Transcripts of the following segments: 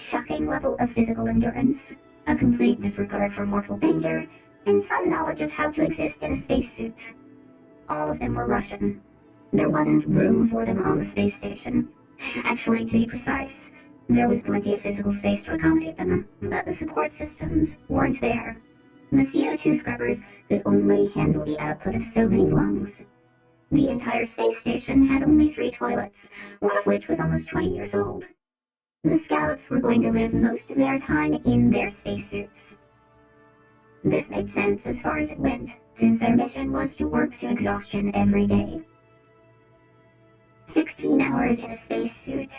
shocking level of physical endurance, a complete disregard for mortal danger, and some knowledge of how to exist in a spacesuit. All of them were Russian. There wasn't room for them on the space station. Actually, to be precise, there was plenty of physical space to accommodate them, but the support systems weren't there. The CO2 scrubbers could only handle the output of so many lungs. The entire space station had only 3 toilets, one of which was almost 20 years old. The scouts were going to live most of their time in their spacesuits. This made sense as far as it went, since their mission was to work to exhaustion every day. 16 hours in a spacesuit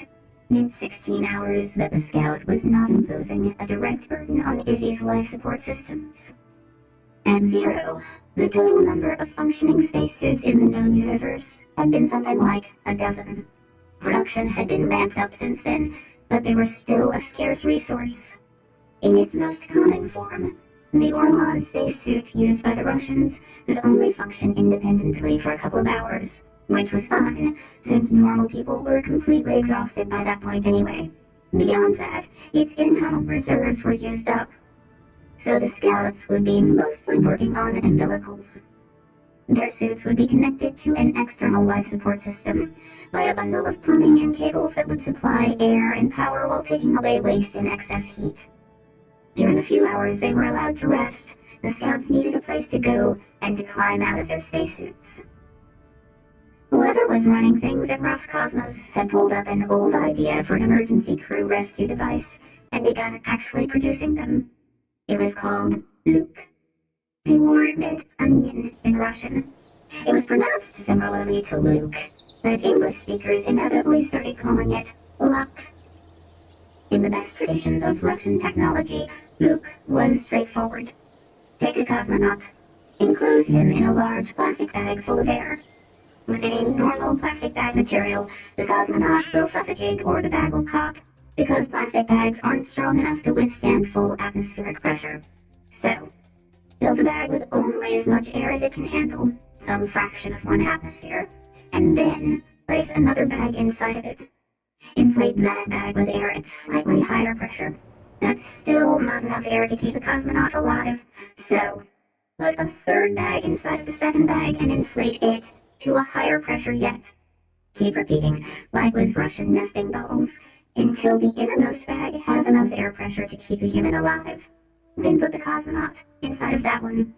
meant 16 hours that the scout was not imposing a direct burden on Izzy's life support systems. At 0, the total number of functioning spacesuits in the known universe had been something like a dozen. Production had been ramped up since then, but they were still a scarce resource. In its most common form, the Orlan spacesuit used by the Russians could only function independently for a couple of hours, which was fine, since normal people were completely exhausted by that point anyway. Beyond that, its internal reserves were used up, so the scouts would be mostly working on umbilicals. Their suits would be connected to an external life support system by a bundle of plumbing and cables that would supply air and power while taking away waste and excess heat. During the few hours they were allowed to rest, the scouts needed a place to go and to climb out of their spacesuits. Whoever was running things at Roscosmos had pulled up an old idea for an emergency crew rescue device and begun actually producing them. It was called Luke. The word meant onion in Russian. It was pronounced similarly to Luke, but English speakers inevitably started calling it Luck. In the best traditions of Russian technology, Luke was straightforward. Take a cosmonaut, enclose him in a large plastic bag full of air. With any normal plastic bag material, the cosmonaut will suffocate or the bag will pop, because plastic bags aren't strong enough to withstand full atmospheric pressure. So, fill the bag with only as much air as it can handle, some fraction of 1 atmosphere, and then place another bag inside of it. Inflate that bag with air at slightly higher pressure. That's still not enough air to keep the cosmonaut alive, so put a third bag inside of the second bag and inflate it to a higher pressure yet. Keep repeating, like with Russian nesting dolls, until the innermost bag has enough air pressure to keep the human alive. Then put the cosmonaut inside of that one.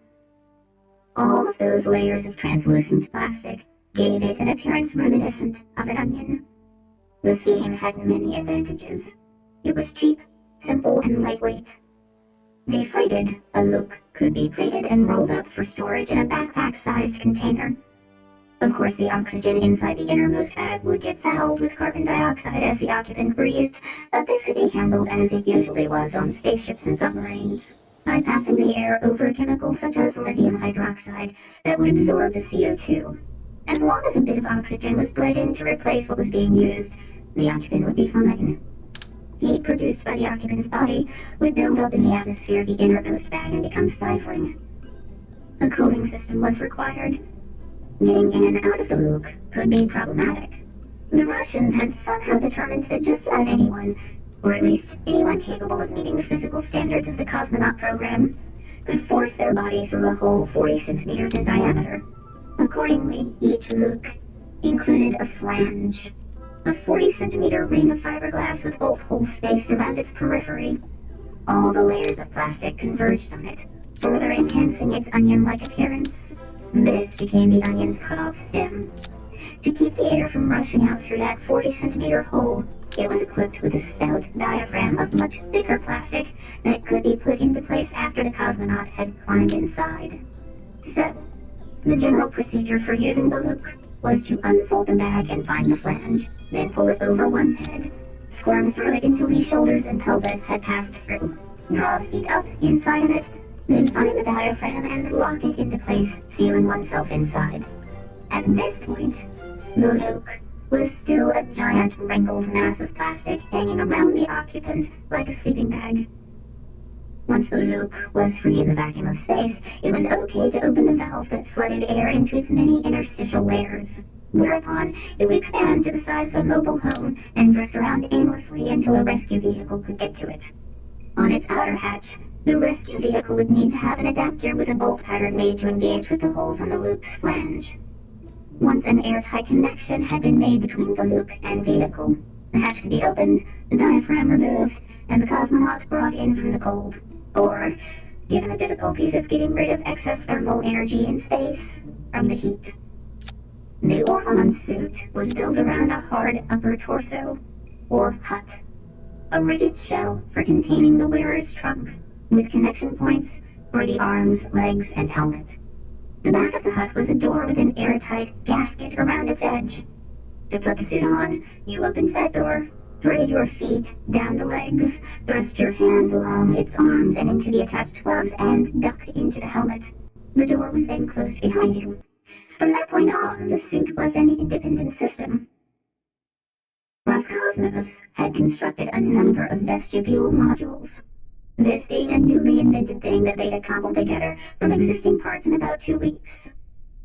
All of those layers of translucent plastic gave it an appearance reminiscent of an onion. The scheme had many advantages. It was cheap, simple, and lightweight. Deflated, a Luke could be plated and rolled up for storage in a backpack-sized container. Of course, the oxygen inside the innermost bag would get fouled with carbon dioxide as the occupant breathed, but this could be handled as it usually was on spaceships and submarines, by passing the air over chemicals such as lithium hydroxide that would absorb the CO2. As long as a bit of oxygen was bled in to replace what was being used, the occupant would be fine. Heat produced by the occupant's body would build up in the atmosphere of the innermost bag and become stifling. A cooling system was required. Getting in and out of the Luke could be problematic. The Russians had somehow determined that just about anyone, or at least anyone capable of meeting the physical standards of the cosmonaut program, could force their body through a hole 40 centimeters in diameter. Accordingly, each Luke included a flange, a 40-centimeter ring of fiberglass with both holes spaced around its periphery. All the layers of plastic converged on it, further enhancing its onion-like appearance. This became the onion's cut-off stem. To keep the air from rushing out through that 40-centimeter hole, it was equipped with a stout diaphragm of much thicker plastic that could be put into place after the cosmonaut had climbed inside. So, the general procedure for using the Luke was to unfold the bag and find the flange, then pull it over one's head, squirm through it until the shoulders and pelvis had passed through, draw the feet up inside of it, then find the diaphragm and lock it into place, sealing oneself inside. At this point, the Luke was still a giant wrinkled mass of plastic hanging around the occupant like a sleeping bag. Once the Luke was free in the vacuum of space, it was okay to open the valve that flooded air into its many interstitial layers. whereupon it would expand to the size of a mobile home and drift around aimlessly until a rescue vehicle could get to it. On its outer hatch, the rescue vehicle would need to have an adapter with a bolt pattern made to engage with the holes on the Luke's flange. Once an airtight connection had been made between the Luke and vehicle, the hatch could be opened, the diaphragm removed, and the cosmonaut brought in from the cold. Or, given the difficulties of getting rid of excess thermal energy in space, from the heat. The Orlan suit was built around a hard upper torso, or hut, a rigid shell for containing the wearer's trunk, with connection points for the arms, legs, and helmet. The back of the hut was a door with an airtight gasket around its edge. To put the suit on, you opened that door, threaded your feet down the legs, thrust your hands along its arms and into the attached gloves, and ducked into the helmet. The door was then closed behind you. From that point on, the suit was an independent system. Roscosmos had constructed a number of vestibule modules, this being a newly invented thing that they had cobbled together from existing parts in about 2 weeks.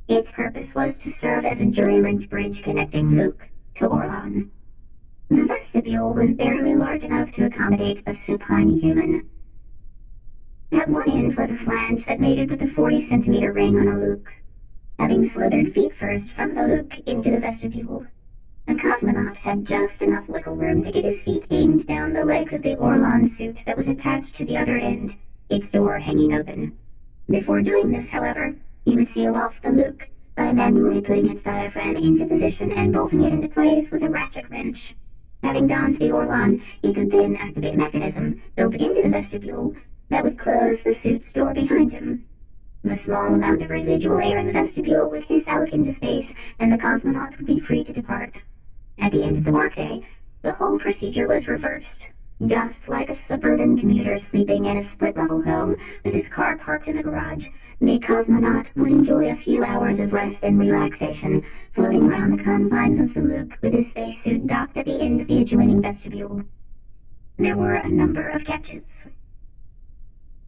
Its purpose was to serve as a jury-rigged bridge connecting Luke to Orlan. The vestibule was barely large enough to accommodate a supine human. At one end was a flange that mated with a 40-centimeter ring on a Luke. Having slithered feet first from the Luke into the vestibule, the cosmonaut had just enough wiggle room to get his feet aimed down the legs of the Orlan suit that was attached to the other end, its door hanging open. Before doing this, however, he would seal off the Luke by manually putting its diaphragm into position and bolting it into place with a ratchet wrench. Having donned the Orlan, he could then activate a mechanism built into the vestibule that would close the suit's door behind him. The small amount of residual air in the vestibule would hiss out into space, and the cosmonaut would be free to depart. At the end of the workday, the whole procedure was reversed. Just like a suburban commuter sleeping in a split-level home with his car parked in the garage, the cosmonaut would enjoy a few hours of rest and relaxation, floating around the confines of the Luke with his spacesuit docked at the end of the adjoining vestibule. There were a number of catches.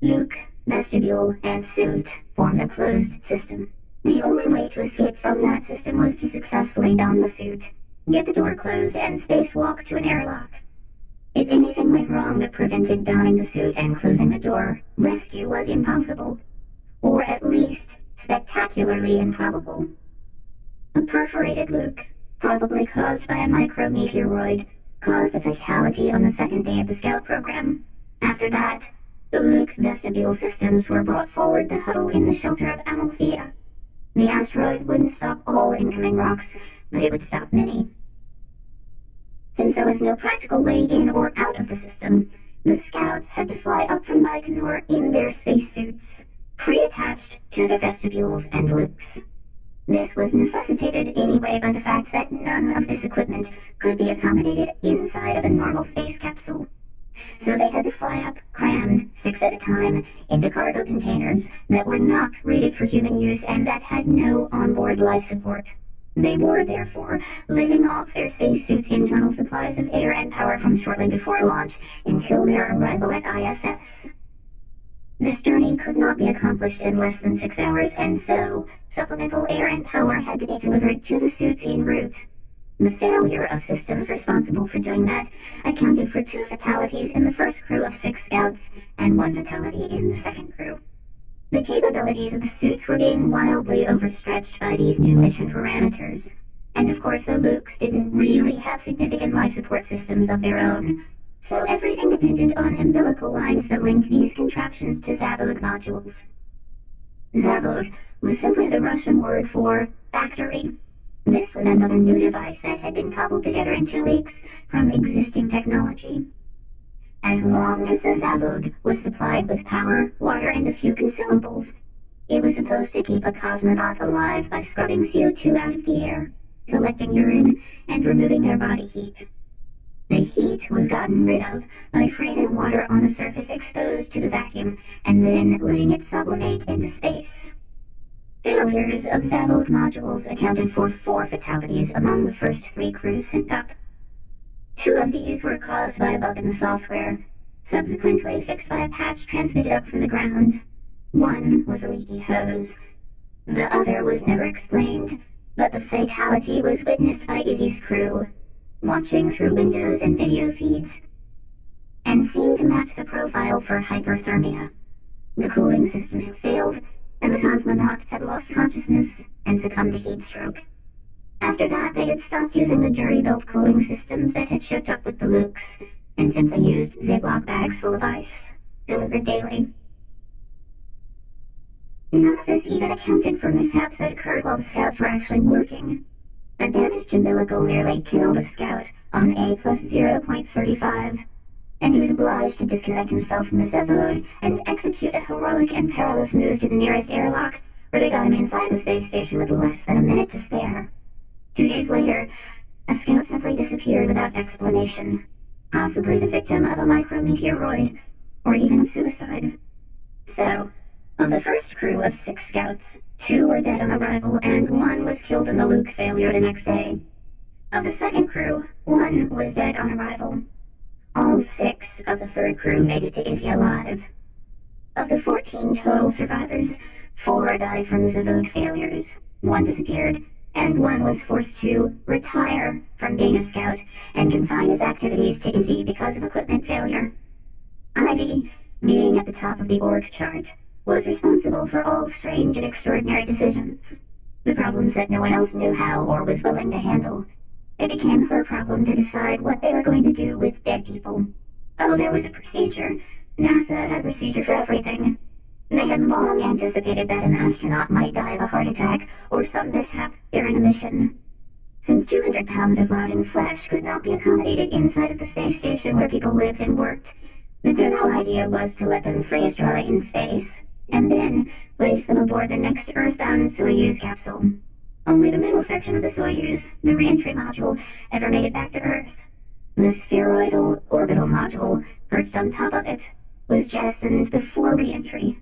Luke, vestibule, and suit formed a closed system. The only way to escape from that system was to successfully don the suit, get the door closed, and spacewalk to an airlock. If anything went wrong that prevented donning the suit and closing the door, rescue was impossible, or at least spectacularly improbable. A perforated Luke, probably caused by a micrometeoroid, caused a fatality on the second day of the Scout program. After that, the Luke vestibule systems were brought forward to huddle in the shelter of Amalthea. The asteroid wouldn't stop all incoming rocks, but it would stop many. Since there was no practical way in or out of the system, the Scouts had to fly up from Baikonur in their spacesuits, pre-attached to their vestibules and Lukes. This was necessitated anyway by the fact that none of this equipment could be accommodated inside of a normal space capsule. So they had to fly up, crammed, 6 at a time, into cargo containers that were not rated for human use and that had no onboard life support. They were, therefore, living off their spacesuits' internal supplies of air and power from shortly before launch until their arrival at ISS. This journey could not be accomplished in less than 6 hours, and so supplemental air and power had to be delivered to the suits en route. The failure of systems responsible for doing that accounted for 2 fatalities in the first crew of 6 Scouts and 1 fatality in the second crew. The capabilities of the suits were being wildly overstretched by these new mission parameters, and of course the Lukes didn't really have significant life support systems of their own, so everything depended on umbilical lines that linked these contraptions to Zavod modules. Zavod was simply the Russian word for factory. This was another new device that had been cobbled together in 2 weeks from existing technology. As long as the Zavod was supplied with power, water, and a few consumables, it was supposed to keep a cosmonaut alive by scrubbing CO2 out of the air, collecting urine, and removing their body heat. The heat was gotten rid of by freezing water on a surface exposed to the vacuum and then letting it sublimate into space. Failures of Zavod modules accounted for 4 fatalities among the first 3 crews sent up. 2 of these were caused by a bug in the software, subsequently fixed by a patch transmitted up from the ground. 1 was a leaky hose. The other was never explained, But the fatality was witnessed by Izzy's crew, watching through windows and video feeds, and seemed to match the profile for hyperthermia. The cooling system had failed, and the cosmonaut had lost consciousness and succumbed to heat stroke. After that, they had stopped using the jury-built cooling systems that had shipped up with the Lukes, and simply used Ziploc bags full of ice, delivered daily. None of this even accounted for mishaps that occurred while the scouts were actually working. A damaged umbilical nearly killed a scout on A plus 0.35, and he was obliged to disconnect himself from the Zevode and execute a heroic and perilous move to the nearest airlock, where they got him inside the space station with less than a minute to spare. 2 days later, a scout simply disappeared without explanation, possibly the victim of a micrometeoroid, or even of suicide. So, of the first crew of 6 scouts, 2 were dead on arrival, and 1 was killed in the Luke failure the next day. Of the second crew, 1 was dead on arrival. All 6 of the third crew made it to Izzy alive. Of the 14 total survivors, 4 died from Zevode failures, 1 disappeared, and 1 was forced to retire from being a scout and confine his activities to Izzy because of equipment failure. Ivy, being at the top of the org chart, was responsible for all strange and extraordinary decisions, the problems that no one else knew how or was willing to handle. It became her problem to decide what they were going to do with dead people. Oh, there was a procedure. NASA had a procedure for everything. They had long anticipated that an astronaut might die of a heart attack or some mishap during a mission. Since 200 pounds of rotting flesh could not be accommodated inside of the space station where people lived and worked, the general idea was to let them freeze dry in space, and then place them aboard the next Earthbound Soyuz capsule. Only the middle section of the Soyuz, the re-entry module, ever made it back to Earth. The spheroidal orbital module, perched on top of it, was jettisoned before re-entry.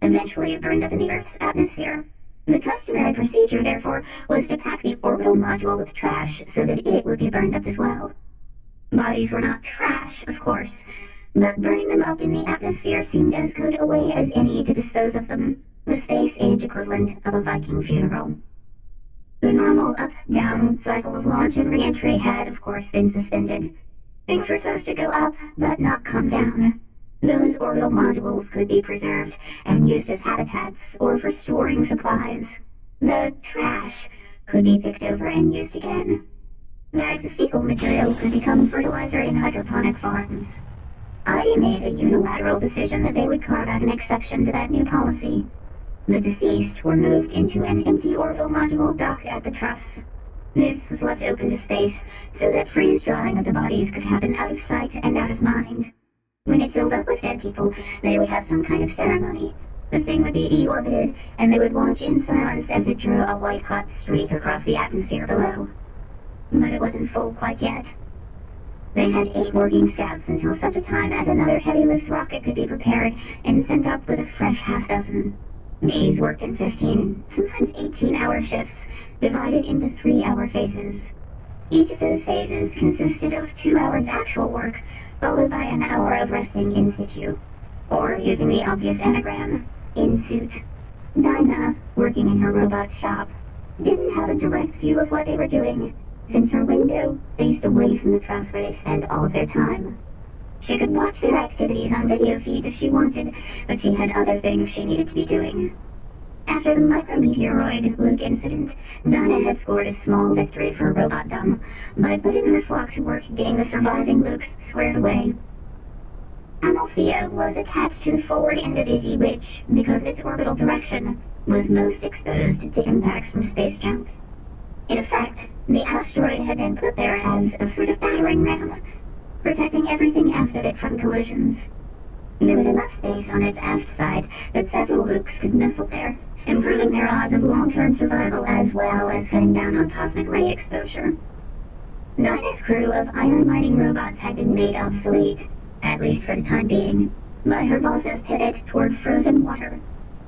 Eventually it burned up in the Earth's atmosphere. The customary procedure, therefore, was to pack the orbital module with trash so that it would be burned up as well. Bodies were not trash, of course, but burning them up in the atmosphere seemed as good a way as any to dispose of them, the space-age equivalent of a Viking funeral. The normal up-down cycle of launch and re-entry had, of course, been suspended. Things were supposed to go up, but not come down. Those orbital modules could be preserved and used as habitats or for storing supplies. The trash could be picked over and used again. Bags of fecal material could become fertilizer in hydroponic farms. I made a unilateral decision that they would carve out an exception to that new policy. The deceased were moved into an empty orbital module docked at the truss. This was left open to space so that freeze-drying of the bodies could happen out of sight and out of mind. When it filled up with dead people, they would have some kind of ceremony. The thing would be deorbited, and they would watch in silence as it drew a white-hot streak across the atmosphere below. But it wasn't full quite yet. They had 8 working scouts until such a time as another heavy-lift rocket could be prepared and sent up with a fresh half-dozen. These worked in 15, sometimes 18-hour shifts, divided into 3-hour phases. Each of those phases consisted of 2 hours actual work, followed by an hour of resting in situ, or, using the obvious anagram, in suit. Dinah, working in her robot shop, didn't have a direct view of what they were doing, since her window faced away from the truss where they spent all of their time. She could watch their activities on video feeds if she wanted, but she had other things she needed to be doing. After the micrometeoroid Luke incident, Dinah had scored a small victory for Robotdom by putting her flock to work getting the surviving Lukes squared away. Amalthea was attached to the forward end of Izzy, which, because of its orbital direction, was most exposed to impacts from space junk. In effect, the asteroid had been put there as a sort of battering ram, protecting everything aft of it from collisions. There was enough space on its aft side that several Lukes could nestle there, improving their odds of long-term survival as well as cutting down on cosmic ray exposure. Dinah's crew of iron mining robots had been made obsolete, at least for the time being, by her boss's pivot toward frozen water.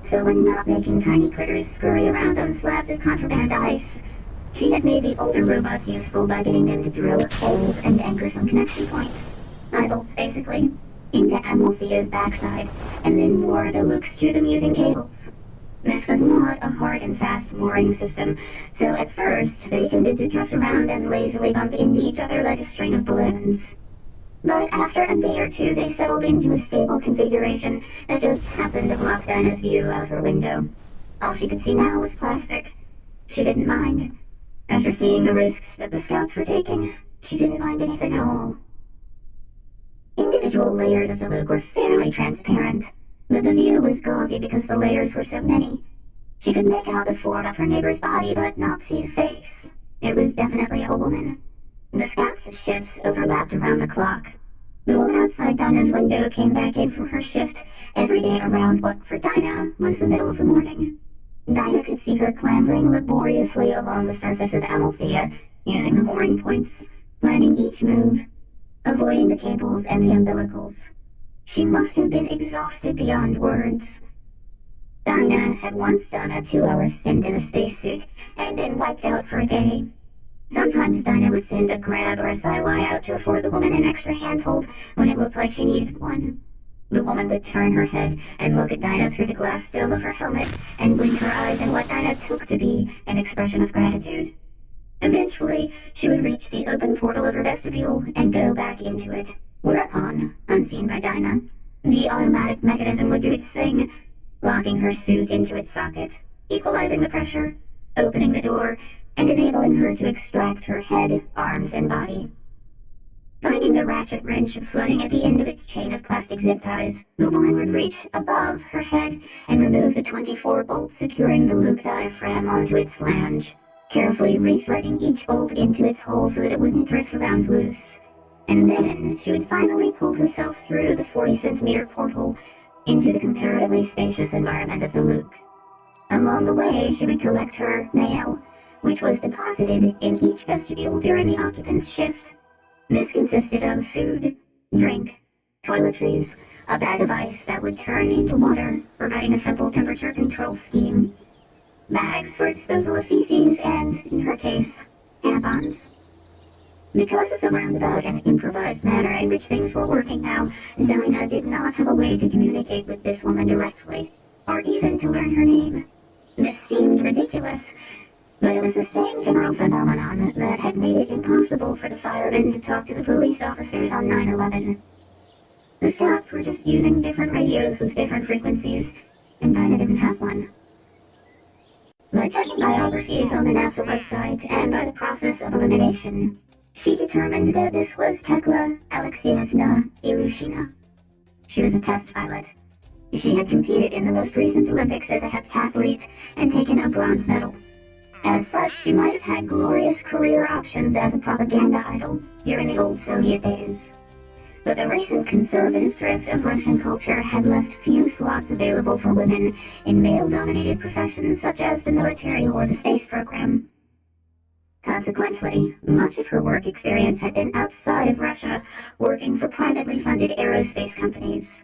So when not making tiny critters scurry around on slabs of contraband ice, she had made the older robots useful by getting them to drill holes and anchor some connection points. Eye bolts, basically, into Amalthea's backside, and then moor the Lukes to them using cables. This was not a hard and fast mooring system, so at first they tended to drift around and lazily bump into each other like a string of balloons. But after a day or two, they settled into a stable configuration that just happened to block Dinah's view out her window. All she could see now was plastic. She didn't mind. After seeing the risks that the scouts were taking, she didn't mind anything at all. Individual layers of the Luke were fairly transparent, but the view was gauzy because the layers were so many. She could make out the form of her neighbor's body, but not see the face. It was definitely a woman. The scouts' shifts overlapped around the clock. The woman outside Dinah's window came back in from her shift every day around what, for Dinah, was the middle of the morning. Dinah could see her clambering laboriously along the surface of Amalthea, using the mooring points, planning each move, avoiding the cables and the umbilicals. She must have been exhausted beyond words. Dinah had once done a 2-hour stint in a spacesuit and been wiped out for a day. Sometimes Dinah would send a grab or a sci-Y out to afford the woman an extra handhold when it looked like she needed one. The woman would turn her head and look at Dinah through the glass dome of her helmet and blink her eyes in what Dinah took to be an expression of gratitude. Eventually, she would reach the open portal of her vestibule and go back into it, whereupon, unseen by Dinah, the automatic mechanism would do its thing, locking her suit into its socket, equalizing the pressure, opening the door, and enabling her to extract her head, arms, and body. Finding the ratchet wrench floating at the end of its chain of plastic zip ties, the woman would reach above her head and remove the 24 bolts securing the Luke diaphragm onto its flange, carefully rethreading each bolt into its hole so that it wouldn't drift around loose. And then she would finally pull herself through the 40-centimeter porthole into the comparatively spacious environment of the Luke. Along the way, she would collect her mail, which was deposited in each vestibule during the occupant's shift. This consisted of food, drink, toiletries, a bag of ice that would turn into water, providing a simple temperature control scheme, bags for disposal of feces, and, in her case, tampons. Because of the roundabout and improvised manner in which things were working now, Dinah did not have a way to communicate with this woman directly, or even to learn her name. This seemed ridiculous, but it was the same general phenomenon that had made it impossible for the firemen to talk to the police officers on 9/11. The scouts were just using different radios with different frequencies, and Dinah didn't have one. By checking biographies on the NASA website and by the process of elimination, she determined that this was Tekla Alexeyevna Ilyushina. She was a test pilot. She had competed in the most recent Olympics as a heptathlete and taken a bronze medal. As such, she might have had glorious career options as a propaganda idol during the old Soviet days. But the recent conservative drift of Russian culture had left few slots available for women in male-dominated professions such as the military or the space program. Consequently, much of her work experience had been outside of Russia, working for privately funded aerospace companies.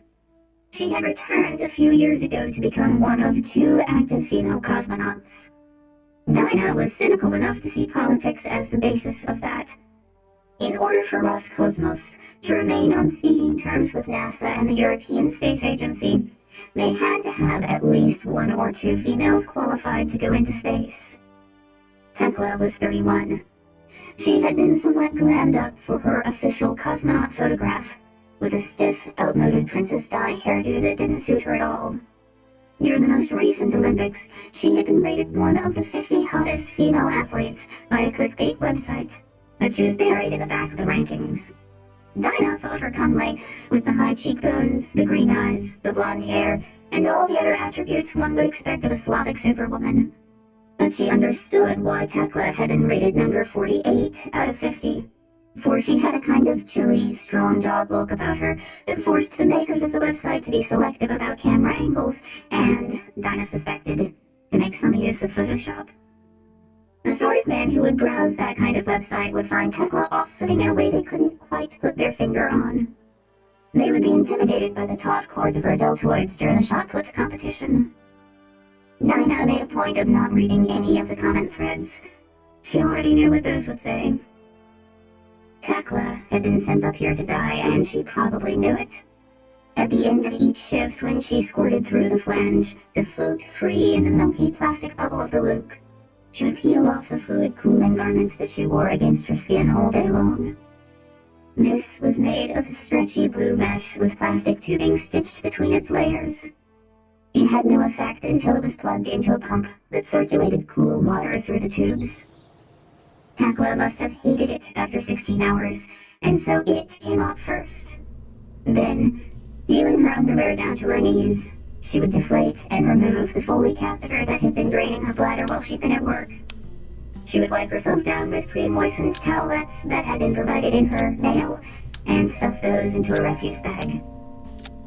She had returned a few years ago to become one of 2 active female cosmonauts. Dinah was cynical enough to see politics as the basis of that. In order for Roscosmos to remain on speaking terms with NASA and the European Space Agency, they had to have at least 1 or 2 females qualified to go into space. Tekla was 31. She had been somewhat glammed up for her official cosmonaut photograph, with a stiff, outmoded Princess Di hairdo that didn't suit her at all. During the most recent Olympics, she had been rated one of the 50 hottest female athletes by a clickbait website, but she was buried in the back of the rankings. Dinah thought her comely, with the high cheekbones, the green eyes, the blonde hair, and all the other attributes one would expect of a Slavic superwoman. But she understood why Tekla had been rated number 48 out of 50. For she had a kind of chilly, strong-jawed look about her that forced the makers of the website to be selective about camera angles and, Dinah suspected, to make some use of Photoshop. The sort of man who would browse that kind of website would find Tekla off-putting in a way they couldn't quite put their finger on. They would be intimidated by the taut chords of her deltoids during the shot put competition. Dinah made a point of not reading any of the comment threads. She already knew what those would say. Tekla had been sent up here to die, and she probably knew it. At the end of each shift, when she squirted through the flange to float free in the milky plastic bubble of the Luke, she would peel off the fluid-cooling garment that she wore against her skin all day long. This was made of stretchy blue mesh with plastic tubing stitched between its layers. It had no effect until it was plugged into a pump that circulated cool water through the tubes. Tekla must have hated it after 16 hours, and so it came off first. Then, feeling her underwear down to her knees, she would deflate and remove the Foley catheter that had been draining her bladder while she'd been at work. She would wipe herself down with pre-moistened towelettes that had been provided in her mail, and stuff those into a refuse bag.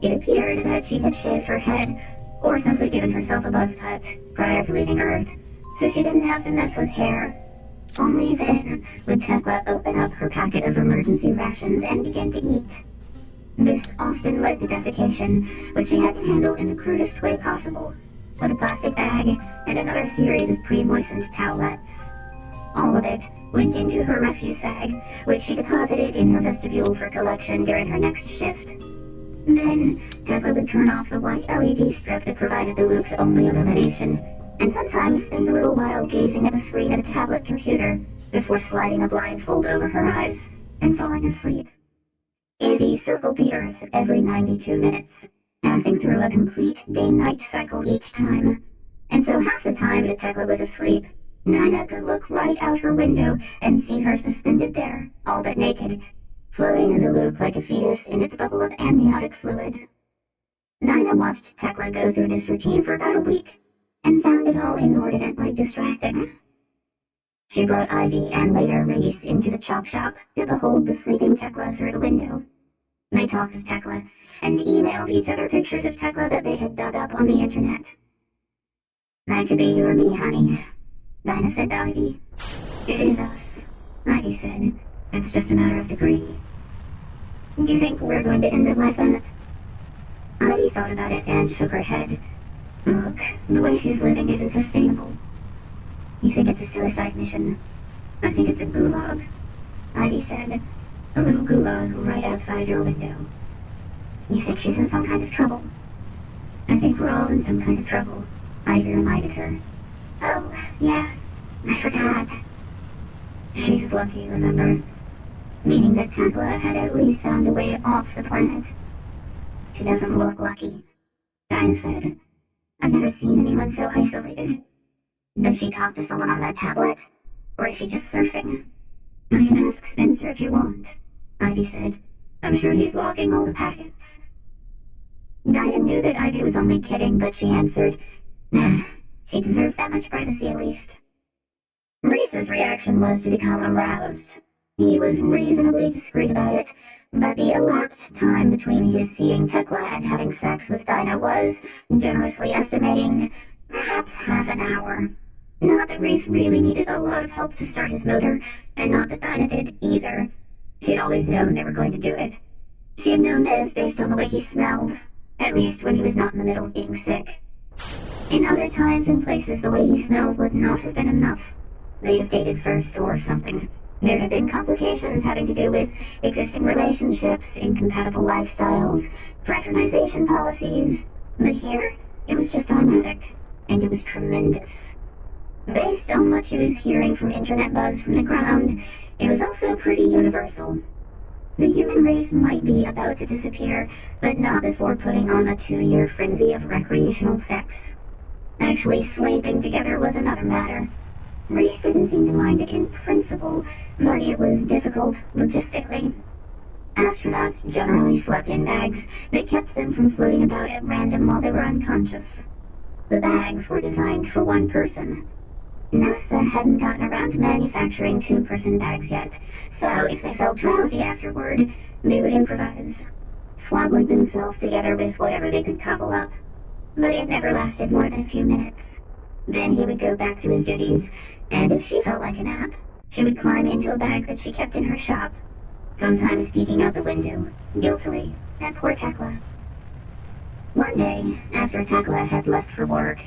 It appeared that she had shaved her head, or simply given herself a buzz cut prior to leaving Earth, so she didn't have to mess with hair. Only then would Tekla open up her packet of emergency rations and begin to eat. This often led to defecation, which she had to handle in the crudest way possible, with a plastic bag and another series of pre-moistened towelettes. All of it went into her refuse bag, which she deposited in her vestibule for collection during her next shift. Then, Tekla would turn off the white LED strip that provided the Luke's only illumination, and sometimes spend a little while gazing at the screen of a tablet computer before sliding a blindfold over her eyes and falling asleep. Izzy circled the Earth every 92 minutes, passing through a complete day-night cycle each time, and so half the time that Tekla was asleep, Nina could look right out her window and see her suspended there, all but naked, floating in the Luke like a fetus in its bubble of amniotic fluid. Nina watched Tekla go through this routine for about a week, and found it all inordinately distracting. She brought Ivy and later Reese into the chop shop to behold the sleeping Tekla through the window. They talked of Tekla, and emailed each other pictures of Tekla that they had dug up on the internet. "That could be you or me, honey," Dinah said to Ivy. "It is us," Ivy said. "It's just a matter of degree." "Do you think we're going to end it like that?" Ivy thought about it and shook her head. "Look, the way she's living isn't sustainable." "You think it's a suicide mission?" "I think it's a gulag," Ivy said. "A little gulag right outside your window." "You think she's in some kind of trouble?" "I think we're all in some kind of trouble," Ivy reminded her. "Oh, yeah, I forgot." "She's lucky, remember?" Meaning that Tekla had at least found a way off the planet. "She doesn't look lucky," Dinah said. "I've never seen anyone so isolated." "Does she talk to someone on that tablet? Or is she just surfing?" "I can ask Spencer if you want," Ivy said. "I'm sure he's logging all the packets." Dinah knew that Ivy was only kidding, but she answered, "Nah, she deserves that much privacy at least." Reese's reaction was to become aroused. He was reasonably discreet about it, but the elapsed time between his seeing Tekla and having sex with Dinah was, generously estimating, perhaps half an hour. Not that Reese really needed a lot of help to start his motor, and not that Dinah did either. She had always known they were going to do it. She had known this based on the way he smelled, at least when he was not in the middle of being sick. In other times and places, the way he smelled would not have been enough. They'd have dated first or something. There'd have been complications having to do with existing relationships, incompatible lifestyles, fraternization policies. But here, it was just automatic, and it was tremendous. Based on what she was hearing from internet buzz from the ground, it was also pretty universal. The human race might be about to disappear, but not before putting on a 2-year frenzy of recreational sex. Actually sleeping together was another matter. Reese didn't seem to mind it in principle, but it was difficult logistically. Astronauts generally slept in bags that kept them from floating about at random while they were unconscious. The bags were designed for one person. NASA hadn't gotten around to manufacturing 2-person bags yet, so if they felt drowsy afterward, they would improvise, swaddling themselves together with whatever they could cobble up. But it never lasted more than a few minutes. Then he would go back to his duties, and if she felt like a nap, she would climb into a bag that she kept in her shop, sometimes peeking out the window, guiltily, at poor Tekla. One day, after Tekla had left for work,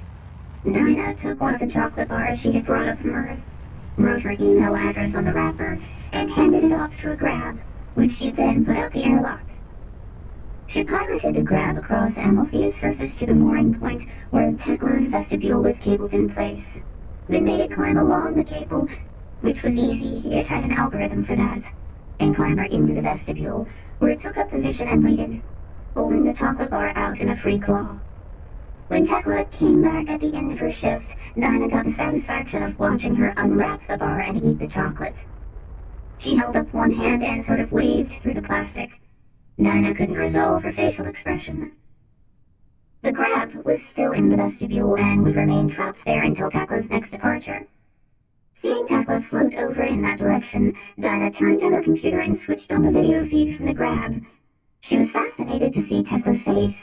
Dinah took one of the chocolate bars she had brought up from Earth, wrote her email address on the wrapper, and handed it off to a grab, which she then put out the airlock. She piloted the grab across Amalthea's surface to the mooring point where Tekla's vestibule was cabled in place. They made it climb along the cable, which was easy, it had an algorithm for that, and clamber into the vestibule, where it took up position and waited, holding the chocolate bar out in a free claw. When Tekla came back at the end of her shift, Dinah got the satisfaction of watching her unwrap the bar and eat the chocolate. She held up one hand and sort of waved through the plastic. Dinah couldn't resolve her facial expression. The grab was still in the vestibule and would remain trapped there until Tekla's next departure. Seeing Tekla float over in that direction, Dinah turned to her computer and switched on the video feed from the grab. She was fascinated to see Tekla's face,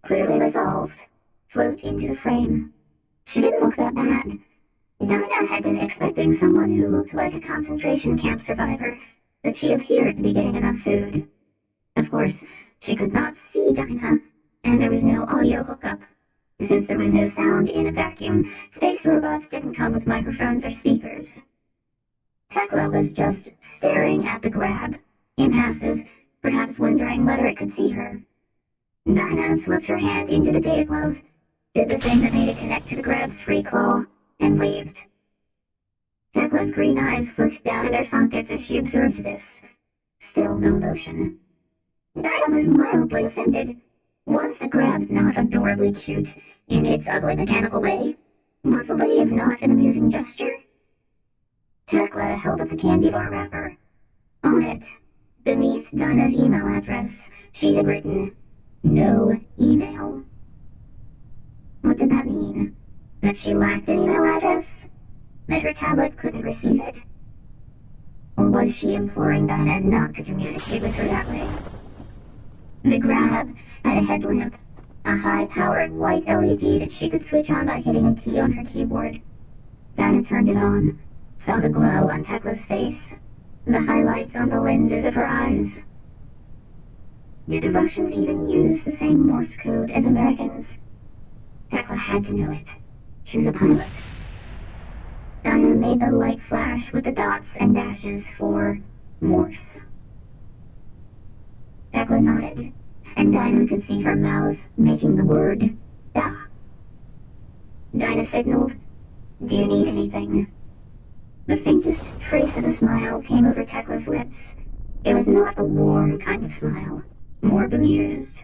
clearly resolved, float into the frame. She didn't look that bad. Dinah had been expecting someone who looked like a concentration camp survivor, but she appeared to be getting enough food. Of course, she could not see Dinah, and there was no audio hookup. Since there was no sound in a vacuum, space robots didn't come with microphones or speakers. Tekla was just staring at the grab, impassive, perhaps wondering whether it could see her. Dinah slipped her hand into the data glove, did the thing that made it connect to the grab's free claw, and waved. Tekla's green eyes flicked down in their sockets as she observed this. Still no motion. Dinah was mildly offended. Was the grab not adorably cute in its ugly mechanical way? Was the wave not an amusing gesture? Tekla held up the candy bar wrapper. On it, beneath Dinah's email address, she had written, "No email." What did that mean? That she lacked an email address? That her tablet couldn't receive it? Or was she imploring Dinah not to communicate with her that way? The grab had a headlamp, a high-powered white LED that she could switch on by hitting a key on her keyboard. Dinah turned it on, saw the glow on Tekla's face, the highlights on the lenses of her eyes. Did the Russians even use the same Morse code as Americans? Tekla had to know it. She was a pilot. Dinah made the light flash with the dots and dashes for Morse. Tekla nodded, and Dinah could see her mouth making the word da. Dinah signaled, "Do you need anything?" The faintest trace of a smile came over Tekla's lips. It was not a warm kind of smile, more bemused.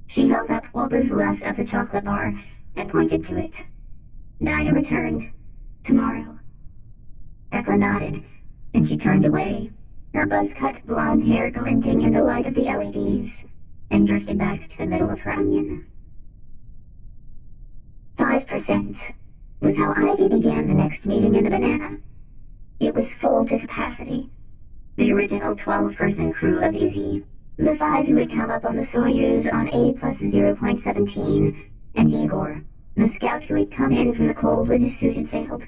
She held up what was left of the chocolate bar and pointed to it. Dinah returned. "Tomorrow." Tekla nodded, and she turned away, her buzz-cut blonde hair glinting in the light of the LEDs, and drifted back to the middle of her onion. 5% was how Ivy began the next meeting in the banana. It was full to capacity. The original 12-person crew of Izzy, the 5 who had come up on the Soyuz on A+0.17, and Igor, the scout who had come in from the cold when his suit had failed.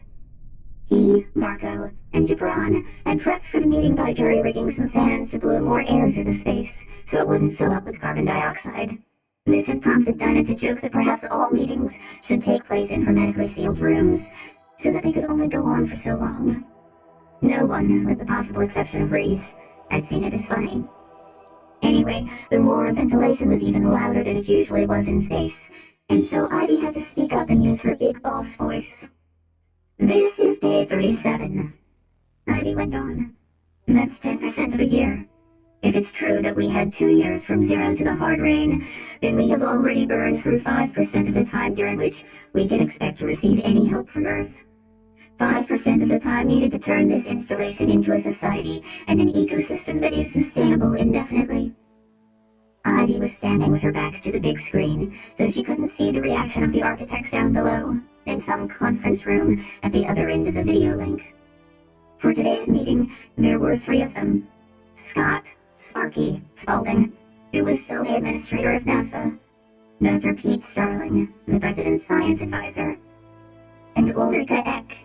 He, Marco, and Gibran had prepped for the meeting by jury-rigging some fans to blow more air through the space so it wouldn't fill up with carbon dioxide. This had prompted Dinah to joke that perhaps all meetings should take place in hermetically sealed rooms, so that they could only go on for so long. No one, with the possible exception of Reese, had seen it as funny. Anyway, the roar of ventilation was even louder than it usually was in space, and so Ivy had to speak up and use her big boss voice. "This is day 37, Ivy went on. "That's 10% of a year. If it's true that we had 2 years from 0 to the hard rain, then we have already burned through 5% of the time during which we can expect to receive any help from Earth. 5% of the time needed to turn this installation into a society and an ecosystem that is sustainable indefinitely." Ivy was standing with her back to the big screen, so she couldn't see the reaction of the architects down below, in some conference room at the other end of the video link. For today's meeting, there were 3 of them. Scott, Sparky, Spaulding, who was still the administrator of NASA, Dr. Pete Starling, the president's science advisor, and Ulrika Eck,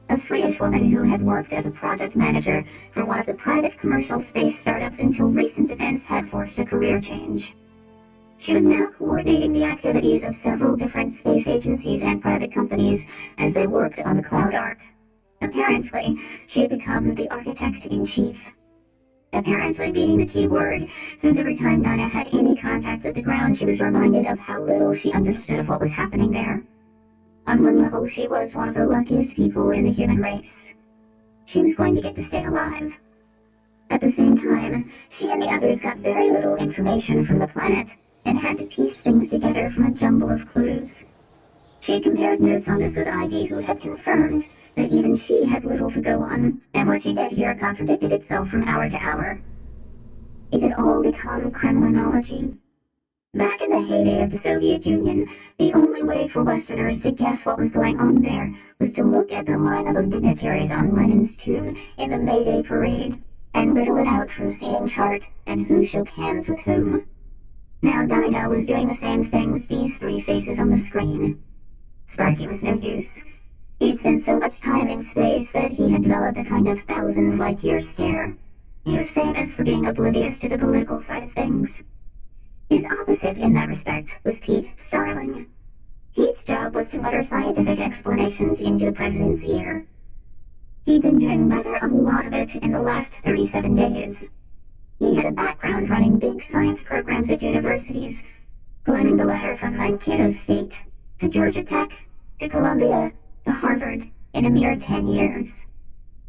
a Swedish woman who had worked as a project manager for one of the private commercial space startups until recent events had forced a career change. She was now coordinating the activities of several different space agencies and private companies as they worked on the Cloud Ark. Apparently, she had become the architect-in-chief. apparently being the key word, since every time Dinah had any contact with the ground, she was reminded of how little she understood of what was happening there. On one level, she was one of the luckiest people in the human race. She was going to get to stay alive. At the same time, she and the others got very little information from the planet, and had to piece things together from a jumble of clues. She had compared notes on this with Ivy, who had confirmed that even she had little to go on, and what she did here contradicted itself from hour to hour. It had all become Kremlinology. Back in the heyday of the Soviet Union, the only way for Westerners to guess what was going on there was to look at the lineup of dignitaries on Lenin's tomb in the May Day parade, and riddle it out from seating chart and who shook hands with whom. Now Dinah was doing the same thing with these three faces on the screen. Sparky was no use. He'd spent so much time in space that he had developed a kind of thousand-light-year stare. He was famous for being oblivious to the political side of things. His opposite in that respect was Pete Starling. Pete's job was to mutter scientific explanations into the president's ear. He'd been doing rather a lot of it in the last 37 days. He had a background running big science programs at universities, climbing the ladder from Mankato State to Georgia Tech to Columbia to Harvard in a mere 10 years.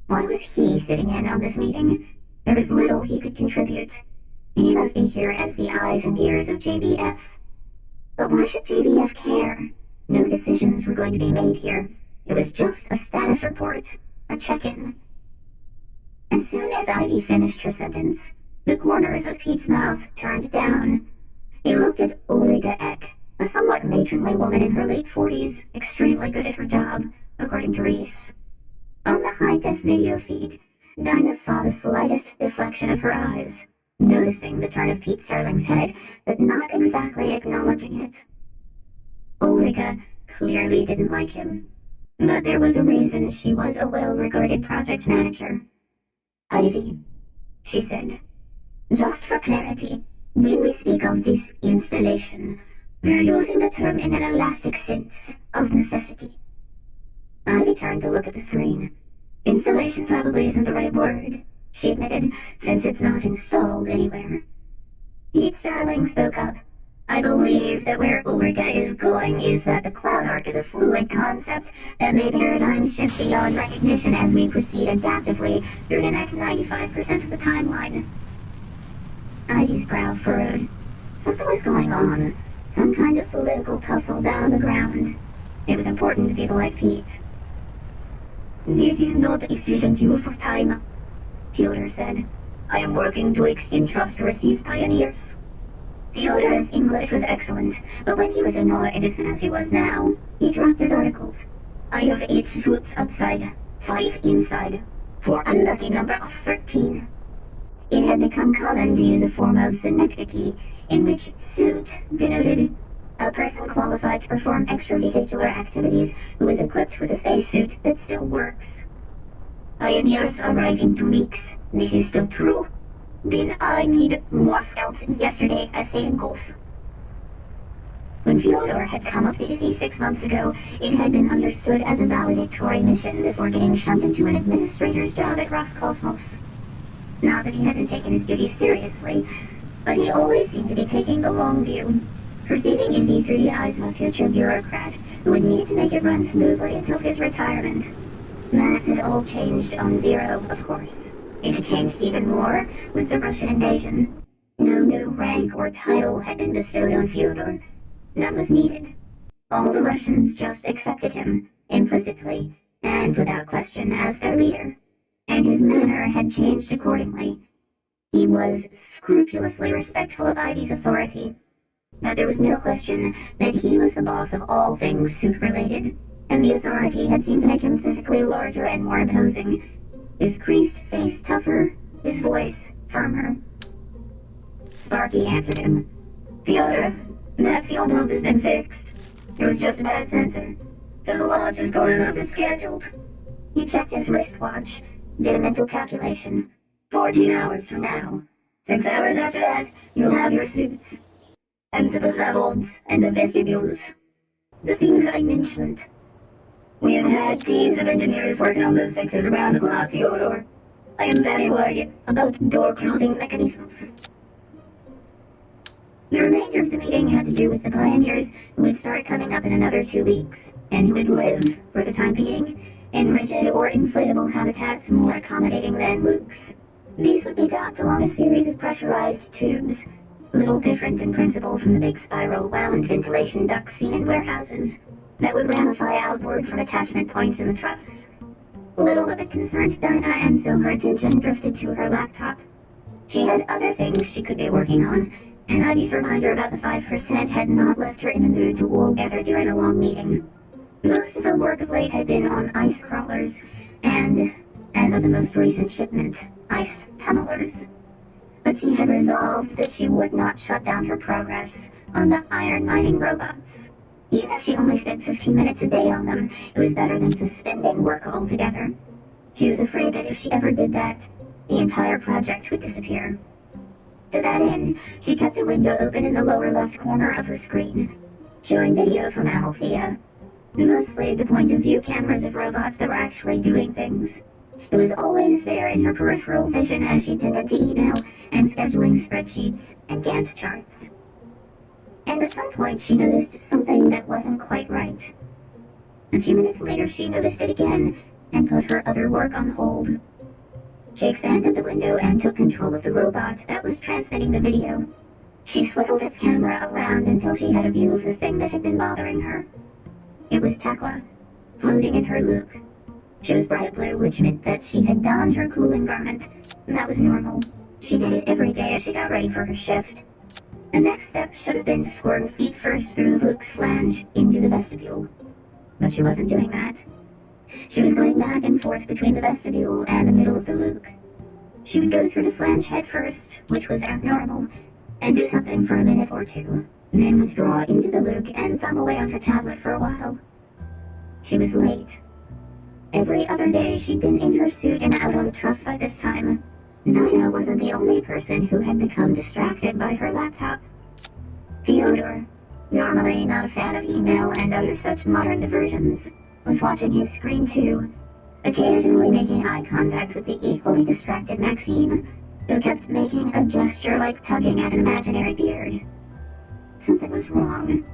Why was he sitting in on this meeting? There was little he could contribute. He must be here as the eyes and ears of JBF. But why should JBF care? No decisions were going to be made here. It was just a status report, a check-in. As soon as Ivy finished her sentence, the corners of Pete's mouth turned down. He looked at Ulrika Eck, a somewhat matronly woman in her late 40s, extremely good at her job, according to Reese. On the high-def video feed, Dinah saw the slightest deflection of her eyes, noticing the turn of Pete Starling's head, but not exactly acknowledging it. Ulrika clearly didn't like him, but there was a reason she was a well-regarded project manager. Ivy, she said, just for clarity, when we speak of this installation, we're using the term in an elastic sense of necessity. Ivy turned to look at the screen. Installation probably isn't the right word, she admitted, since it's not installed anywhere. Pete Starling spoke up. I believe that where Ulrika is going is that the cloud arc is a fluid concept that may paradigm shift beyond recognition as we proceed adaptively through the next 95% of the timeline. Ivy's brow furrowed. Something was going on. Some kind of political tussle down on the ground. It was important to people like Pete. This is not efficient use of time, Fyodor said. I am working to extend trust to receive pioneers. Fyodor's English was excellent, but when he was annoyed, as he was now, he dropped his articles. I have 8 suits outside, 5 inside, for a lucky number of 13. It had become common to use a form of synecdoche, in which suit denoted a person qualified to perform extravehicular activities who is equipped with a spacesuit that still works. Pioneers arrive in 2 weeks. This is still true. Then I need more scouts yesterday as sailing goals. When Fyodor had come up to Izzy 6 months ago, it had been understood as a valedictory mission before getting shunted to an administrator's job at Roscosmos. Not that he hadn't taken his duties seriously, but he always seemed to be taking the long view, perceiving Izzy through the eyes of a future bureaucrat who would need to make it run smoothly until his retirement. That had all changed on Zero, of course. It had changed even more with the Russian invasion. No new rank or title had been bestowed on Fyodor. None was needed. All the Russians just accepted him, implicitly, and without question, as their leader. And his manner had changed accordingly. He was scrupulously respectful of Ivy's authority. But there was no question that he was the boss of all things suit-related, and the authority had seemed to make him physically larger and more imposing. His creased face tougher, his voice firmer. Sparky answered him. Fyodor, that fuel pump has been fixed. It was just a bad sensor, so the launch is going off as scheduled. He checked his wristwatch, did a mental calculation. 14 hours from now. 6 hours after that, you'll have your suits. And the zavods and the vestibules. The things I mentioned. We have had teams of engineers working on those fixes around the clock, Fyodor. I am very worried about door closing mechanisms. The remainder of the meeting had to do with the pioneers who would start coming up in another 2 weeks, and who would live, for the time being, in rigid or inflatable habitats more accommodating than Luke's. These would be docked along a series of pressurized tubes, little different in principle from the big spiral wound ventilation ducts seen in warehouses, that would ramify outward from attachment points in the truss. Little of it concerned Dinah, and so her attention drifted to her laptop. She had other things she could be working on, and Ivy's reminder about the 5% had not left her in the mood to wool gather during a long meeting. Most of her work of late had been on ice crawlers, and, as of the most recent shipment, ice tunnelers. But she had resolved that she would not shut down her progress on the iron mining robots. Even if she only spent 15 minutes a day on them, it was better than suspending work altogether. She was afraid that if she ever did that, the entire project would disappear. To that end, she kept a window open in the lower left corner of her screen, showing video from Althea. Mostly the point-of-view cameras of robots that were actually doing things. It was always there in her peripheral vision as she tended to email and scheduling spreadsheets and Gantt charts. And at some point she noticed something that wasn't quite right. A few minutes later she noticed it again and put her other work on hold. She expanded the window and took control of the robot that was transmitting the video. She swiveled its camera around until she had a view of the thing that had been bothering her. It was Tekla, floating in her Luke. She was bright blue, which meant that she had donned her cooling garment, and that was normal. She did it every day as she got ready for her shift. The next step should have been to squirm feet first through Luke's flange into the vestibule. But she wasn't doing that. She was going back and forth between the vestibule and the middle of the Luke. She would go through the flange head first, which was abnormal, and do something for a minute or two, then withdraw into the Luke and thumb away on her tablet for a while. She was late. Every other day she'd been in her suit and out on the truss by this time. Dinah wasn't the only person who had become distracted by her laptop. Theodore, normally not a fan of email and other such modern diversions, was watching his screen too, occasionally making eye contact with the equally distracted Maxine, who kept making a gesture like tugging at an imaginary beard. Something was wrong.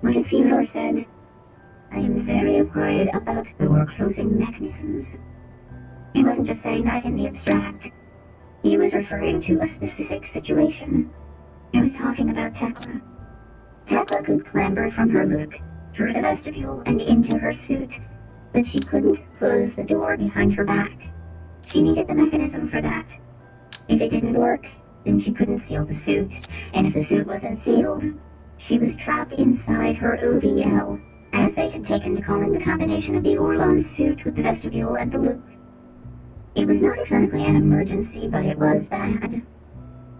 What had Theodore said? I am very worried about door closing mechanisms. He wasn't just saying that in the abstract. He was referring to a specific situation. He was talking about Tekla. Tekla could clamber from her Luke, through the vestibule and into her suit, but she couldn't close the door behind her back. She needed the mechanism for that. If it didn't work, then she couldn't seal the suit, and if the suit wasn't sealed, she was trapped inside her OVL, as they had taken to calling the combination of the Orlon suit with the vestibule and the Luke. It was not exactly an emergency, but it was bad.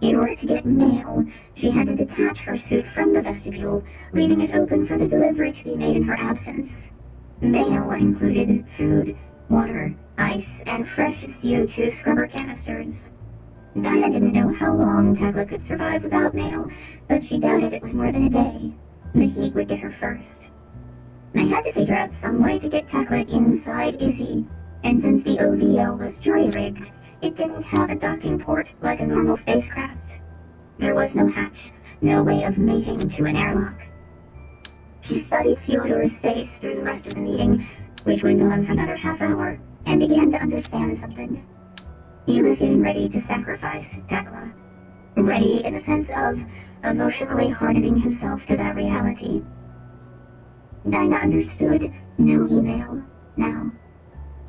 In order to get mail, she had to detach her suit from the vestibule, leaving it open for the delivery to be made in her absence. Mail included food, water, ice, and fresh CO2 scrubber canisters. Dinah didn't know how long Tekla could survive without mail, but she doubted it was more than a day. The heat would get her first. They had to figure out some way to get Tekla inside Izzy, and since the OVL was jury-rigged, it didn't have a docking port like a normal spacecraft. There was no hatch, no way of mating to an airlock. She studied Theodore's face through the rest of the meeting, which went on for another half hour, and began to understand something. He was getting ready to sacrifice Tekla. Ready in the sense of emotionally hardening himself to that reality. Dinah understood no email now.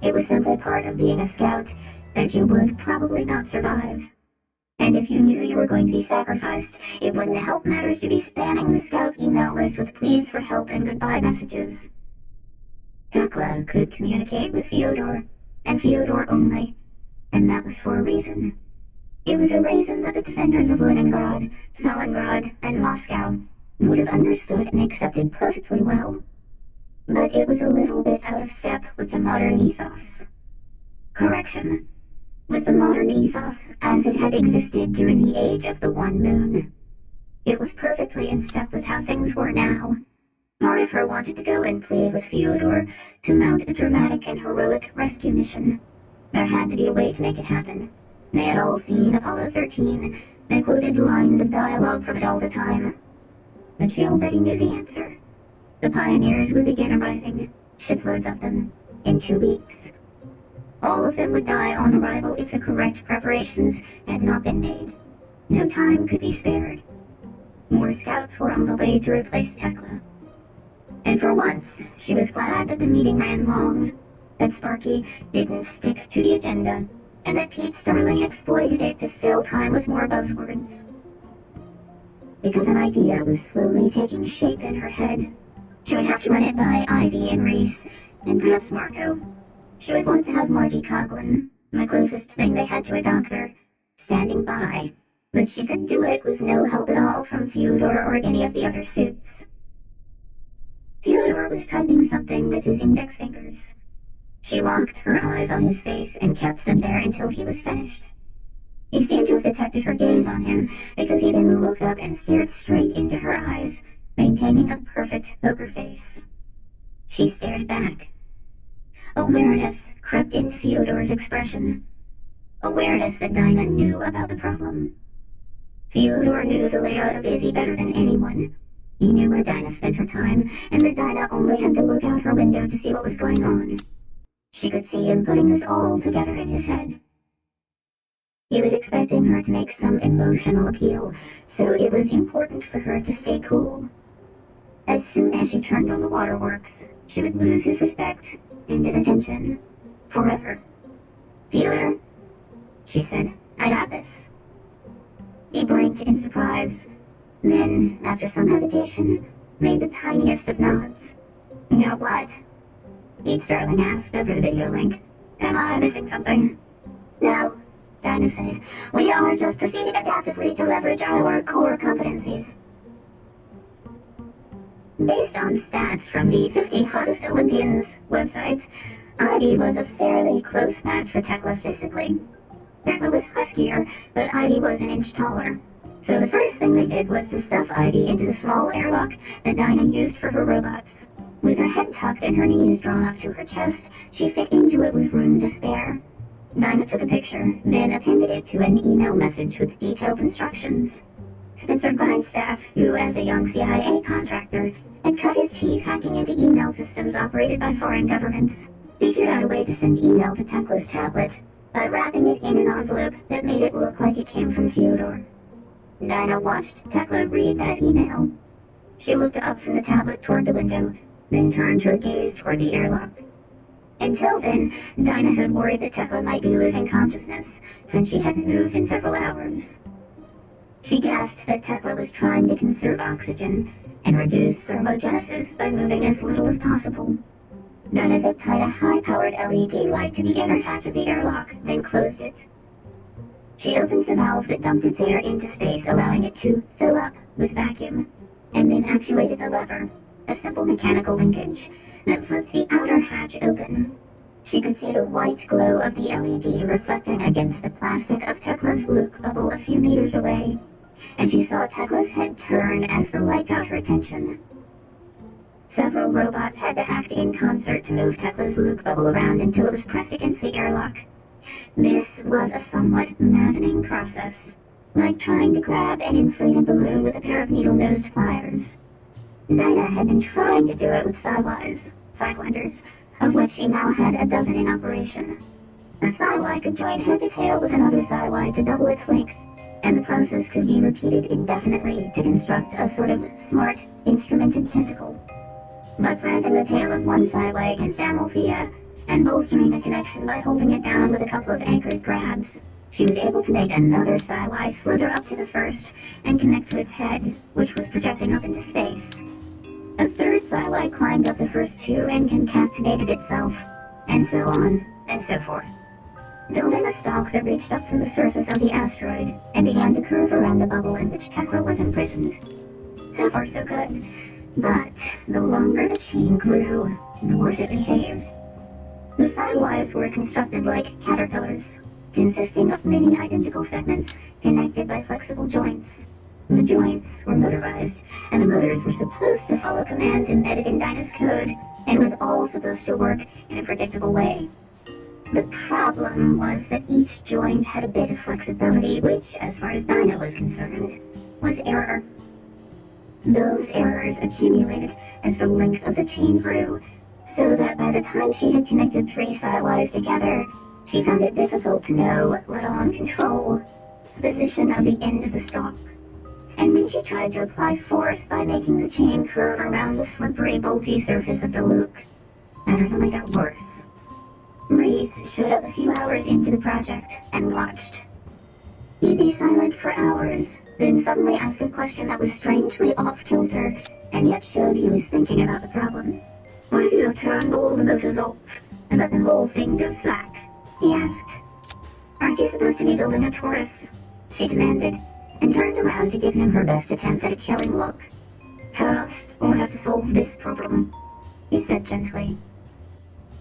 It was simply part of being a scout that you would probably not survive. And if you knew you were going to be sacrificed, it wouldn't help matters to be spamming the scout email list with pleas for help and goodbye messages. Tekla could communicate with Fyodor, and Fyodor only, and that was for a reason. It was a reason that the defenders of Leningrad, Stalingrad, and Moscow would have understood and accepted perfectly well. But it was a little bit out of step with the modern ethos. Correction. With the modern ethos as it had existed during the age of the One Moon. It was perfectly in step with how things were now. Marifer wanted to go and plead with Fyodor to mount a dramatic and heroic rescue mission. There had to be a way to make it happen. They had all seen Apollo 13. They quoted lines of dialogue from it all the time. But she already knew the answer. The pioneers would begin arriving, shiploads of them, in 2 weeks. All of them would die on arrival if the correct preparations had not been made. No time could be spared. More scouts were on the way to replace Tekla. And for once, she was glad that the meeting ran long, that Sparky didn't stick to the agenda, and that Pete Starling exploited it to fill time with more buzzwords. Because an idea was slowly taking shape in her head. She would have to run it by Ivy and Reese, and perhaps Marco. She would want to have Margie Coughlin, the closest thing they had to a doctor, standing by, but she could do it with no help at all from Fyodor or any of the other suits. Fyodor was typing something with his index fingers. She locked her eyes on his face and kept them there until he was finished. He seemed to have detected her gaze on him, because he then looked up and stared straight into her eyes, maintaining a perfect poker face. She stared back. Awareness crept into Fyodor's expression. Awareness that Dinah knew about the problem. Fyodor knew the layout of Izzy better than anyone. He knew where Dinah spent her time, and that Dinah only had to look out her window to see what was going on. She could see him putting this all together in his head. He was expecting her to make some emotional appeal, so it was important for her to stay cool. As soon as she turned on the waterworks, she would lose his respect and his attention. Forever. Fyodor, she said, I got this. He blinked in surprise, then, after some hesitation, made the tiniest of nods. Got what? Pete Starling asked over the video link. Am I missing something? No, Dinah said. We are just proceeding adaptively to leverage our core competencies. Based on stats from the 50 Hottest Olympians website, Ivy was a fairly close match for Tekla physically. Tekla was huskier, but Ivy was an inch taller. So the first thing they did was to stuff Ivy into the small airlock that Dinah used for her robots. With her head tucked and her knees drawn up to her chest, she fit into it with room to spare. Dinah took a picture, then appended it to an email message with detailed instructions. Spencer Grindstaff, who as a young CIA contractor, had cut his teeth hacking into email systems operated by foreign governments, figured out a way to send email to Tekla's tablet by wrapping it in an envelope that made it look like it came from Fyodor. Dinah watched Tekla read that email. She looked up from the tablet toward the window, then turned her gaze toward the airlock. Until then, Dinah had worried that Tekla might be losing consciousness, since she hadn't moved in several hours. She guessed that Tekla was trying to conserve oxygen and reduce thermogenesis by moving as little as possible. Dinah then tied a high-powered LED light to the inner hatch of the airlock, then closed it. She opened the valve that dumped its air into space, allowing it to fill up with vacuum, and then actuated the lever, a simple mechanical linkage, that flipped the outer hatch open. She could see the white glow of the LED reflecting against the plastic of Tekla's Luke bubble a few meters away, and she saw Tekla's head turn as the light got her attention. Several robots had to act in concert to move Tekla's Luke bubble around until it was pressed against the airlock. This was a somewhat maddening process, like trying to grab and inflate a balloon with a pair of needle-nosed pliers. Dinah had been trying to do it with Sidewinders, of which she now had a dozen in operation. A Sidewide could join head to tail with another Sidewide to double its length, and the process could be repeated indefinitely to construct a sort of smart, instrumented tentacle. By planting the tail of one Sidewide against Amalthea, and bolstering the connection by holding it down with a couple of anchored grabs, she was able to make another Sidewide slither up to the first and connect to its head, which was projecting up into space. A third Sidewide climbed up the first two and concatenated itself, and so on, and so forth, building a stalk that reached up from the surface of the asteroid and began to curve around the bubble in which Tekla was imprisoned. So far so good, but the longer the chain grew, the worse it behaved. The Sidewides were constructed like caterpillars, consisting of many identical segments connected by flexible joints. The joints were motorized, and the motors were supposed to follow commands embedded in Dinah's code, and was all supposed to work in a predictable way. The problem was that each joint had a bit of flexibility, which, as far as Dinah was concerned, was error. Those errors accumulated as the length of the chain grew, so that by the time she had connected 3 sidewise together, she found it difficult to know, let alone control, the position of the end of the stalk. And when she tried to apply force by making the chain curve around the slippery, bulgy surface of the loop, matters only got worse. Reese showed up a few hours into the project and watched. He'd be silent for hours, then suddenly ask a question that was strangely off-kilter, and yet showed he was thinking about the problem. "What if you turned all the motors off and let the whole thing go slack?" he asked. "Aren't you supposed to be building a Taurus?" she demanded, and turned around to give him her best attempt at a killing look. "First, we'll have to solve this problem," he said gently.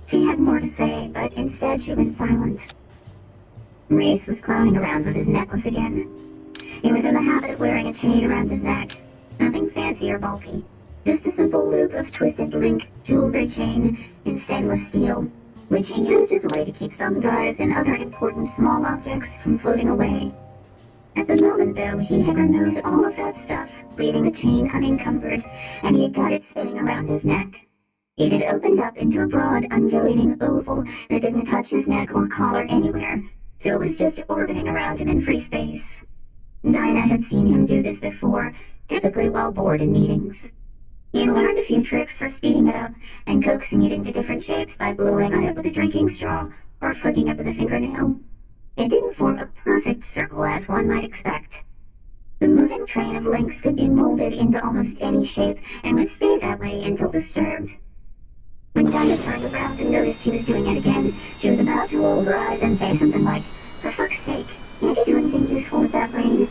She had more to say, but instead she went silent. Reese was clowning around with his necklace again. He was in the habit of wearing a chain around his neck, nothing fancy or bulky, just a simple loop of twisted link jewelry chain in stainless steel, which he used as a way to keep thumb drives and other important small objects from floating away. At the moment, though, he had removed all of that stuff, leaving the chain unencumbered, and he had got it spinning around his neck. It had opened up into a broad, undulating oval that didn't touch his neck or collar anywhere, so it was just orbiting around him in free space. Dinah had seen him do this before, typically while bored in meetings. He had learned a few tricks for speeding it up and coaxing it into different shapes by blowing on it with a drinking straw or flicking it with a fingernail. It didn't form a perfect circle as one might expect. The moving train of links could be molded into almost any shape and would stay that way until disturbed. When Dinah turned around and noticed he was doing it again, she was about to roll her eyes and say something like, "For fuck's sake, can't you do anything useful with that brain?"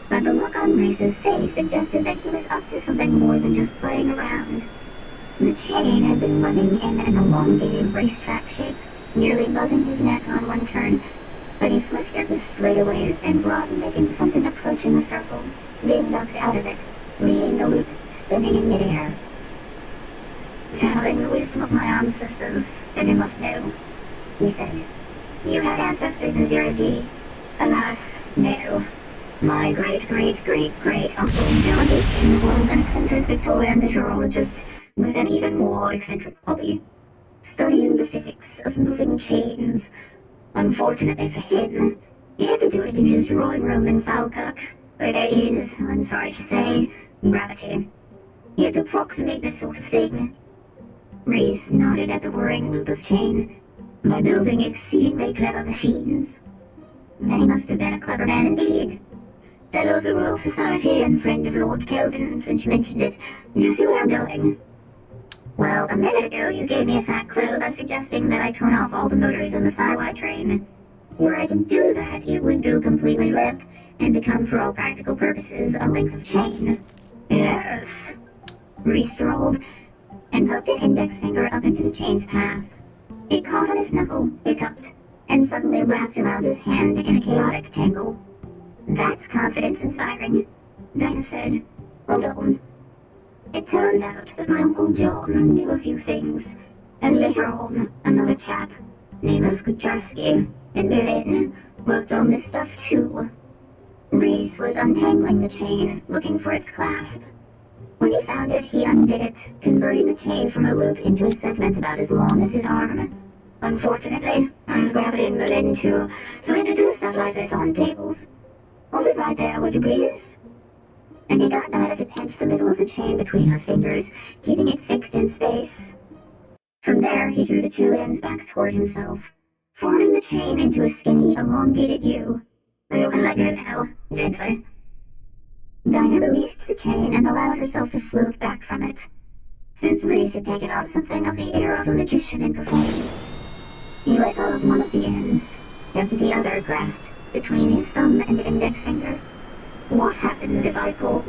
But the look on Reese's face suggested that he was up to something more than just playing around. The chain had been running in an elongated racetrack shape, nearly buzzing his neck on one turn, but he flicked at the straightaways and broadened it into something approaching a circle, then ducked out of it, leaving the loop spinning in midair. "Channeling the wisdom of my ancestors, as you must know," he said. "You had ancestors in Zero-G?" "Alas, no. My great-great-great-great-uncle John Aitken was an eccentric Victorian meteorologist with an even more eccentric hobby, studying the physics of moving chains. Unfortunately for him, he had to do it in his drawing room in Falkirk, where there is, I'm sorry to say, gravity. He had to approximate this sort of thing." Reese nodded at the whirring loop of chain. "By building exceedingly clever machines." "Then he must have been a clever man indeed. Fellow of the Royal Society and friend of Lord Kelvin, since you mentioned it. You see where I'm going?" "Well, a minute ago you gave me a fat clue by suggesting that I turn off all the motors in the Sci-Fi train. Were I to do that, it would go completely limp and become, for all practical purposes, a length of chain." "Yes," Reese rolled, and poked an index finger up into the chain's path. It caught on his knuckle, hiccuped, and suddenly wrapped around his hand in a chaotic tangle. "That's confidence-inspiring," Dinah said. "Hold on. It turns out that my Uncle John knew a few things, and later on, another chap, name of Kucharski, in Berlin, worked on this stuff too." Reese was untangling the chain, looking for its clasp. When he found it, he undid it, converting the chain from a loop into a segment about as long as his arm. "Unfortunately, there's gravity in Berlin too, so we had to do stuff like this on tables. Hold it right there, would you please?" And he got Dinah to pinch the middle of the chain between her fingers, keeping it fixed in space. From there, he drew the 2 ends back toward himself, forming the chain into a skinny, elongated U. "You can let go now, gently." Dinah released the chain and allowed herself to float back from it. Since Reese had taken on something of the air of a magician in performance, he let go of one of the ends, and the other grasped between his thumb and index finger. "What happens if I pull?"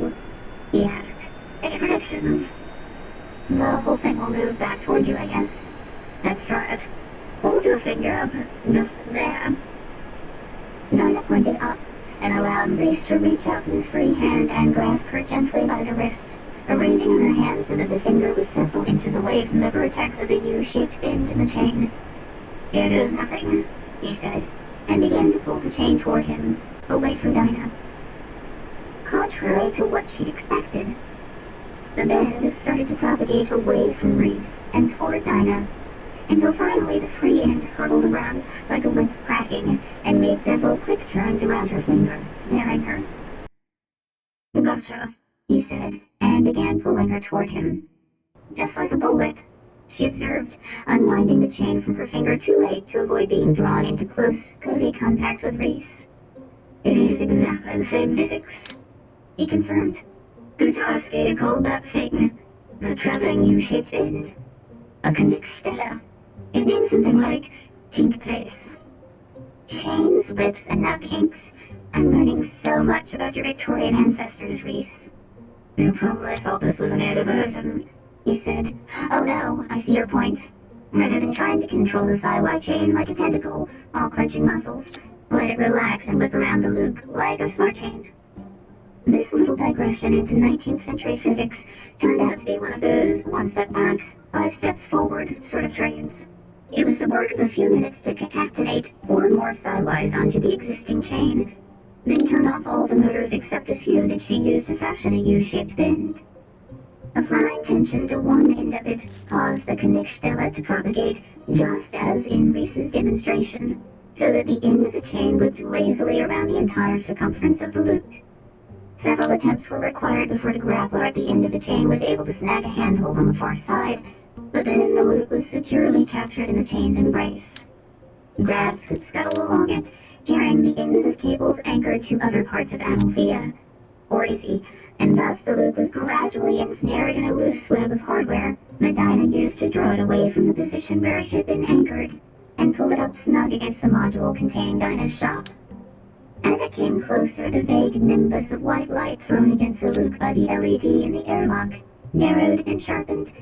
he asked. "Any predictions?" "The whole thing will move back towards you, I guess." "Let's try it. Hold your finger up, just there." Dinah pointed up and allowed Reese to reach out his free hand and grasp her gently by the wrist, arranging her hand so that the finger was several inches away from the vertex of the U-shaped bend in the chain. "Here goes nothing," he said, and began to pull the chain toward him, away from Dinah. Contrary to what she'd expected, the bend started to propagate away from Reese and toward Dinah, until finally the free end hurtled around like a whip cracking and made several quick turns around her finger, snaring her. "Gotcha," he said, and began pulling her toward him. "Just like a bullwhip," she observed, unwinding the chain from her finger too late to avoid being drawn into close, cozy contact with Reese. "It is exactly the same physics," he confirmed. "Gutarski called that thing a traveling U-shaped bend. A Knickstelle. It means something like kink place. Chains, whips, and now kinks. I'm learning so much about your Victorian ancestors, Reese." "You probably thought this was an air diversion," he said. "Oh no, I see your point. Rather than trying to control the Psi-Y chain like a tentacle, all clenching muscles, let it relax and whip around the loop like a smart chain." This little digression into 19th century physics turned out to be one of those one step back, 5 steps forward sort of trains. It was the work of a few minutes to concatenate 4 more Psi-Ys onto the existing chain, then turn off all the motors except a few that she used to fashion a U-shaped bend. Applying tension to one end of it caused the Knickstelle to propagate, just as in Reese's demonstration, so that the end of the chain whipped lazily around the entire circumference of the loop. Several attempts were required before the grappler at the end of the chain was able to snag a handhold on the far side, but then the loop was securely captured in the chain's embrace. Grabs could scuttle along it, carrying the ends of cables anchored to other parts of Amalthea, or Izzy, and thus the loop was gradually ensnared in a loose web of hardware that Dinah used to draw it away from the position where it had been anchored, and pull it up snug against the module containing Dinah's shop. As it came closer, the vague nimbus of white light thrown against the loop by the LED in the airlock narrowed and sharpened,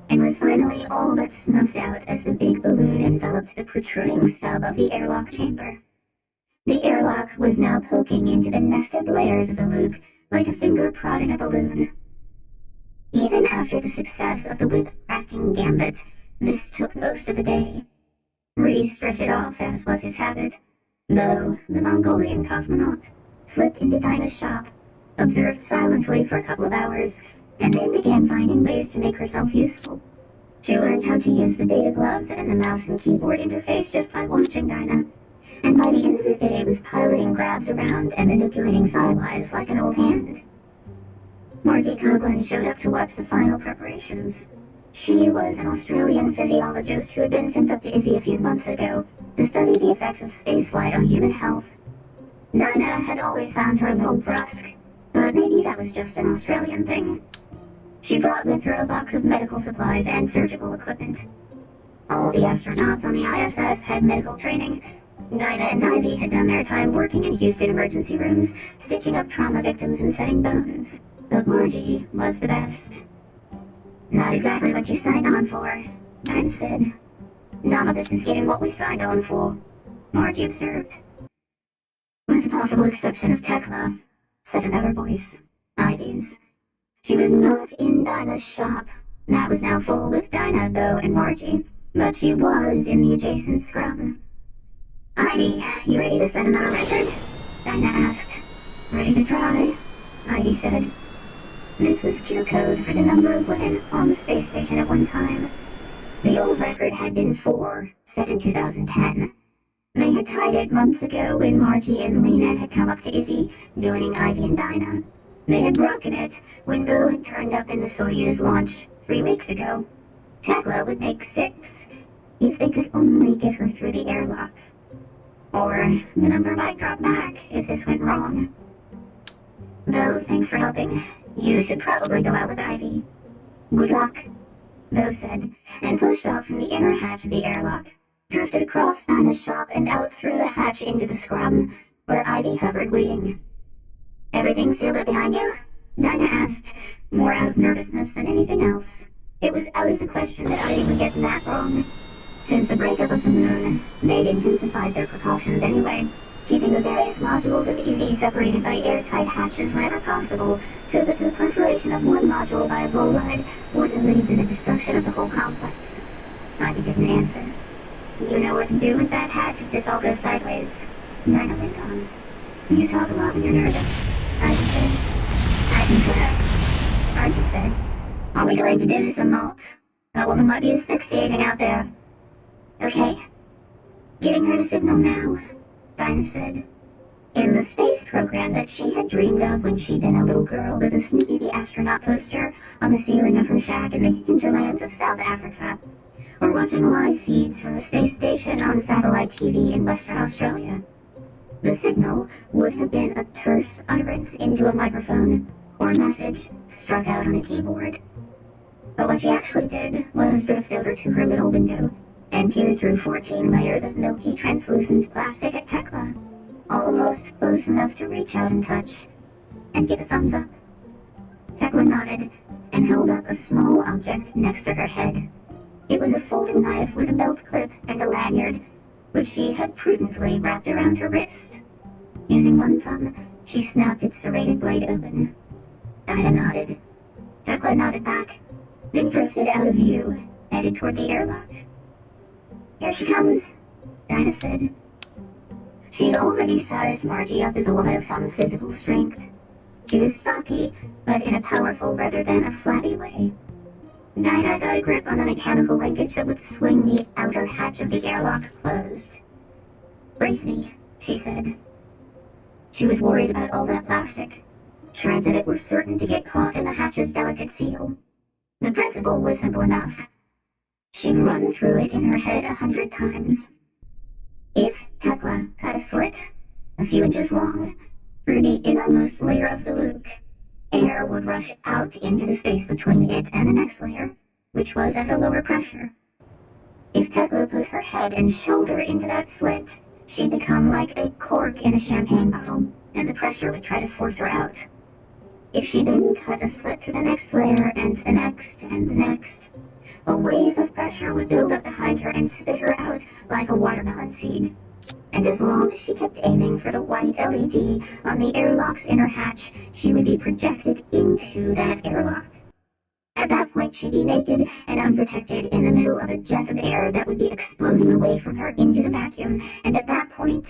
and was finally all but snuffed out as the big balloon enveloped the protruding stub of the airlock chamber. The airlock was now poking into the nested layers of the loop like a finger prodding a balloon. Even after the success of the whip-cracking gambit, this took most of the day. Reese drifted off, as was his habit, though the Mongolian cosmonaut slipped into Dinah's shop, observed silently for a couple of hours, and then began finding ways to make herself useful. She learned how to use the data glove and the mouse and keyboard interface just by watching Dinah, and by the end of the day was piloting grabs around and manipulating Psi-Ys like an old hand. Margie Coughlin showed up to watch the final preparations. She was an Australian physiologist who had been sent up to Izzy a few months ago to study the effects of spaceflight on human health. Dinah had always found her a little brusque, but maybe that was just an Australian thing. She brought with her a box of medical supplies and surgical equipment. All the astronauts on the ISS had medical training. Dinah and Ivy had done their time working in Houston emergency rooms, stitching up trauma victims and setting bones. But Margie was the best. "Not exactly what you signed on for," Dinah said. "None of this is getting what we signed on for," Margie observed. "With the possible exception of Tekla," said another voice, Ivy's. She was not in Dinah's shop. That was now full with Dinah, Bo, and Margie, but she was in the adjacent scrum. "Ivy, you ready to set another record?" Dinah asked. "Ready to try," Ivy said. This was cue code for the number of women on the space station at one time. The old record had been 4, set in 2010. They had tied it months ago when Margie and Lena had come up to Izzy, joining Ivy and Dinah. They had broken it when Bo had turned up in the Soyuz launch 3 weeks ago. Tekla would make 6, if they could only get her through the airlock. Or the number might drop back if this went wrong. "Bo, thanks for helping. You should probably go out with Ivy." "Good luck," Bo said, and pushed off from the inner hatch of the airlock, drifted across Dinah's shop and out through the hatch into the scrum, where Ivy hovered waiting. "Everything sealed up behind you?" Dinah asked, more out of nervousness than anything else. It was out of the question that Ivy would get that wrong. Since the breakup of the moon, they'd intensified their precautions anyway, keeping the various modules of Izzy separated by airtight hatches whenever possible, so that the perforation of one module by a bolide wouldn't lead to the destruction of the whole complex. Ivy didn't answer. You know what to do with that hatch if this all goes sideways. Dinah went on. You talk a lot when you're nervous. Ivy said. I concur. Archie said. Are we going to do this or not? A woman might be asphyxiating out there. Okay. Giving her the signal now, Dinah said. In the space program that she had dreamed of when she'd been a little girl with a Snoopy the astronaut poster on the ceiling of her shack in the hinterlands of South Africa, or watching live feeds from the space station on satellite TV in Western Australia. The signal would have been a terse utterance into a microphone, or a message struck out on a keyboard. But what she actually did was drift over to her little window and peer through 14 layers of milky translucent plastic at Tekla, almost close enough to reach out and touch, and give a thumbs up. Tekla nodded and held up a small object next to her head. It was a folding knife with a belt clip and a lanyard, which she had prudently wrapped around her wrist. Using one thumb, she snapped its serrated blade open. Dinah nodded. Tekla nodded back, then drifted out of view, headed toward the airlock. Here she comes, Dinah said. She had already sized Margie up as a woman of some physical strength. She was stocky, but in a powerful rather than a flabby way. Dinah got a grip on the mechanical linkage that would swing the outer hatch of the airlock closed. Brace me, she said. She was worried about all that plastic. Shreds of it were certain to get caught in the hatch's delicate seal. The principle was simple enough. She'd run through it in her head 100 times. If Tekla cut a slit, a few inches long, through the innermost layer of the luke, air would rush out into the space between it and the next layer, which was at a lower pressure. If Tekla put her head and shoulder into that slit, she'd become like a cork in a champagne bottle, and the pressure would try to force her out. If she then cut a slit to the next layer and the next and the next, a wave of pressure would build up behind her and spit her out like a watermelon seed. And as long as she kept aiming for the white LED on the airlock's inner hatch, she would be projected into that airlock. At that point, she'd be naked and unprotected in the middle of a jet of air that would be exploding away from her into the vacuum, and at that point,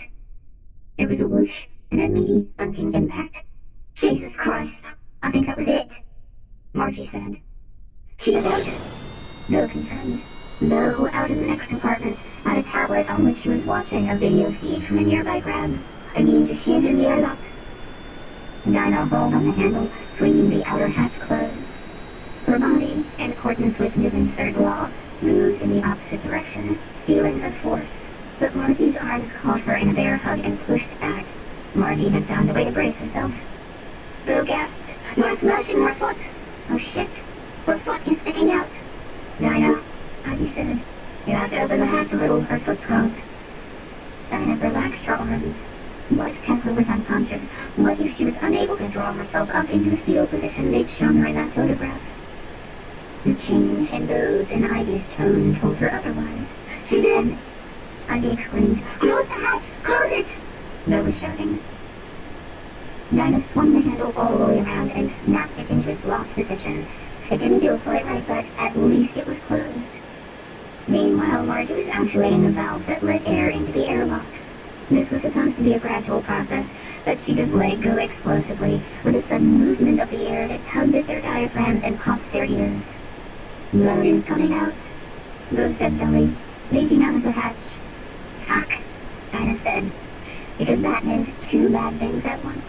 there was a whoosh and a meaty, bunking impact. Jesus Christ, I think that was it, Margie said. She is out. Bo confirmed. Bo, out in the next compartment, had a tablet on which she was watching a video feed from a nearby grab. I mean, she is in the airlock. Dinah hauled on the handle, swinging the outer hatch closed. Her body, in accordance with Newton's third law, moved in the opposite direction, stealing her force. But Margie's arms caught her in a bear hug and pushed back. Margie had found a way to brace herself. Bo gasped. You're smashing her foot! Oh shit! Her foot is sticking out! Dinah, Ivy said. You have to open the hatch a little, her foot's caught. Dinah relaxed her arms. What if Tekla was unconscious? What if she was unable to draw herself up into the fetal position they'd shown her in that photograph? The change in Bo's and Ivy's tone told her otherwise. She did! Ivy exclaimed, Close the hatch! Close it! Bo was shouting. Dinah swung the handle all the way around and snapped it into its locked position. It didn't feel quite right, but at least it was closed. Meanwhile, Margie was actuating the valve that let air into the airlock. This was supposed to be a gradual process, but she just let it go explosively, with a sudden movement of the air that tugged at their diaphragms and popped their ears. Blood is coming out, Bo said dully, leaking out of the hatch. Fuck, Dinah said, because that meant two bad things at once.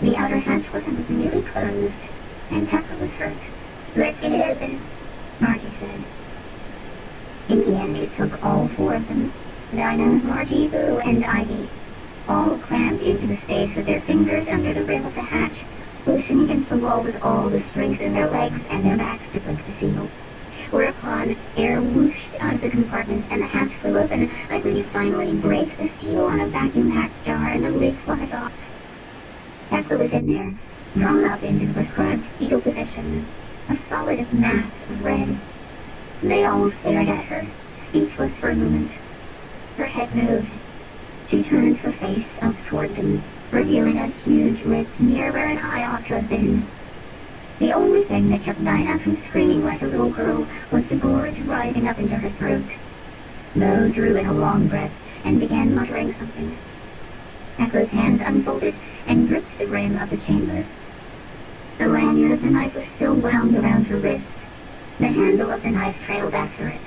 The outer hatch wasn't really closed, and Tekla was hurt. Let's get it open, Margie said. In the end, it took all four of them, Dinah, Margie, Bo, and Ivy, all crammed into the space with their fingers under the rim of the hatch, pushing against the wall with all the strength in their legs and their backs to break the seal. Whereupon, air whooshed out of the compartment and the hatch flew open, like when you finally break the seal on a vacuum-packed jar and the lid flies off. Tekla was in there, drawn up into the prescribed fetal position, a solid mass of red. They all stared at her, speechless for a moment. Her head moved. She turned her face up toward them, revealing a huge red smear where an eye ought to have been. The only thing that kept Dinah from screaming like a little girl was the gorge rising up into her throat. Bo drew in a long breath and began muttering something. Tekla's hands unfolded and gripped the rim of the chamber. The lanyard of the knife was still wound around her wrist. The handle of the knife trailed after it.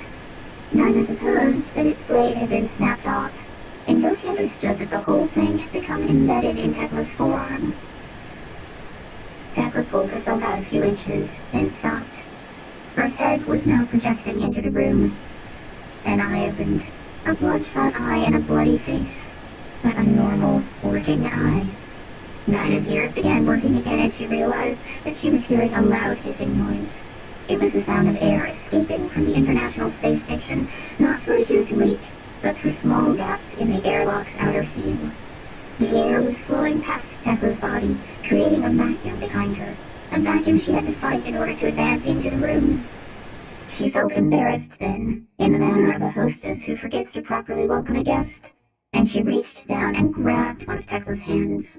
Dinah supposed that its blade had been snapped off, until she understood that the whole thing had become embedded in Tekla's forearm. Tekla pulled herself out a few inches, then stopped. Her head was now projecting into the room. An eye opened. A bloodshot eye and a bloody face. But a normal, working eye. Dinah's ears began working again and she realized that she was hearing a loud hissing noise. It was the sound of air escaping from the International Space Station, not through a huge leak, but through small gaps in the airlock's outer seal. The air was flowing past Tekla's body, creating a vacuum behind her, a vacuum she had to fight in order to advance into the room. She felt embarrassed then, in the manner of a hostess who forgets to properly welcome a guest, and she reached down and grabbed one of Tekla's hands.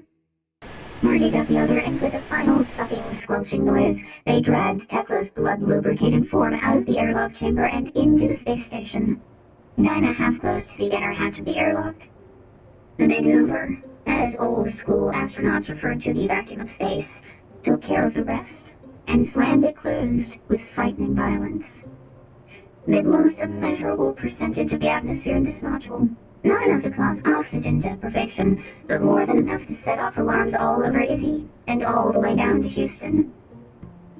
Margie got the other, and with a final sucking, squelching noise, they dragged Tekla's blood-lubricated form out of the airlock chamber and into the space station. Dinah half-closed the inner hatch of the airlock. The Big Hoover, as old-school astronauts referred to the vacuum of space, took care of the rest, and slammed it closed with frightening violence. They'd lost a measurable percentage of the atmosphere in this module. Not enough to cause oxygen deprivation, but more than enough to set off alarms all over Izzy, and all the way down to Houston.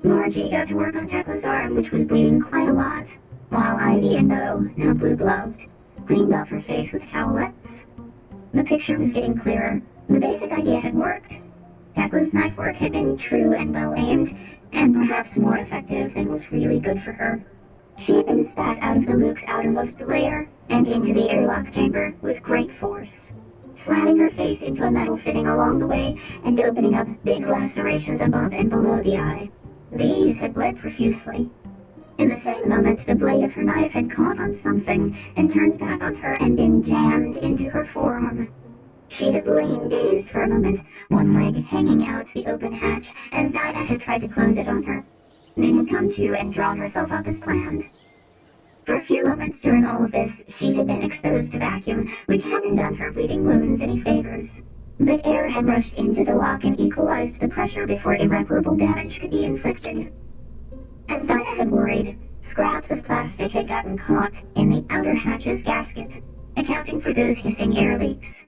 Margie got to work on Tekla's arm, which was bleeding quite a lot, while Ivy and Bo, now blue-gloved, cleaned off her face with towelettes. The picture was getting clearer. The basic idea had worked. Tekla's knife work had been true and well-aimed, and perhaps more effective than was really good for her. She had been spat out of the Luke's outermost layer, and into the airlock chamber with great force, slamming her face into a metal fitting along the way, and opening up big lacerations above and below the eye. These had bled profusely. In the same moment, the blade of her knife had caught on something, and turned back on her and been jammed into her forearm. She had lain dazed for a moment, one leg hanging out the open hatch, as Dinah had tried to close it on her, then had come to and drawn herself up as planned. For a few moments during all of this, she had been exposed to vacuum, which hadn't done her bleeding wounds any favors. But air had rushed into the lock and equalized the pressure before irreparable damage could be inflicted. As Dinah had worried, scraps of plastic had gotten caught in the outer hatch's gasket, accounting for those hissing air leaks.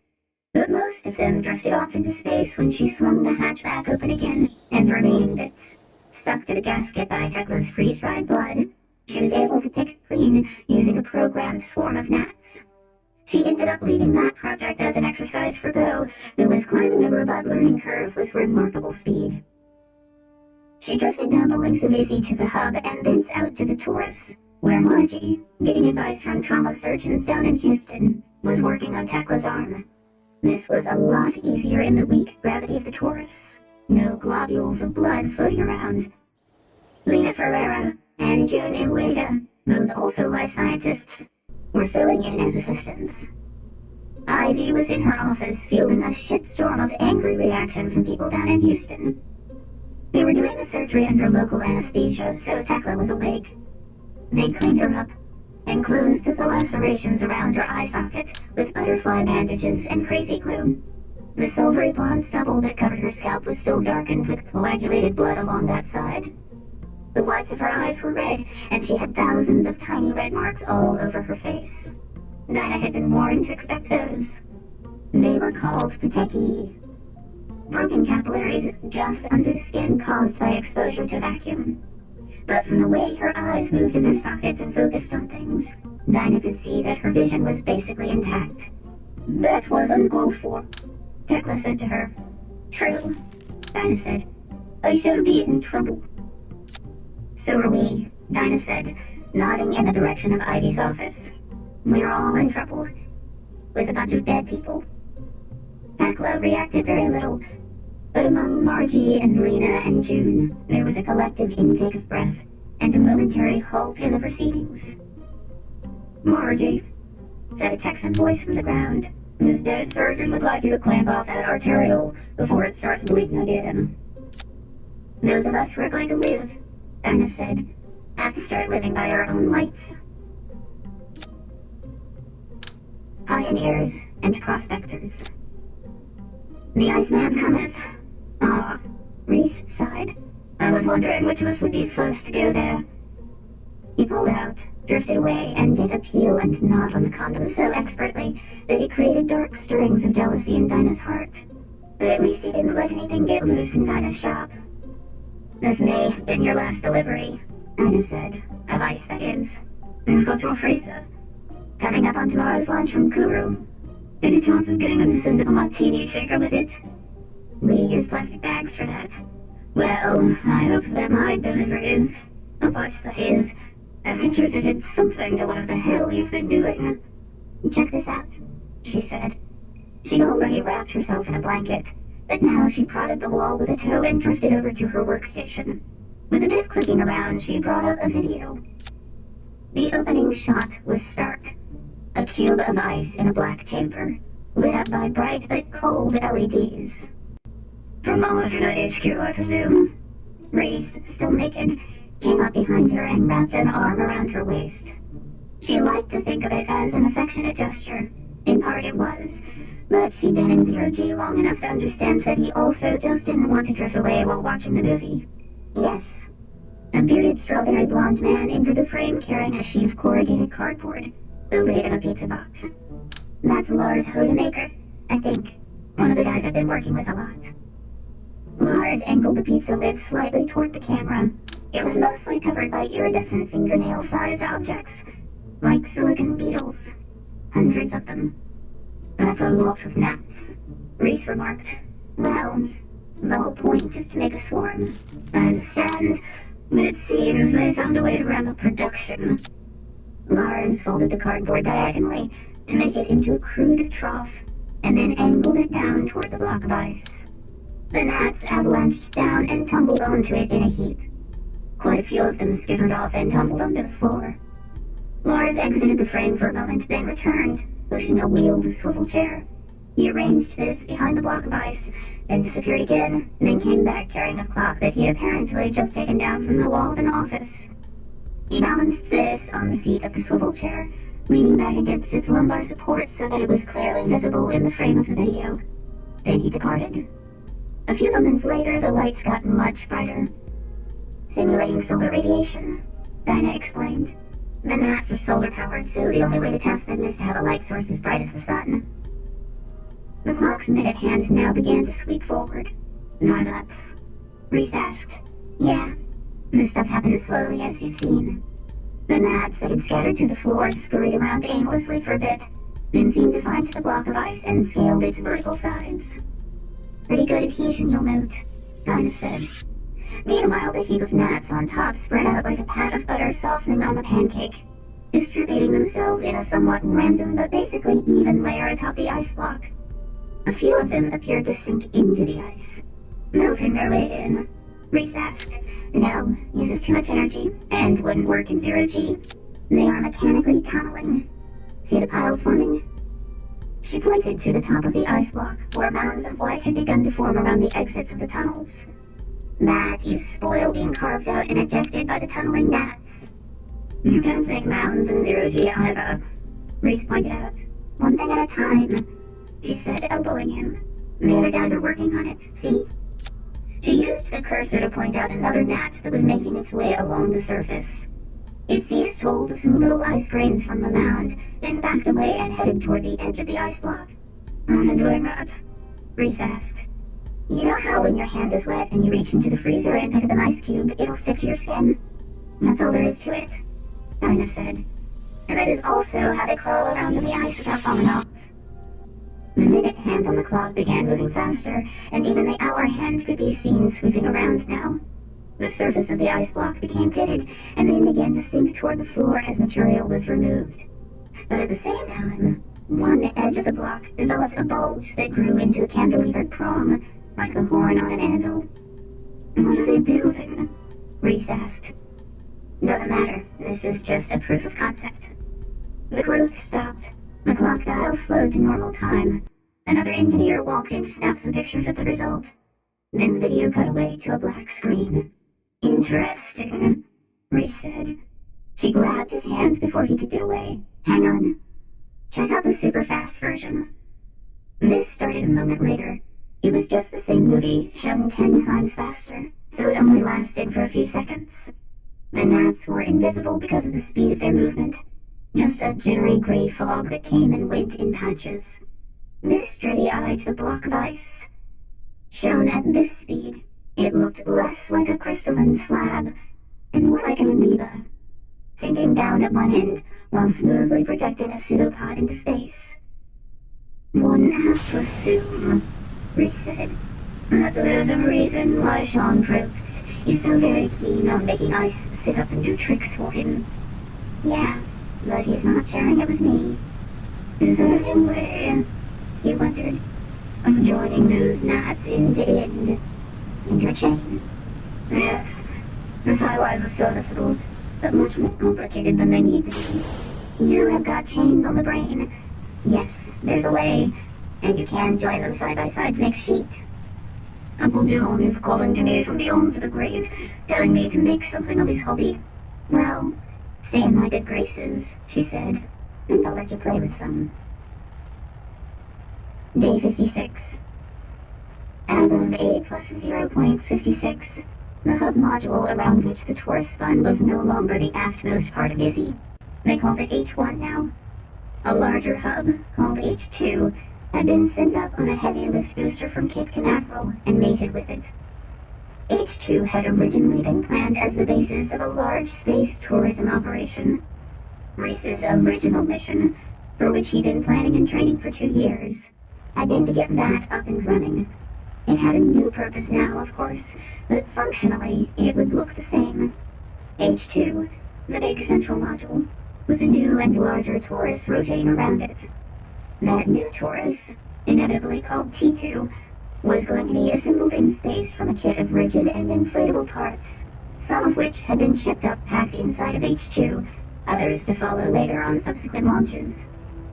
But most of them drifted off into space when she swung the hatch back open again, and the remaining bits, stuck to the gasket by Tekla's freeze-dried blood, she was able to pick clean using a programmed swarm of gnats. She ended up leaving that project as an exercise for Bo, who was climbing the robot learning curve with remarkable speed. She drifted down the length of Izzy to the hub and thence out to the Taurus, where Margie, getting advice from trauma surgeons down in Houston, was working on Tekla's arm. This was a lot easier in the weak gravity of the Taurus. No globules of blood floating around. Lena Ferreira and June Iweda, both also life scientists, were filling in as assistants. Ivy was in her office fielding a shitstorm of angry reaction from people down in Houston. They were doing the surgery under local anesthesia, so Tekla was awake. They cleaned her up and closed the lacerations around her eye socket with butterfly bandages and crazy glue. The silvery blonde stubble that covered her scalp was still darkened with coagulated blood along that side. The whites of her eyes were red, and she had thousands of tiny red marks all over her face. Dinah had been warned to expect those. They were called petechiae. Broken capillaries just under the skin caused by exposure to vacuum. But from the way her eyes moved in their sockets and focused on things, Dinah could see that her vision was basically intact. "That was uncalled for," Tekla said to her. "True," Dinah said. "I shall be in trouble." "So are we," Dinah said, nodding in the direction of Ivy's office. "We're all in trouble, with a bunch of dead people." Tekla reacted very little, but among Margie and Lena and June, there was a collective intake of breath, and a momentary halt in the proceedings. "Margie," said a Texan voice from the ground, "this dead surgeon would like you to clamp off that arteriole before it starts bleeding again." "Those of us who are going to live," Dinah said, "have to start living by our own lights." pioneers, and prospectors. The Iceman cometh. Ah, Reese sighed. I was wondering which of us would be first to go there. He pulled out, drifted away, and did a peel and knot on the condom so expertly that it created dark stirrings of jealousy in Dinah's heart. But at least he didn't let anything get loose in Dinah's shop. This may have been your last delivery, Dinah said. Of ice, that is. We've got your freezer. Coming up on tomorrow's lunch from Kuru. Any chance of getting a scent of a martini shaker with it? We use plastic bags for that. Well, I hope that my deliveries, but that is, have contributed something to whatever the hell you've been doing. Check this out, she said. She'd already wrapped herself in a blanket, but now she prodded the wall with a toe and drifted over to her workstation. With a bit of clicking around, she brought up a video. The opening shot was stark. A cube of ice in a black chamber, lit up by bright but cold LEDs. From Molecula HQ, I presume. Reese, still naked, came up behind her and wrapped an arm around her waist. She liked to think of it as an affectionate gesture. In part it was, but she'd been in zero-G long enough to understand that he also just didn't want to drift away while watching the movie. Yes. A bearded strawberry blonde man entered the frame carrying a sheet of corrugated cardboard, the lid of a pizza box. That's Lars Hodemaker, I think. One of the guys I've been working with a lot. Lars angled the pizza lid slightly toward the camera. It was mostly covered by iridescent fingernail-sized objects, like silicon beetles. Hundreds of them. That's a lot of gnats, Reese remarked. Well, the whole point is to make a swarm. I understand, but it seems they found a way to ramp up production. Lars folded the cardboard diagonally to make it into a crude trough, and then angled it down toward the block of ice. The gnats avalanched down and tumbled onto it in a heap. Quite a few of them skittered off and tumbled onto the floor. Lars exited the frame for a moment, then returned, pushing a wheeled swivel chair. He arranged this behind the block of ice, then disappeared again, and then came back carrying a clock that he had apparently just taken down from the wall of an office. He balanced this on the seat of the swivel chair, leaning back against its lumbar support so that it was clearly visible in the frame of the video. Then he departed. A few moments later, the lights got much brighter. Simulating solar radiation, Dinah explained. The gnats are solar-powered, so the only way to test them is to have a light source as bright as the sun. The clock's minute hand now began to sweep forward. Time-lapse, Reese asked. Yeah, this stuff happens slowly, as you've seen. The gnats that had scattered to the floor scurried around aimlessly for a bit, then seemed to find the block of ice and scaled its vertical sides. Pretty good adhesion, you'll note, Dinah said. Meanwhile, the heap of gnats on top spread out like a pat of butter softening on a pancake, distributing themselves in a somewhat random but basically even layer atop the ice block. A few of them appeared to sink into the ice. Melting their way in, Reese asked. No, uses too much energy, and wouldn't work in zero-G. They are mechanically tunneling. See the piles forming? She pointed to the top of the ice block, where mounds of white had begun to form around the exits of the tunnels. That is spoil being carved out and ejected by the tunneling gnats. You can't make mounds in zero-G either, Reese pointed out. One thing at a time, she said, elbowing him. The other guys are working on it, see? She used the cursor to point out another gnat that was making its way along the surface. It seized some little ice grains from the mound, then backed away and headed toward the edge of the ice block. How's it doing that? Reese asked. You know how when your hand is wet and you reach into the freezer and pick up an ice cube, it'll stick to your skin? That's all there is to it, Dinah said. And that is also how they crawl around in the ice without falling off. The minute hand on the clock began moving faster, and even the hour hand could be seen sweeping around now. The surface of the ice block became pitted, and then began to sink toward the floor as material was removed. But at the same time, one edge of the block developed a bulge that grew into a cantilevered prong, like the horn on an anvil. What are they building? Reese asked. Doesn't matter, this is just a proof of concept. The growth stopped. The clock dial slowed to normal time. Another engineer walked in to snap some pictures of the result. Then the video cut away to a black screen. Interesting, Reese said. She grabbed his hand before he could get away. Hang on. check out the super fast version. This started a moment later. It was just the same movie, shown 10 times faster, so it only lasted for a few seconds. The gnats were invisible because of the speed of their movement, just a jittery gray fog that came and went in patches. This drew the eye to the block of ice. Shown at this speed, it looked less like a crystalline slab, and more like an amoeba, sinking down at one end while smoothly projecting a pseudopod into space. One has to assume, Reese said, that there's a reason why Sean Probst is so very keen on making ice sit up and do tricks for him. Yeah, but he's not sharing it with me. Is there any way, he wondered, of joining those gnats end to end, into a chain? Yes, the highways are serviceable, but much more complicated than they need to be. You have got chains on the brain. Yes, there's a way, and you can join them side by side to make sheet. Uncle John is calling to me from beyond the grave, telling me to make something of his hobby. Well, stay in my good graces, she said, and I'll let you play with some. Day 56. As of A plus 0.56, the hub module around which the torus spun was no longer the aftmost part of Izzy. They called it H1 now. A larger hub, called H2, had been sent up on a heavy lift booster from Cape Canaveral and mated with it. H2 had originally been planned as the basis of a large space tourism operation. Reese's original mission, for which he'd been planning and training for 2 years, had been to get that up and running. It had a new purpose now, of course, but functionally it would look the same. H2, the big central module, with a new and larger torus rotating around it. That new torus, inevitably called T2, was going to be assembled in space from a kit of rigid and inflatable parts, some of which had been shipped up packed inside of H2, others to follow later on subsequent launches.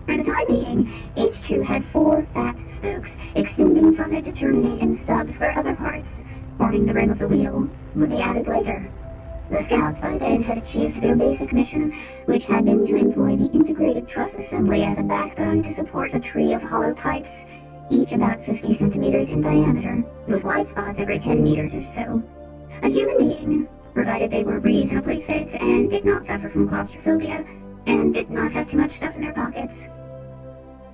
For the time being, H2 had 4 fat spokes extending from it to terminate in stubs where other parts, forming the rim of the wheel, would be added later. The scouts by then had achieved their basic mission, which had been to employ the integrated truss assembly as a backbone to support a tree of hollow pipes, each about 50 centimeters in diameter, with white spots every 10 meters or so. A human being, provided they were reasonably fit and did not suffer from claustrophobia, and did not have too much stuff in their pockets,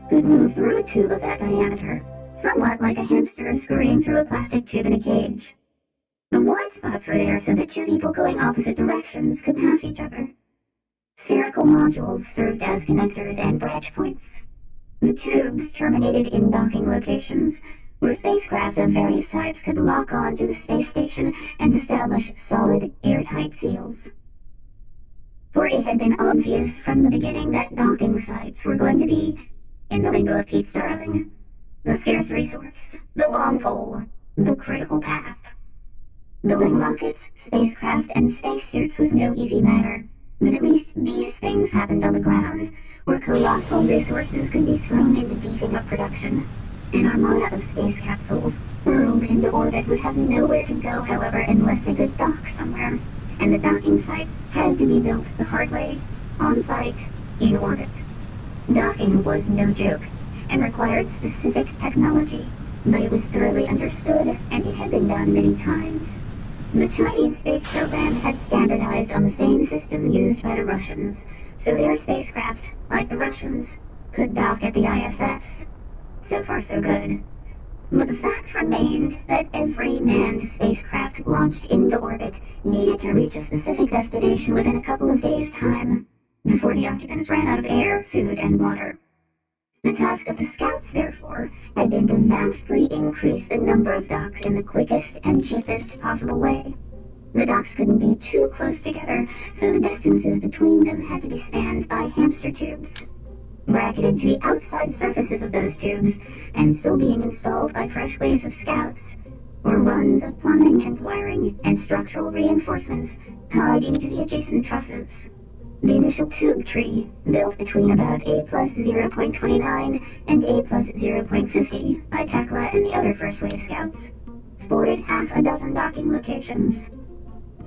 could move through a tube of that diameter, somewhat like a hamster scurrying through a plastic tube in a cage. The white spots were there so that 2 people going opposite directions could pass each other. Spherical modules served as connectors and branch points. The tubes terminated in docking locations, where spacecraft of various types could lock on to the space station and establish solid, airtight seals. For it had been obvious from the beginning that docking sites were going to be, in the lingo of Pete Starling, the scarce resource, the long pole, the critical path. Building rockets, spacecraft, and spacesuits was no easy matter, but at least these things happened on the ground, where colossal resources could be thrown into beefing up production. An armada of space capsules hurled into orbit would have nowhere to go, however, unless they could dock somewhere, and the docking sites had to be built the hard way, on-site, in orbit. Docking was no joke, and required specific technology, but it was thoroughly understood, and it had been done many times. The Chinese space program had standardized on the same system used by the Russians, so their spacecraft, like the Russians, could dock at the ISS. So far so good. But the fact remained that every manned spacecraft launched into orbit needed to reach a specific destination within a couple of days' time, before the occupants ran out of air, food, and water. The task of the scouts, therefore, had been to vastly increase the number of docks in the quickest and cheapest possible way. The docks couldn't be too close together, so the distances between them had to be spanned by hamster tubes, bracketed to the outside surfaces of those tubes, and still being installed by fresh waves of scouts, were runs of plumbing and wiring and structural reinforcements tied into the adjacent trusses. The initial tube tree, built between about A plus 0.29 and A plus 0.50 by Tekla and the other first wave scouts, sported half a dozen docking locations.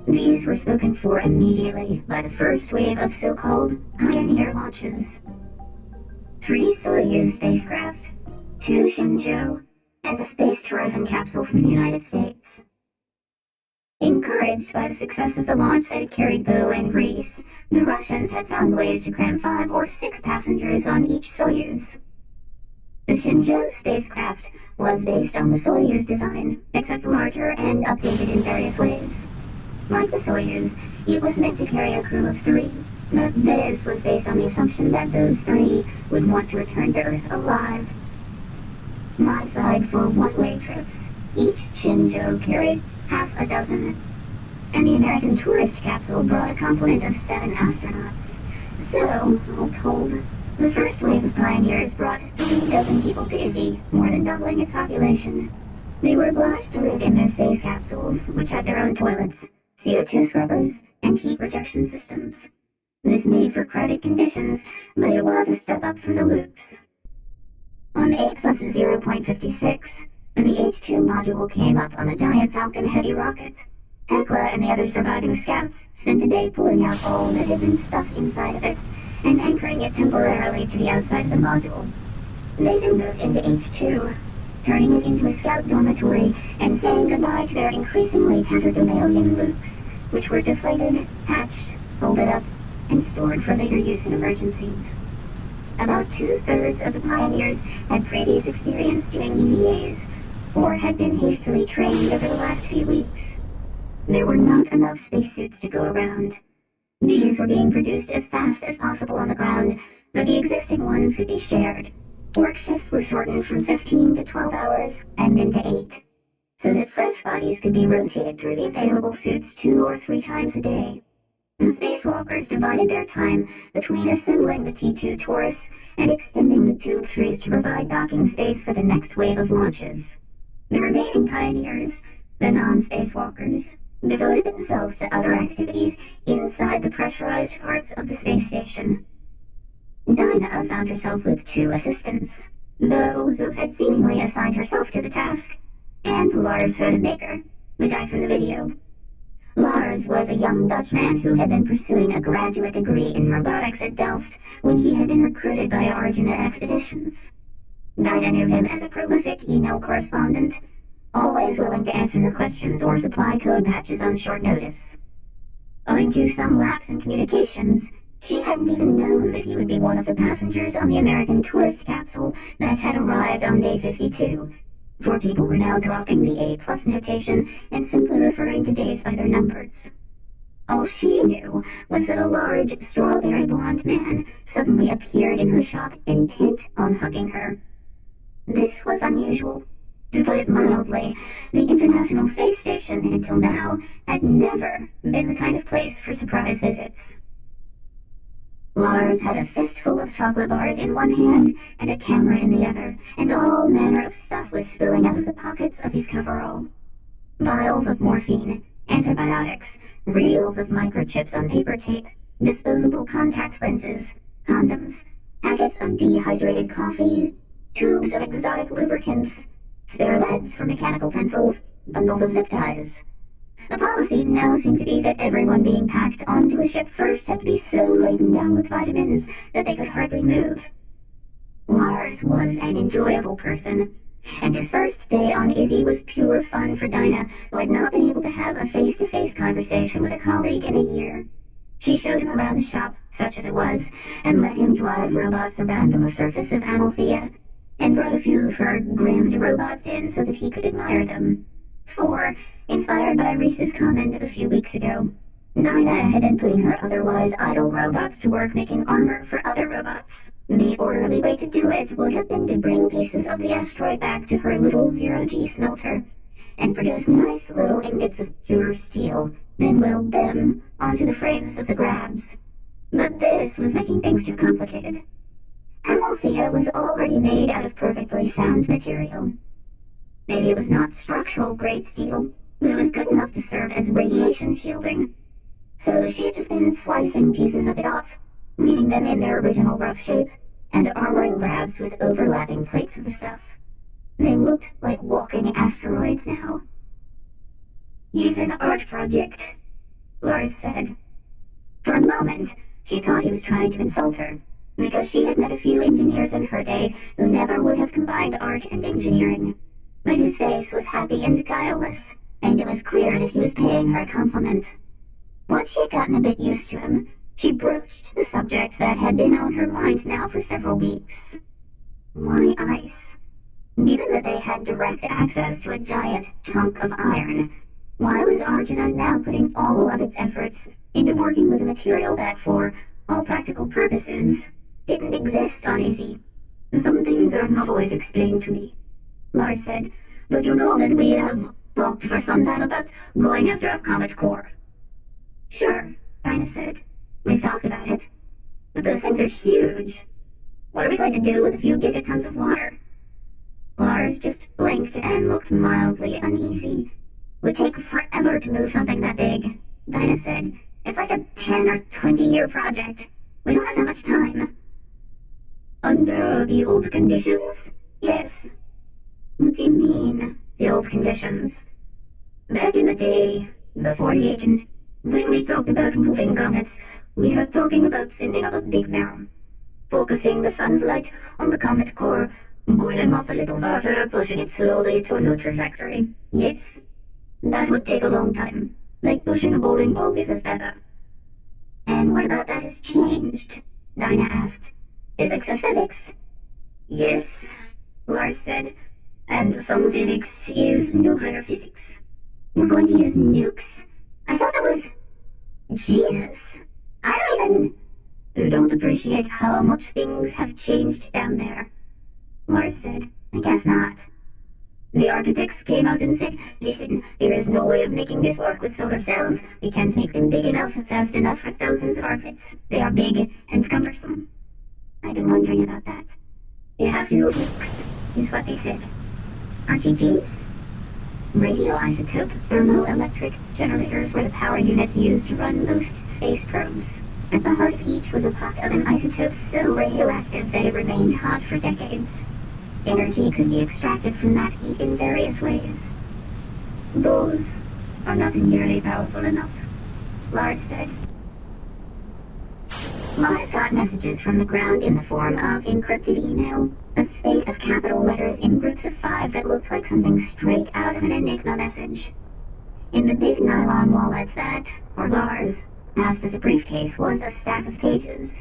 These were spoken for immediately by the first wave of so-called pioneer launches. 3 Soyuz spacecraft, 2 Shenzhou, and a space tourism capsule from the United States. Encouraged by the success of the launch that had carried Bo and Reese, the Russians had found ways to cram 5 or 6 passengers on each Soyuz. The Shenzhou spacecraft was based on the Soyuz design, except larger and updated in various ways. Like the Soyuz, it was meant to carry a crew of 3, but this was based on the assumption that those 3 would want to return to Earth alive. Modified for one-way trips, each Shenzhou carried half a dozen, and the American tourist capsule brought a complement of 7 astronauts. So, all told, the first wave of pioneers brought 3 dozen people to Izzy, more than doubling its population. They were obliged to live in their space capsules, which had their own toilets, CO2 scrubbers, and heat rejection systems. This made for crowded conditions, but it was a step up from the Lukes. On 8+0.56, when the H2 module came up on the giant Falcon Heavy rocket, Tekla and the other surviving scouts spent a day pulling out all that had been stuffed inside of it and anchoring it temporarily to the outside of the module. They then moved into H2, turning it into a scout dormitory and saying goodbye to their increasingly tatterdemalion Lukes, which were deflated, hatched, folded up, and stored for later use in emergencies. About 2/3 of the pioneers had previous experience doing EVAs, or had been hastily trained over the last few weeks. There were not enough spacesuits to go around. These were being produced as fast as possible on the ground, but the existing ones could be shared. Work shifts were shortened from 15 to 12 hours and then to 8, so that fresh bodies could be rotated through the available suits 2 or 3 times a day. The spacewalkers divided their time between assembling the T2 Taurus and extending the tube trees to provide docking space for the next wave of launches. The remaining pioneers, the non-spacewalkers, devoted themselves to other activities inside the pressurized parts of the space station. Dinah found herself with 2 assistants, Bo, who had seemingly assigned herself to the task, and Lars Hodemaker, the guy from the video. Lars was a young Dutchman who had been pursuing a graduate degree in robotics at Delft when he had been recruited by Arjuna Expeditions. Dinah knew him as a prolific email correspondent, always willing to answer her questions or supply code patches on short notice. Owing to some lapse in communications, she hadn't even known that he would be one of the passengers on the American tourist capsule that had arrived on day 52. For people were now dropping the A+ notation and simply referring to days by their numbers. All she knew was that a large, strawberry blonde man suddenly appeared in her shop intent on hugging her. This was unusual. To put it mildly, the International Space Station, until now, had never been the kind of place for surprise visits. Lars had a fistful of chocolate bars in one hand and a camera in the other, and all manner of stuff was spilling out of the pockets of his coverall. Vials of morphine, antibiotics, reels of microchips on paper tape, disposable contact lenses, condoms, packets of dehydrated coffee, tubes of exotic lubricants, spare leads for mechanical pencils, bundles of zip ties. The policy now seemed to be that everyone being packed onto a ship first had to be so laden down with vitamins that they could hardly move. Lars was an enjoyable person, and his first day on Izzy was pure fun for Dinah, who had not been able to have a face-to-face conversation with a colleague in a year. She showed him around the shop, such as it was, and let him drive robots around on the surface of Amalthea, and brought a few of her grimmed robots in so that he could admire them. For, inspired by Reese's comment of a few weeks ago, Dinah had been putting her otherwise idle robots to work making armor for other robots. The orderly way to do it would have been to bring pieces of the asteroid back to her little zero-G smelter, and produce nice little ingots of pure steel, then weld them onto the frames of the grabs. But this was making things too complicated. Amalthea was already made out of perfectly sound material. Maybe it was not structural-grade steel, but it was good enough to serve as radiation shielding. So she had just been slicing pieces of it off, leaving them in their original rough shape, and armoring grabs with overlapping plates of the stuff. They looked like walking asteroids now. "He's an art project," Lars said. For a moment, she thought he was trying to insult her, because she had met a few engineers in her day who never would have combined art and engineering. But his face was happy and guileless, and it was clear that he was paying her a compliment. Once she had gotten a bit used to him, she broached the subject that had been on her mind now for several weeks. Why ice? Given that they had direct access to a giant chunk of iron, why was Arjuna now putting all of its efforts into working with a material that, for all practical purposes, didn't exist on Izzy? Some things are not always explained to me, Lars said, but you know that we have talked for some time about going after a comet core. Sure, Dinah said. We've talked about it. But those things are huge. What are we going to do with a few gigatons of water? Lars just blinked and looked mildly uneasy. Would take forever to move something that big, Dinah said. It's like a 10 or 20-year project. We don't have that much time. Under the old conditions? Yes. What do you mean, the old conditions? Back in the day, before the agent, when we talked about moving comets, we were talking about sending up a big mirror, focusing the sun's light on the comet core, boiling off a little water, pushing it slowly to a new trajectory. Yes, that would take a long time, like pushing a bowling ball with a feather. And what about that has changed? Dinah asked. Physics is physics. Yes, Lars said, and some physics is nuclear physics. We're going to use nukes. I thought that was... Jesus. You don't appreciate how much things have changed down there. Lars said, I guess not. The architects came out and said, listen, there is no way of making this work with solar cells. We can't make them big enough, fast enough for thousands of orbits. They are big and cumbersome. I've been wondering about that. You have to use nukes, is what they said. RTGs. Radioisotope thermoelectric generators were the power units used to run most space probes. At the heart of each was a pocket of an isotope so radioactive that it remained hot for decades. Energy could be extracted from that heat in various ways. Those are nothing nearly powerful enough, Lars said. Lars got messages from the ground in the form of encrypted email, a spate of capital letters in groups of 5 that looked like something straight out of an Enigma message. In the big nylon wallet that, for Lars, passed as a briefcase, was a stack of pages.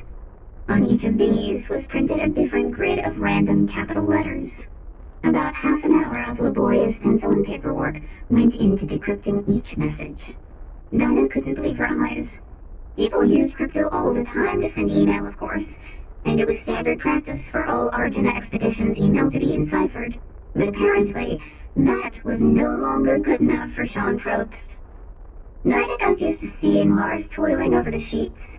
On each of these was printed a different grid of random capital letters. About half an hour of laborious pencil and paper work went into decrypting each message. Dinah couldn't believe her eyes. People used crypto all the time to send email, of course, and it was standard practice for all Arjuna expeditions' email to be enciphered. But apparently, that was no longer good enough for Sean Probst. Dinah got used to seeing Lars toiling over the sheets.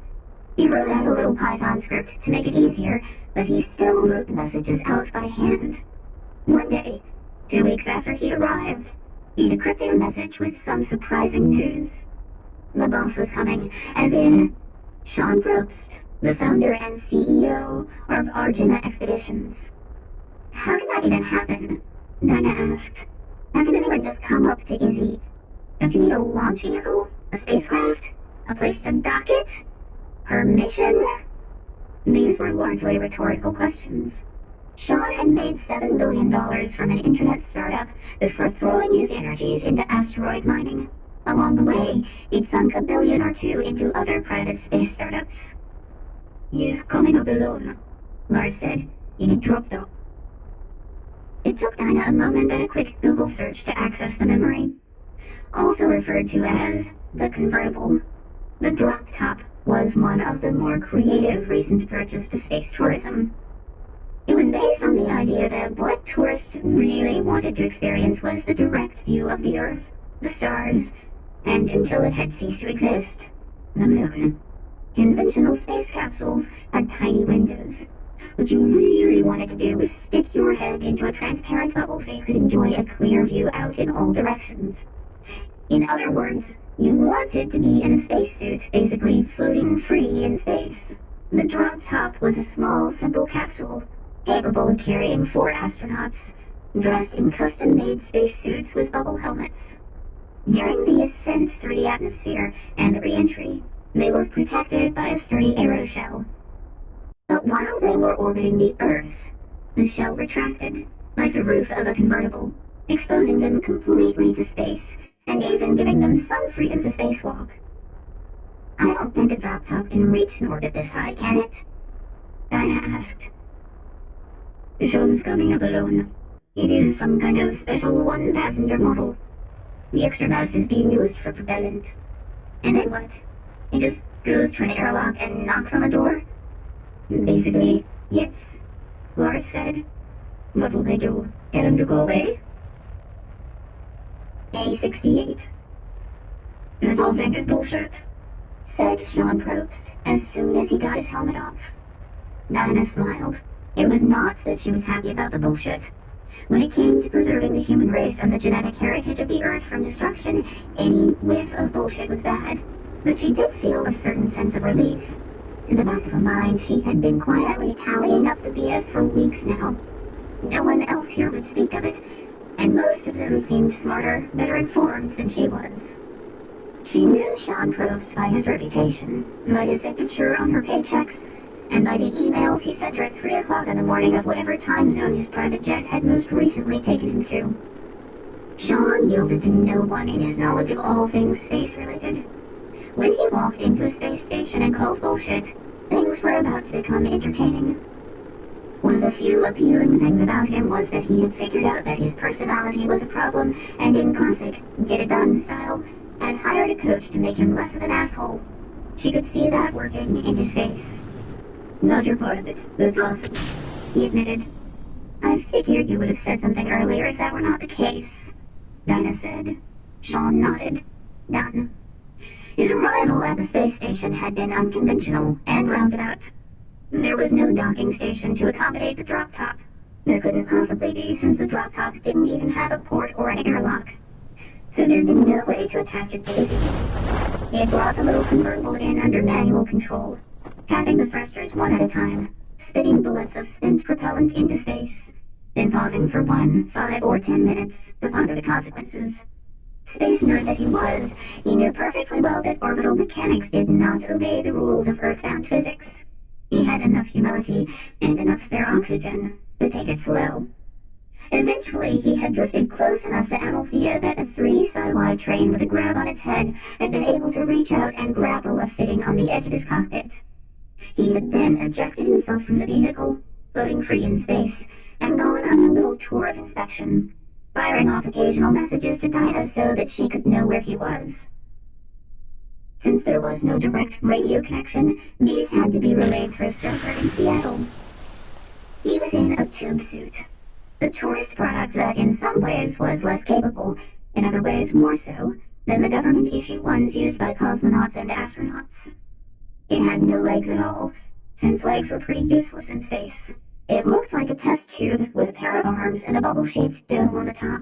He wrote out a little Python script to make it easier, but he still wrote the messages out by hand. One day, 2 weeks after he arrived, he decrypted a message with some surprising news. The boss was coming, as in Sean Probst, the founder and CEO of Arjuna Expeditions. How can that even happen? Dinah asked. How can anyone just come up to Izzy? Don't you need a launch vehicle? A spacecraft? A place to dock it? Permission? These were largely rhetorical questions. Sean had made $7 billion from an internet startup before throwing his energies into asteroid mining. Along the way, he'd sunk $1 billion or $2 billion into other private space startups. He's coming up alone, Lars said. He dropped off. It took Dinah a moment and a quick Google search to access the memory. Also referred to as the convertible. The drop top was one of the more creative recent approaches to space tourism. It was based on the idea that what tourists really wanted to experience was the direct view of the Earth, the stars, and until it had ceased to exist, the moon. Conventional space capsules had tiny windows. What you really wanted to do was stick your head into a transparent bubble so you could enjoy a clear view out in all directions. In other words, you wanted to be in a spacesuit, basically floating free in space. The drop top was a small, simple capsule, capable of carrying 4 astronauts, dressed in custom-made spacesuits with bubble helmets. During the ascent through the atmosphere and the re-entry, they were protected by a sturdy aeroshell. But while they were orbiting the Earth, the shell retracted, like the roof of a convertible, exposing them completely to space, and even giving them some freedom to spacewalk. I don't think a drop top can reach an orbit this high, can it? Dinah asked. Sean's coming up alone. It is some kind of special one-passenger model. The extra mass is being used for propellant. And then what? He just goes to an airlock and knocks on the door? Basically, yes, Lars said. What will they do? Tell him to go away? A-68. This whole thing is bullshit, said Sean Probst as soon as he got his helmet off. Dinah smiled. It was not that she was happy about the bullshit. When it came to preserving the human race and the genetic heritage of the Earth from destruction, any whiff of bullshit was bad. But she did feel a certain sense of relief. In the back of her mind, she had been quietly tallying up the BS for weeks now. No one else here would speak of it, and most of them seemed smarter, better informed than she was. She knew Sean Probst by his reputation, by his signature on her paychecks, and by the emails he sent her at 3 o'clock in the morning of whatever time zone his private jet had most recently taken him to. Sean yielded to no one in his knowledge of all things space-related. When he walked into a space station and called bullshit, things were about to become entertaining. One of the few appealing things about him was that he had figured out that his personality was a problem, and in classic get-it-done style, had hired a coach to make him less of an asshole. She could see that working in his face. Not your part of it. That's awesome, he admitted. I figured you would have said something earlier if that were not the case, Dinah said. Sean nodded. Done. His arrival at the space station had been unconventional and roundabout. There was no docking station to accommodate the drop top. There couldn't possibly be, since the drop top didn't even have a port or an airlock. So there'd been no way to attach it to Izzy. He had brought the little convertible in under manual control, tapping the thrusters one at a time, spitting bullets of spent propellant into space, then pausing for 1, 5, or 10 minutes to ponder the consequences. Space nerd that he was, he knew perfectly well that orbital mechanics did not obey the rules of earthbound physics. He had enough humility and enough spare oxygen to take it slow. Eventually, he had drifted close enough to Amalthea that a 3-Psy train with a grab on its head had been able to reach out and grapple a fitting on the edge of his cockpit. He had then ejected himself from the vehicle, floating free in space, and gone on a little tour of inspection, firing off occasional messages to Dinah so that she could know where he was. Since there was no direct radio connection, these had to be relayed through a server in Seattle. He was in a tube suit, the tourist product that in some ways was less capable, in other ways more so, than the government-issue ones used by cosmonauts and astronauts. It had no legs at all, since legs were pretty useless in space. It looked like a test tube with a pair of arms and a bubble-shaped dome on the top.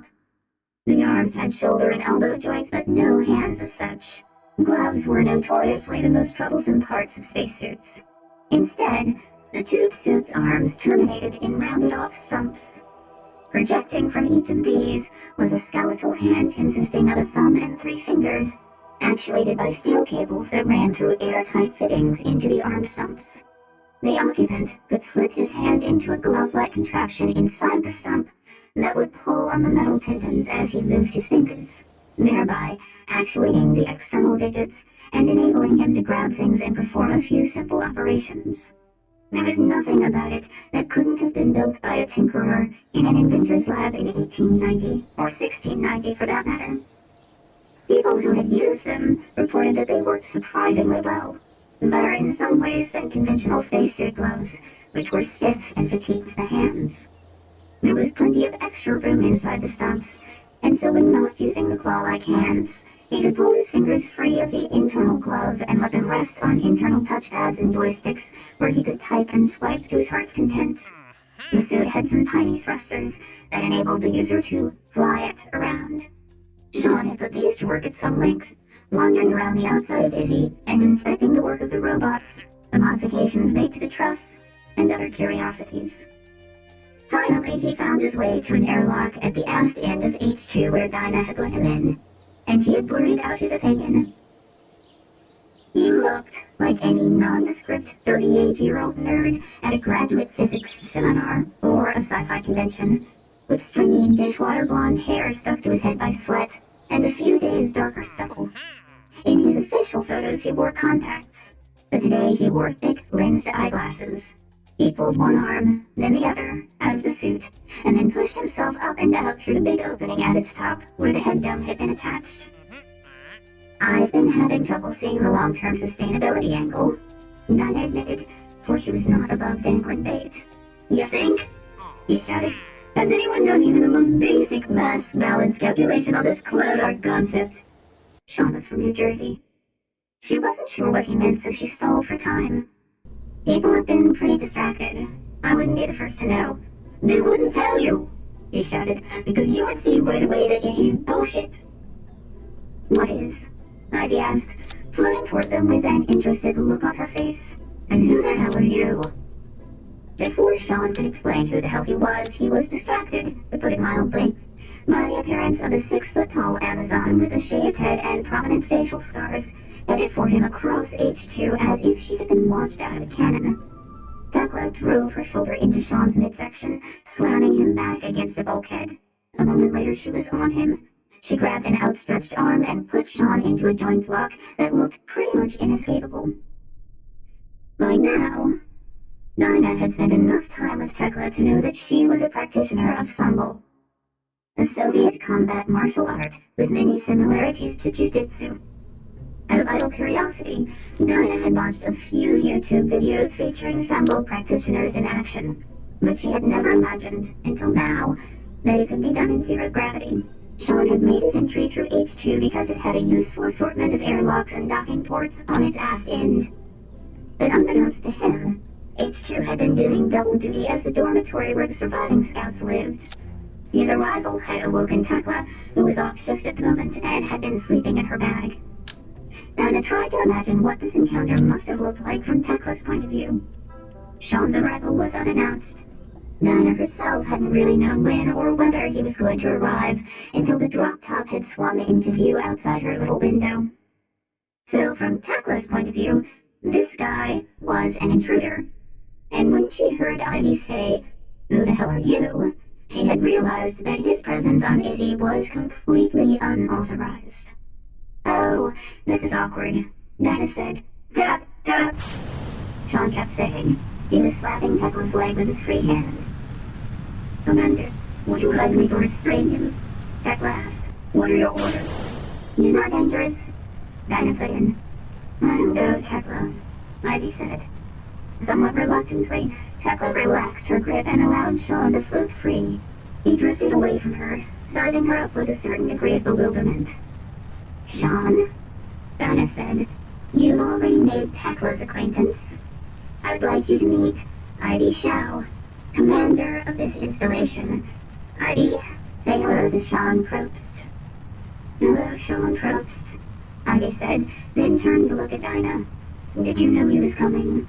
The arms had shoulder and elbow joints, but no hands as such. Gloves were notoriously the most troublesome parts of spacesuits. Instead, the tube suit's arms terminated in rounded-off stumps. Projecting from each of these was a skeletal hand consisting of a thumb and 3 fingers, actuated by steel cables that ran through airtight fittings into the arm stumps. The occupant could slip his hand into a glove-like contraption inside the stump that would pull on the metal tendons as he moved his fingers, thereby actuating the external digits and enabling him to grab things and perform a few simple operations. There was nothing about it that couldn't have been built by a tinkerer in an inventor's lab in 1890, or 1690 for that matter. People who had used them reported that they worked surprisingly well, better in some ways than conventional spacesuit gloves, which were stiff and fatigued the hands. There was plenty of extra room inside the stumps, and so when not using the claw-like hands, he could pull his fingers free of the internal glove and let them rest on internal touchpads and joysticks where he could type and swipe to his heart's content. The suit had some tiny thrusters that enabled the user to fly it around. Sean had put these to work at some length, wandering around the outside of Izzy and inspecting the work of the robots, the modifications made to the truss, and other curiosities. Finally, he found his way to an airlock at the aft end of H2 where Dinah had let him in, and he had blurted out his opinion. He looked like any nondescript 38-year-old nerd at a graduate physics seminar or a sci-fi convention, with stringy dishwater blonde hair stuck to his head by sweat and a few days darker stubble. In his official photos he wore contacts, but today he wore thick lensed eyeglasses. He pulled one arm, then the other, out of the suit, and then pushed himself up and out through the big opening at its top where the head dome had been attached. I've been having trouble seeing the long-term sustainability angle, Dinah admitted, for she was not above dangling bait. You think? He shouted. Has anyone done even the most basic mass balance calculation on this cloud arc concept? Sean was from New Jersey. She wasn't sure what he meant, so she stalled for time. People have been pretty distracted. I wouldn't be the first to know. They wouldn't tell you, he shouted, because you would see right away that it is bullshit. What is? Ivy asked, floating toward them with an interested look on her face. And who the hell are you? Before Sean could explain who the hell he was distracted, to put it mildly, by the appearance of a 6-foot-tall Amazon with a shaved head and prominent facial scars, headed for him across H2 as if she had been launched out of a cannon. Tekla drove her shoulder into Sean's midsection, slamming him back against a bulkhead. A moment later she was on him. She grabbed an outstretched arm and put Sean into a joint lock that looked pretty much inescapable. By now, Dinah had spent enough time with Tekla to know that she was a practitioner of Sambo, a Soviet combat martial art with many similarities to jiu-jitsu. Out of idle curiosity, Dinah had watched a few YouTube videos featuring Sambo practitioners in action, but she had never imagined, until now, that it could be done in zero gravity. Sean had made his entry through H2 because it had a useful assortment of airlocks and docking ports on its aft end. But unbeknownst to him, H2 had been doing double duty as the dormitory where the surviving scouts lived. His arrival had awoken Tekla, who was off shift at the moment and had been sleeping in her bag. Dinah tried to imagine what this encounter must have looked like from Tekla's point of view. Sean's arrival was unannounced. Dinah herself hadn't really known when or whether he was going to arrive until the drop top had swung into view outside her little window. So from Tekla's point of view, this guy was an intruder. And when she heard Ivy say, "Who the hell are you?" she had realized that his presence on Izzy was completely unauthorized. "Oh, this is awkward," Dinah said. "Tap, tap," Sean kept saying. He was slapping Tekla's leg with his free hand. "Commander, would you like me to restrain him?" Tekla asked. "What are your orders?" "He's not dangerous," Dinah put in. "Let him go, Tekla," Ivy said. Somewhat reluctantly, Tekla relaxed her grip and allowed Sean to float free. He drifted away from her, sizing her up with a certain degree of bewilderment. "Sean," Dinah said, "you've already made Tekla's acquaintance. I would like you to meet Ivy Shao, commander of this installation. Ivy, say hello to Sean Probst." "Hello, Sean Probst," Ivy said, then turned to look at Dinah. "Did you know he was coming?"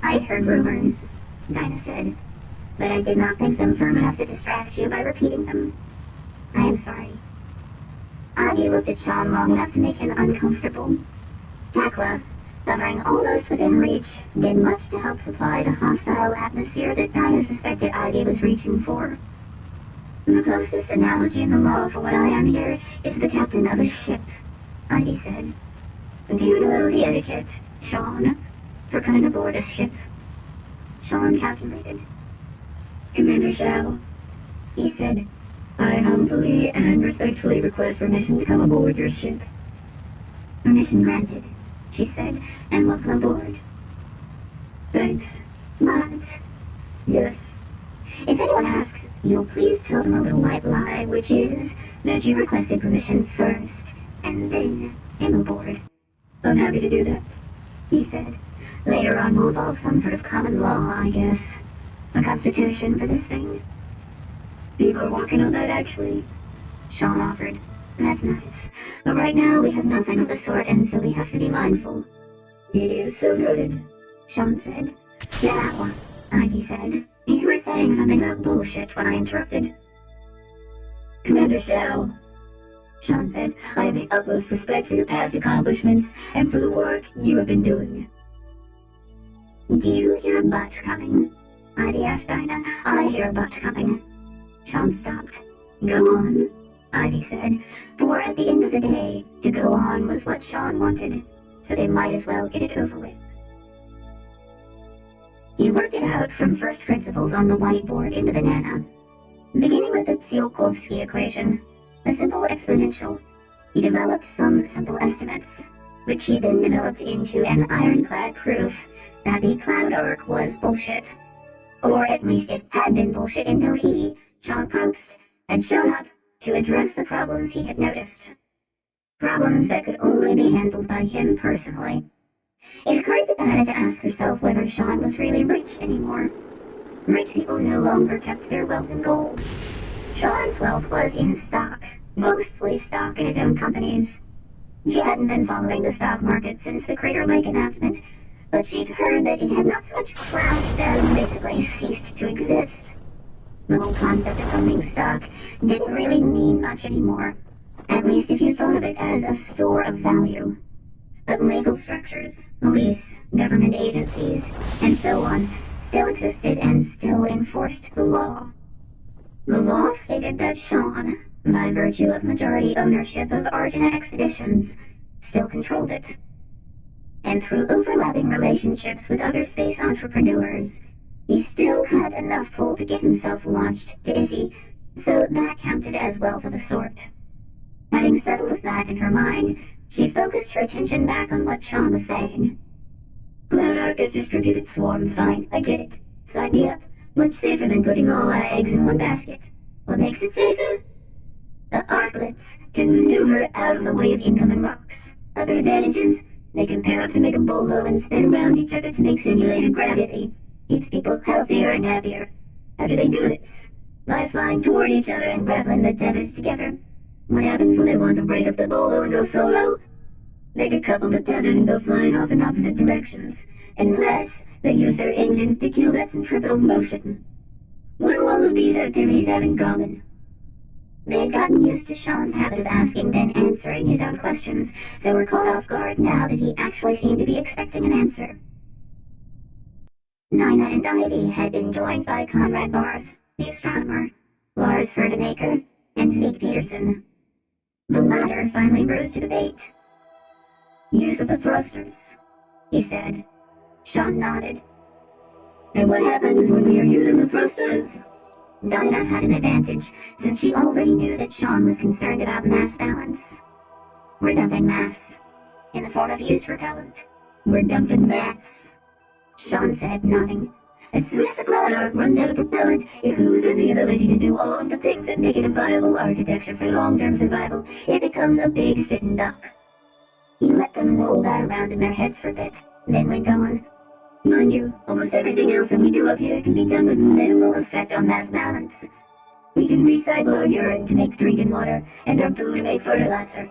"I'd heard rumors," Dinah said, "but I did not think them firm enough to distract you by repeating them. I am sorry." Ivy looked at Sean long enough to make him uncomfortable. Tekla, hovering almost within reach, did much to help supply the hostile atmosphere that Dinah suspected Ivy was reaching for. "The closest analogy in the law for what I am here is the captain of a ship," Ivy said. "Do you know the etiquette, Sean, for coming aboard a ship?" Sean calculated. "Commander Shao," he said, "I humbly and respectfully request permission to come aboard your ship." "Permission granted," she said, "and welcome aboard." "Thanks." "But..." "Yes." "If anyone asks, you'll please tell them a little white lie, which is that you requested permission first, and then came aboard." "I'm happy to do that," he said. "Later on we'll evolve some sort of common law, I guess. A constitution for this thing." "People are working on that, actually," Sean offered. "That's nice. But right now we have nothing of the sort, and so we have to be mindful." "It is so noted," Sean said. "Now," Ivy said, "you were saying something about bullshit when I interrupted." "Commander Shao," Sean said. I have the utmost respect for your past accomplishments and for the work you have been doing. Do you hear a butt coming? Ivy asked Dinah. I hear a butt coming. Sean stopped. Go on, Ivy said, for at the end of the day, to go on was what Sean wanted, so they might as well get it over with. He worked it out from first principles on the whiteboard in the banana. Beginning with the Tsiolkovsky equation, a simple exponential, he developed some simple estimates, which he then developed into an ironclad proof that the cloud arc was bullshit. Or at least it had been bullshit until he, Sean Probst, had shown up to address the problems he had noticed. Problems that could only be handled by him personally. It occurred to Dinah to ask herself whether Sean was really rich anymore. Rich people no longer kept their wealth in gold. Sean's wealth was in stock, mostly stock in his own companies. She hadn't been following the stock market since the Crater Lake announcement, but she'd heard that it had not so much crashed as basically ceased to exist. The whole concept of owning stock didn't really mean much anymore, at least if you thought of it as a store of value. But legal structures, police, government agencies, and so on still existed and still enforced the law. The law stated that Sean, by virtue of majority ownership of Arjuna Expeditions, still controlled it. And through overlapping relationships with other space entrepreneurs, he still had enough pull to get himself launched to Izzy, so that counted as wealth of a sort. Having settled with that in her mind, she focused her attention back on what Sean was saying. Cloud Arc is distributed swarm, fine, I get it. Sign me up. Much safer than putting all our eggs in one basket. What makes it safer? The Arklets can maneuver out of the way of incoming rocks. Other advantages? They can pair up to make a bolo and spin around each other to make simulated gravity. Keeps people healthier and happier. How do they do this? By flying toward each other and grappling the tethers together. What happens when they want to break up the bolo and go solo? They decouple the tethers and go flying off in opposite directions, unless they use their engines to kill that centripetal motion. What do all of these activities have in common? They had gotten used to Sean's habit of asking then answering his own questions, so were caught off guard now that he actually seemed to be expecting an answer. Dinah and Ivy had been joined by Conrad Barth, the astronomer, Lars Ferdemaker, and Zeke Peterson. The latter finally rose to the bait. Use of the thrusters, he said. Sean nodded. And what happens when we are using the thrusters? Dinah had an advantage, since she already knew that Sean was concerned about mass balance. We're dumping mass, in the form of used repellent. We're dumping mass, Sean said, nodding. As soon as the cloud arc runs out of propellant, it loses the ability to do all of the things that make it a viable architecture for long-term survival. It becomes a big sitting duck. He let them roll that around in their heads for a bit, then went on. Mind you, almost everything else that we do up here can be done with minimal effect on mass balance. We can recycle our urine to make drinking water, and our poo to make fertilizer.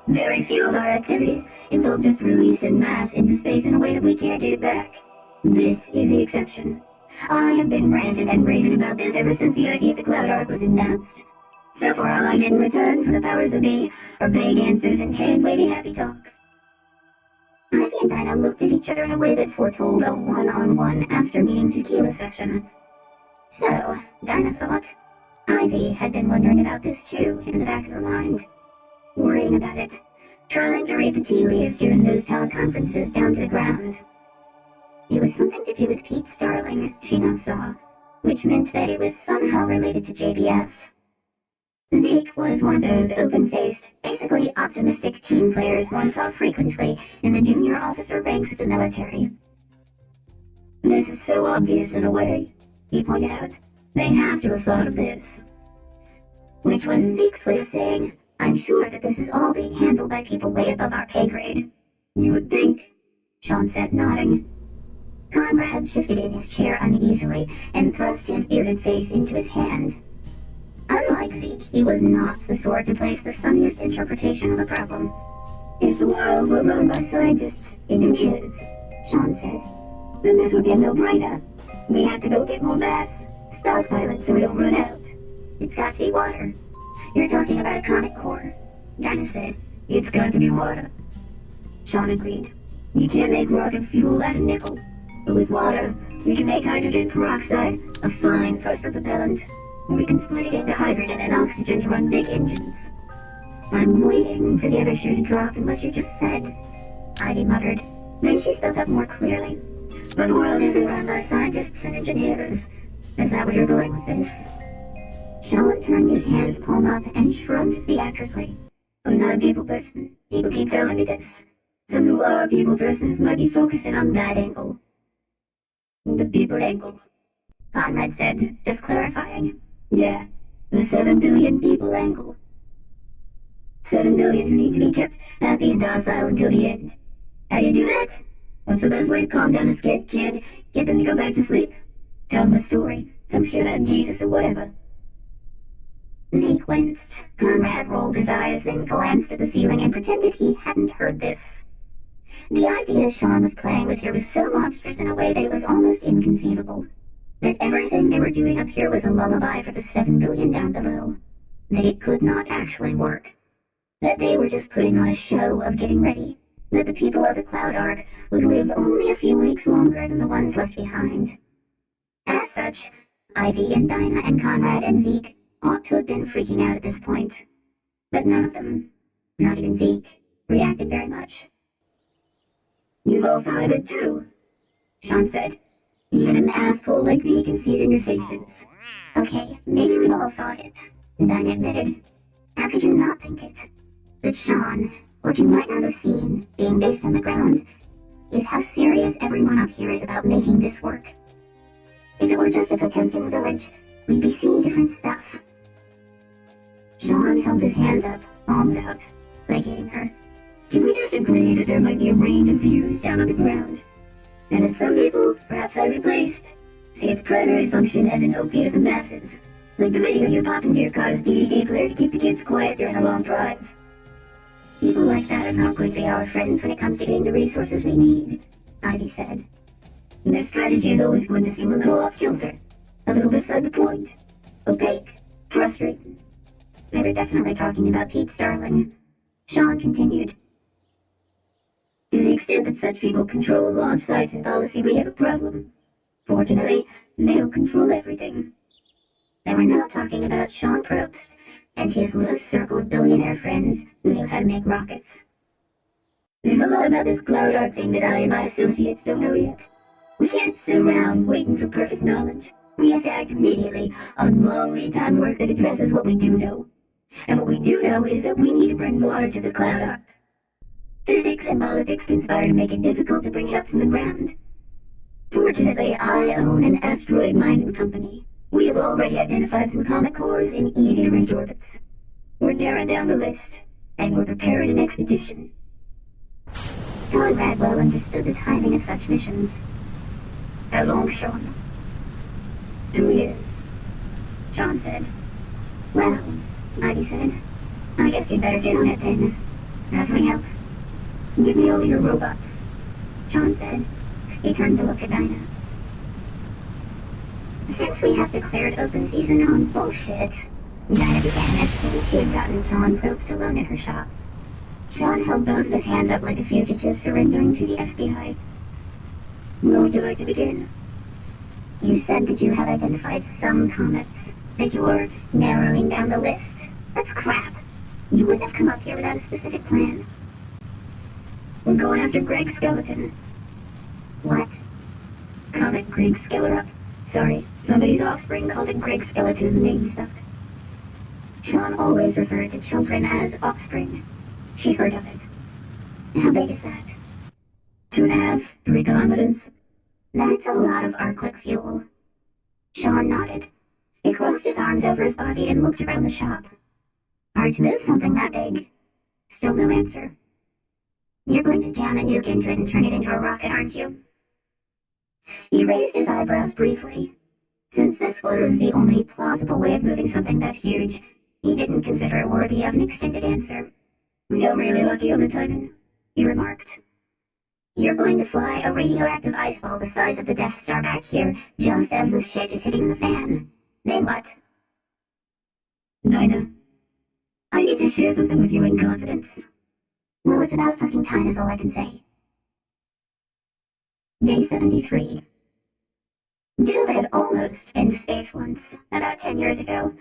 Very few of our activities involve just releasing mass into space in a way that we can't get it back. This is the exception. I have been ranting and raving about this ever since the idea of the cloud arc was announced. So far, all I get in return from the powers that be are vague answers and hand-wavy happy talk. Ivy and Dinah looked at each other in a way that foretold a one-on-one after-meeting tequila session. So, Dinah thought, Ivy had been wondering about this too, in the back of her mind. Worrying about it, trying to read the tea leaves during those teleconferences down to the ground. It was something to do with Pete Starling, she now saw, which meant that it was somehow related to JBF. Zeke was one of those open-faced, basically optimistic team players one saw frequently in the junior officer ranks of the military. This is so obvious in a way, he pointed out. They have to have thought of this. Which was Zeke's way of saying, I'm sure that this is all being handled by people way above our pay grade. You would think, Sean said, nodding. Conrad shifted in his chair uneasily and thrust his bearded face into his hand. Unlike Zeke, he was not the sort to place the sunniest interpretation of the problem. If the world were run by scientists, it is, Sean said, then this would be a no-brainer. We have to go get more mass, stockpile it so we don't run out. It's got to be water. You're talking about a comet core. Dinah said. It's got to be water. Sean agreed. You can't make rocket fuel out of nickel. But with water, we can make hydrogen peroxide, a fine phosphor propellant. We can split it into hydrogen and oxygen to run big engines. I'm waiting for the other shoe to drop in what you just said, Ivy muttered. Then she spoke up more clearly. But the world isn't run by scientists and engineers. Is that where you're going with this? Sean turned his hands palm up and shrugged theatrically. I'm not a people person. People keep telling me this. Some who are people persons might be focusing on that angle. The people angle, Conrad said, just clarifying. Yeah, the 7 billion people angle. 7 billion who need to be kept happy and docile until the end. How do you do that? What's the best way to calm down a scared kid? Get them to go back to sleep? Tell them a story, some shit about Jesus or whatever. Zeke winced. Conrad rolled his eyes, then glanced at the ceiling and pretended he hadn't heard this. The idea Sean was playing with here was so monstrous in a way that it was almost inconceivable. That everything they were doing up here was a lullaby for the 7 billion down below. That it could not actually work. That they were just putting on a show of getting ready. That the people of the Cloud Ark would live only a few weeks longer than the ones left behind. As such, Ivy and Dinah and Conrad and Zeke ought to have been freaking out at this point. But none of them, not even Zeke, reacted very much. You've all thought of it too, Sean said. Even an asshole like me can see it in your faces. Okay, maybe we've all thought it, Dinah admitted. How could you not think it? But Sean, what you might not have seen, being based on the ground, is how serious everyone up here is about making this work. If it were just a Potemkin village, we'd be seeing different stuff. Sean held his hands up, palms out, placating her. Can we just agree that there might be a range of views down on the ground? And that some people, perhaps highly placed, see its primary function as an opiate of the masses, like the video you pop into your car's DVD player to keep the kids quiet during a long drive. People like that are not going to be our friends when it comes to getting the resources we need, Ivy said. And their strategy is always going to seem a little off-kilter, a little beside the point, opaque, frustrating. They were definitely talking about Pete Starling. Sean continued. To the extent that such people control launch sites and policy, we have a problem. Fortunately, they don't control everything. They were now talking about Sean Probst and his loose circle of billionaire friends who knew how to make rockets. There's a lot about this Cloud Ark thing that I and my associates don't know yet. We can't sit around waiting for perfect knowledge. We have to act immediately on long lead time work that addresses what we do know. And what we do know is that we need to bring water to the Cloud Ark. Physics and politics conspire to make it difficult to bring it up from the ground. Fortunately, I own an asteroid mining company. We have already identified some comet cores in easy-to-reach orbits. We're narrowing down the list, and we're preparing an expedition. Conrad well understood the timing of such missions. How long, Sean? 2 years, Sean said. Well, Ivy said, I guess you'd better get on it then. Nothing else. Give me all your robots, Sean said. He turned to look at Dinah. Since we have declared open season on bullshit, Dinah began as soon as she had gotten Sean Probst alone in her shop. Sean held both of his hands up like a fugitive surrendering to the FBI. Where would you like to begin? You said that you have identified some comets, that you were narrowing down the list. That's crap. You wouldn't have come up here without a specific plan. We're going after Greg Skeleton. What? Comet Greg Skelerup. Sorry, somebody's offspring called it Greg Skeleton and the name stuck. Sean always referred to children as offspring. She'd heard of it. How big is that? 2.5, 3 kilometers. That's a lot of Arclick fuel. Sean nodded. He crossed his arms over his body and looked around the shop. Hard to move something that big. Still no answer. You're going to jam a nuke into it and turn it into a rocket, aren't you? He raised his eyebrows briefly. Since this was the only plausible way of moving something that huge, he didn't consider it worthy of an extended answer. We got really lucky on the timing, he remarked. You're going to fly a radioactive ice ball the size of the Death Star back here, just as the shit is hitting the fan. Then what? Dinah. I need to share something with you in confidence. Well, it's about fucking time is all I can say. Day 73. Dube had almost been to space once, about 10 years ago.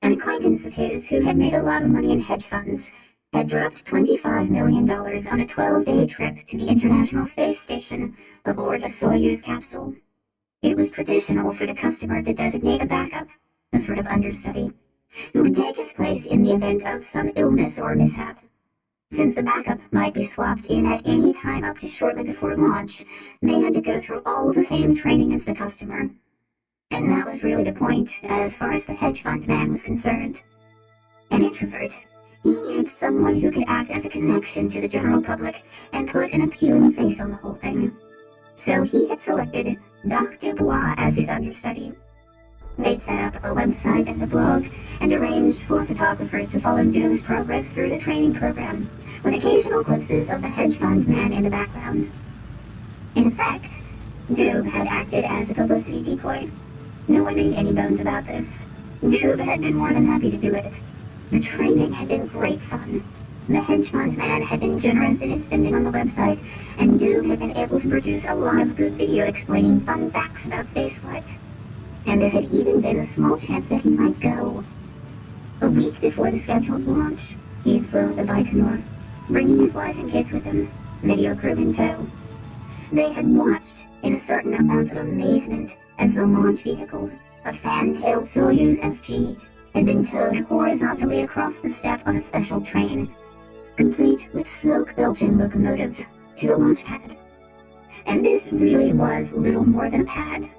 An acquaintance of his, who had made a lot of money in hedge funds, had dropped $25 million on a 12-day trip to the International Space Station aboard a Soyuz capsule. It was traditional for the customer to designate a backup, a sort of understudy, who would take his place in the event of some illness or mishap. Since the backup might be swapped in at any time up to shortly before launch, they had to go through all the same training as the customer. And that was really the point, as far as the hedge fund man was concerned. An introvert, he needed someone who could act as a connection to the general public and put an appealing face on the whole thing. So he had selected Doc Dubois as his understudy. They'd set up a website and a blog, and arranged for photographers to follow Dube's progress through the training program, with occasional glimpses of the hedge fund man in the background. In effect, Dube had acted as a publicity decoy. No one made any bones about this. Dube had been more than happy to do it. The training had been great fun. The hedge fund man had been generous in his spending on the website, and Dube had been able to produce a lot of good video explaining fun facts about spaceflight. And there had even been a small chance that he might go. A week before the scheduled launch, he had flown the Baikonur, bringing his wife and kids with him, video crew in tow. They had watched, in a certain amount of amazement, as the launch vehicle, a fan-tailed Soyuz FG, had been towed horizontally across the steppe on a special train, complete with smoke-belching locomotive, to the launch pad. And this really was little more than a pad.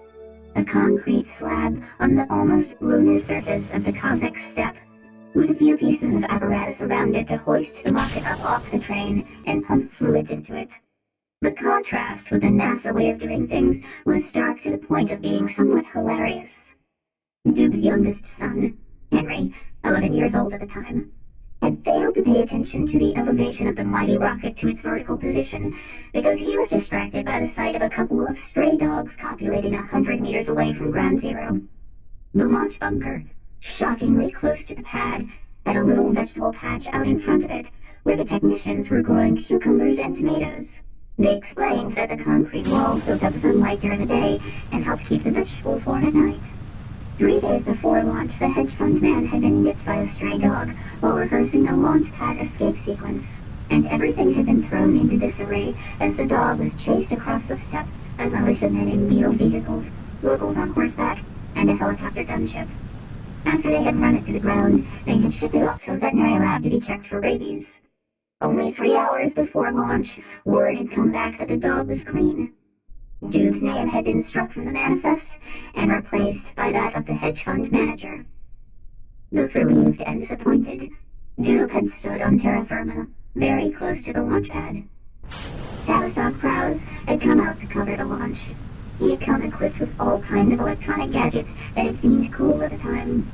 A concrete slab on the almost lunar surface of the Cossack steppe, with a few pieces of apparatus around it to hoist the rocket up off the train and pump fluids into it. The contrast with the NASA way of doing things was stark to the point of being somewhat hilarious. Dube's youngest son, Henry, 11 years old at the time, had failed to pay attention to the elevation of the mighty rocket to its vertical position because he was distracted by the sight of a couple of stray dogs copulating 100 meters away from ground zero. The launch bunker, shockingly close to the pad, had a little vegetable patch out in front of it where the technicians were growing cucumbers and tomatoes. They explained that the concrete wall soaked up sunlight during the day and helped keep the vegetables warm at night. 3 days before launch, the hedge fund man had been nipped by a stray dog while rehearsing a launch pad escape sequence, and everything had been thrown into disarray as the dog was chased across the steppe by militiamen in wheeled vehicles, locals on horseback, and a helicopter gunship. After they had run it to the ground, they had shipped it off to a veterinary lab to be checked for rabies. Only 3 hours before launch, word had come back that the dog was clean. Dube's name had been struck from the manifest and replaced by that of the hedge fund manager. Both relieved and disappointed, Dube had stood on terra firma, very close to the launch pad. Tavistock Prowse had come out to cover the launch. He had come equipped with all kinds of electronic gadgets that had seemed cool at the time.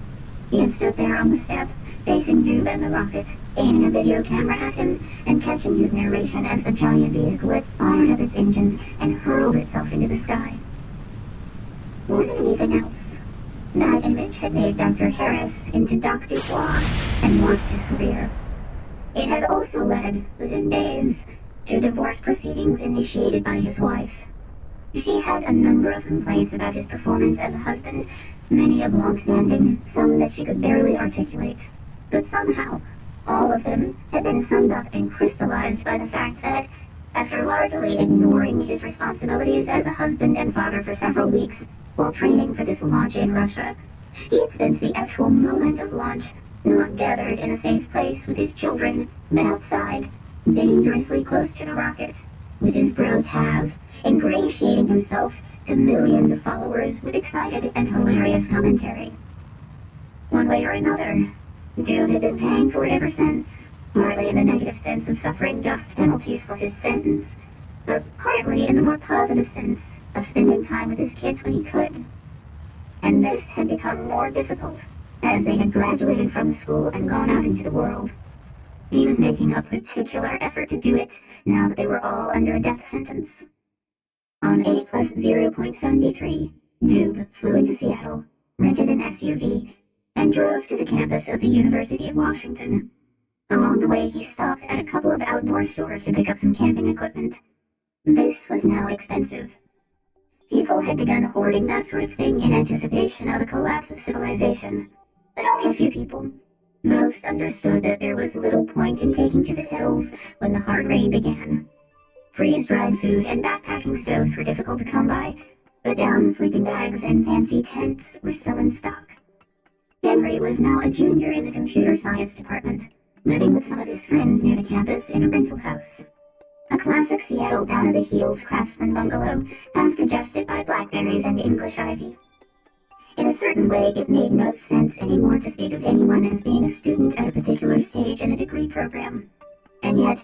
He had stood there on the step, facing Dube and the rocket, aiming a video camera at him and catching his narration as the giant vehicle had fired up its engines and hurled itself into the sky. More than anything else, that image had made Dr. Harris into Doc Dubois and launched his career. It had also led, within days, to divorce proceedings initiated by his wife. She had a number of complaints about his performance as a husband, many of long-standing, some that she could barely articulate. But somehow, all of them had been summed up and crystallized by the fact that, after largely ignoring his responsibilities as a husband and father for several weeks while training for this launch in Russia, he had spent the actual moment of launch not gathered in a safe place with his children, but outside, dangerously close to the rocket, with his bro Tav ingratiating himself to millions of followers with excited and hilarious commentary. One way or another, Dube had been paying for it ever since, partly in the negative sense of suffering just penalties for his sins, but partly in the more positive sense of spending time with his kids when he could. And this had become more difficult as they had graduated from school and gone out into the world. He was making a particular effort to do it now that they were all under a death sentence. On A plus 0.73, Dube flew into Seattle, rented an SUV, and drove to the campus of the University of Washington, Along the way, he stopped at a couple of outdoor stores to pick up some camping equipment. This was now expensive. People had begun hoarding that sort of thing in anticipation of a collapse of civilization, but only a few people. Most understood that there was little point in taking to the hills when the hard rain began. Freeze-dried food and backpacking stoves were difficult to come by, but down sleeping bags and fancy tents were still in stock. Henry was now a junior in the computer science department, living with some of his friends near the campus in a rental house. A classic Seattle down-of-the-heels craftsman bungalow, half digested by blackberries and English ivy. In a certain way, it made no sense anymore to speak of anyone as being a student at a particular stage in a degree program. And yet,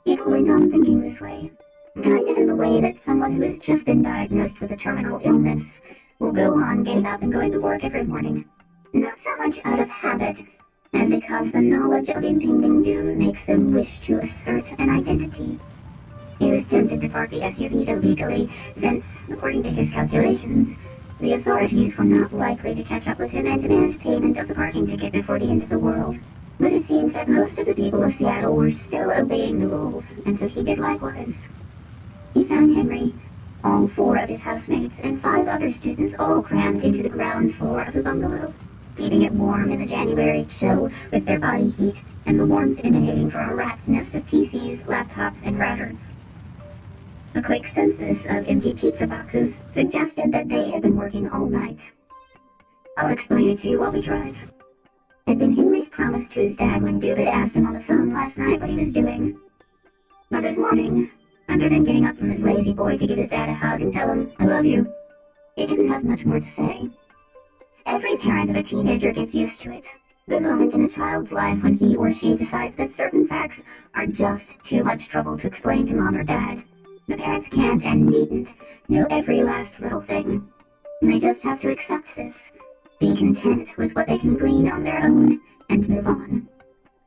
people went on thinking this way, kind of in the way that someone who has just been diagnosed with a terminal illness will go on getting up and going to work every morning. Not so much out of habit, as because the knowledge of impending doom makes them wish to assert an identity. He was tempted to park the SUV illegally, since, according to his calculations, the authorities were not likely to catch up with him and demand payment of the parking ticket before the end of the world. But it seems that most of the people of Seattle were still obeying the rules, and so he did likewise. He found Henry, all 4 of his housemates, and 5 other students all crammed into the ground floor of the bungalow, keeping it warm in the January chill with their body heat and the warmth emanating from a rat's nest of PCs, laptops, and routers. A quick census of empty pizza boxes suggested that they had been working all night. I'll explain it to you while we drive. It had been Henry's promise to his dad when Dube had asked him on the phone last night what he was doing. But this morning, other than getting up from his lazy boy to give his dad a hug and tell him, "I love you," he didn't have much more to say. Every parent of a teenager gets used to it. The moment in a child's life when he or she decides that certain facts are just too much trouble to explain to mom or dad. The parents can't and needn't know every last little thing. They just have to accept this, be content with what they can glean on their own, and move on.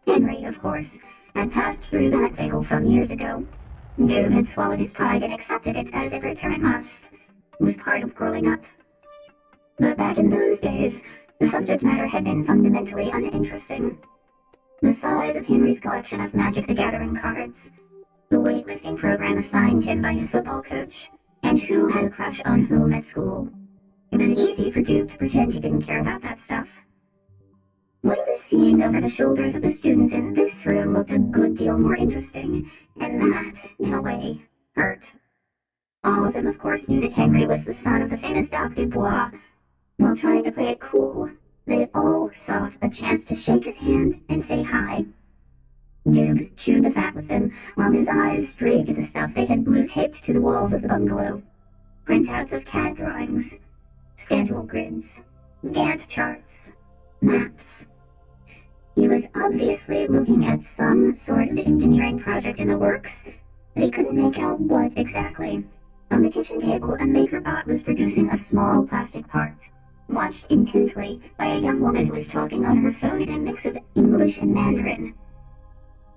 Henry, of course, had passed through that veil some years ago. Dube had swallowed his pride and accepted it, as every parent must. It was part of growing up. But back in those days, the subject matter had been fundamentally uninteresting. The size of Henry's collection of Magic the Gathering cards, the weightlifting program assigned him by his football coach, and who had a crush on whom at school. It was easy for Duke to pretend he didn't care about that stuff. What he was seeing over the shoulders of the students in this room looked a good deal more interesting, and that, in a way, hurt. All of them, of course, knew that Henry was the son of the famous Doc Dubois. While trying to play it cool, they all sought a chance to shake his hand and say hi. Dube chewed the fat with them, while his eyes strayed to the stuff they had blue-taped to the walls of the bungalow. Printouts of CAD drawings, schedule grids, Gantt charts, maps. He was obviously looking at some sort of engineering project in the works, but he couldn't make out what exactly. On the kitchen table, a MakerBot was producing a small plastic part, watched intently by a young woman who was talking on her phone in a mix of English and Mandarin.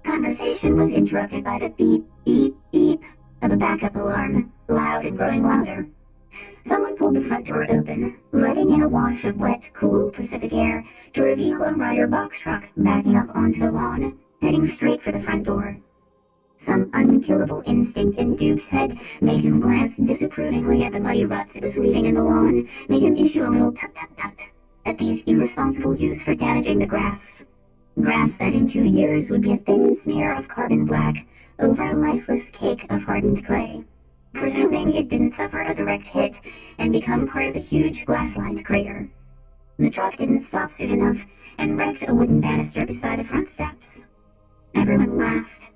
Conversation was interrupted by the beep, beep, beep of a backup alarm, loud and growing louder. Someone pulled the front door open, letting in a wash of wet, cool Pacific air to reveal a Ryder box truck backing up onto the lawn, heading straight for the front door. Some unkillable instinct in Duke's head made him glance disapprovingly at the muddy ruts it was leaving in the lawn, made him issue a little tut-tut-tut at these irresponsible youth for damaging the grass. Grass that in 2 years would be a thin smear of carbon black over a lifeless cake of hardened clay, presuming it didn't suffer a direct hit and become part of the huge glass-lined crater. The truck didn't stop soon enough and wrecked a wooden banister beside the front steps. Everyone laughed.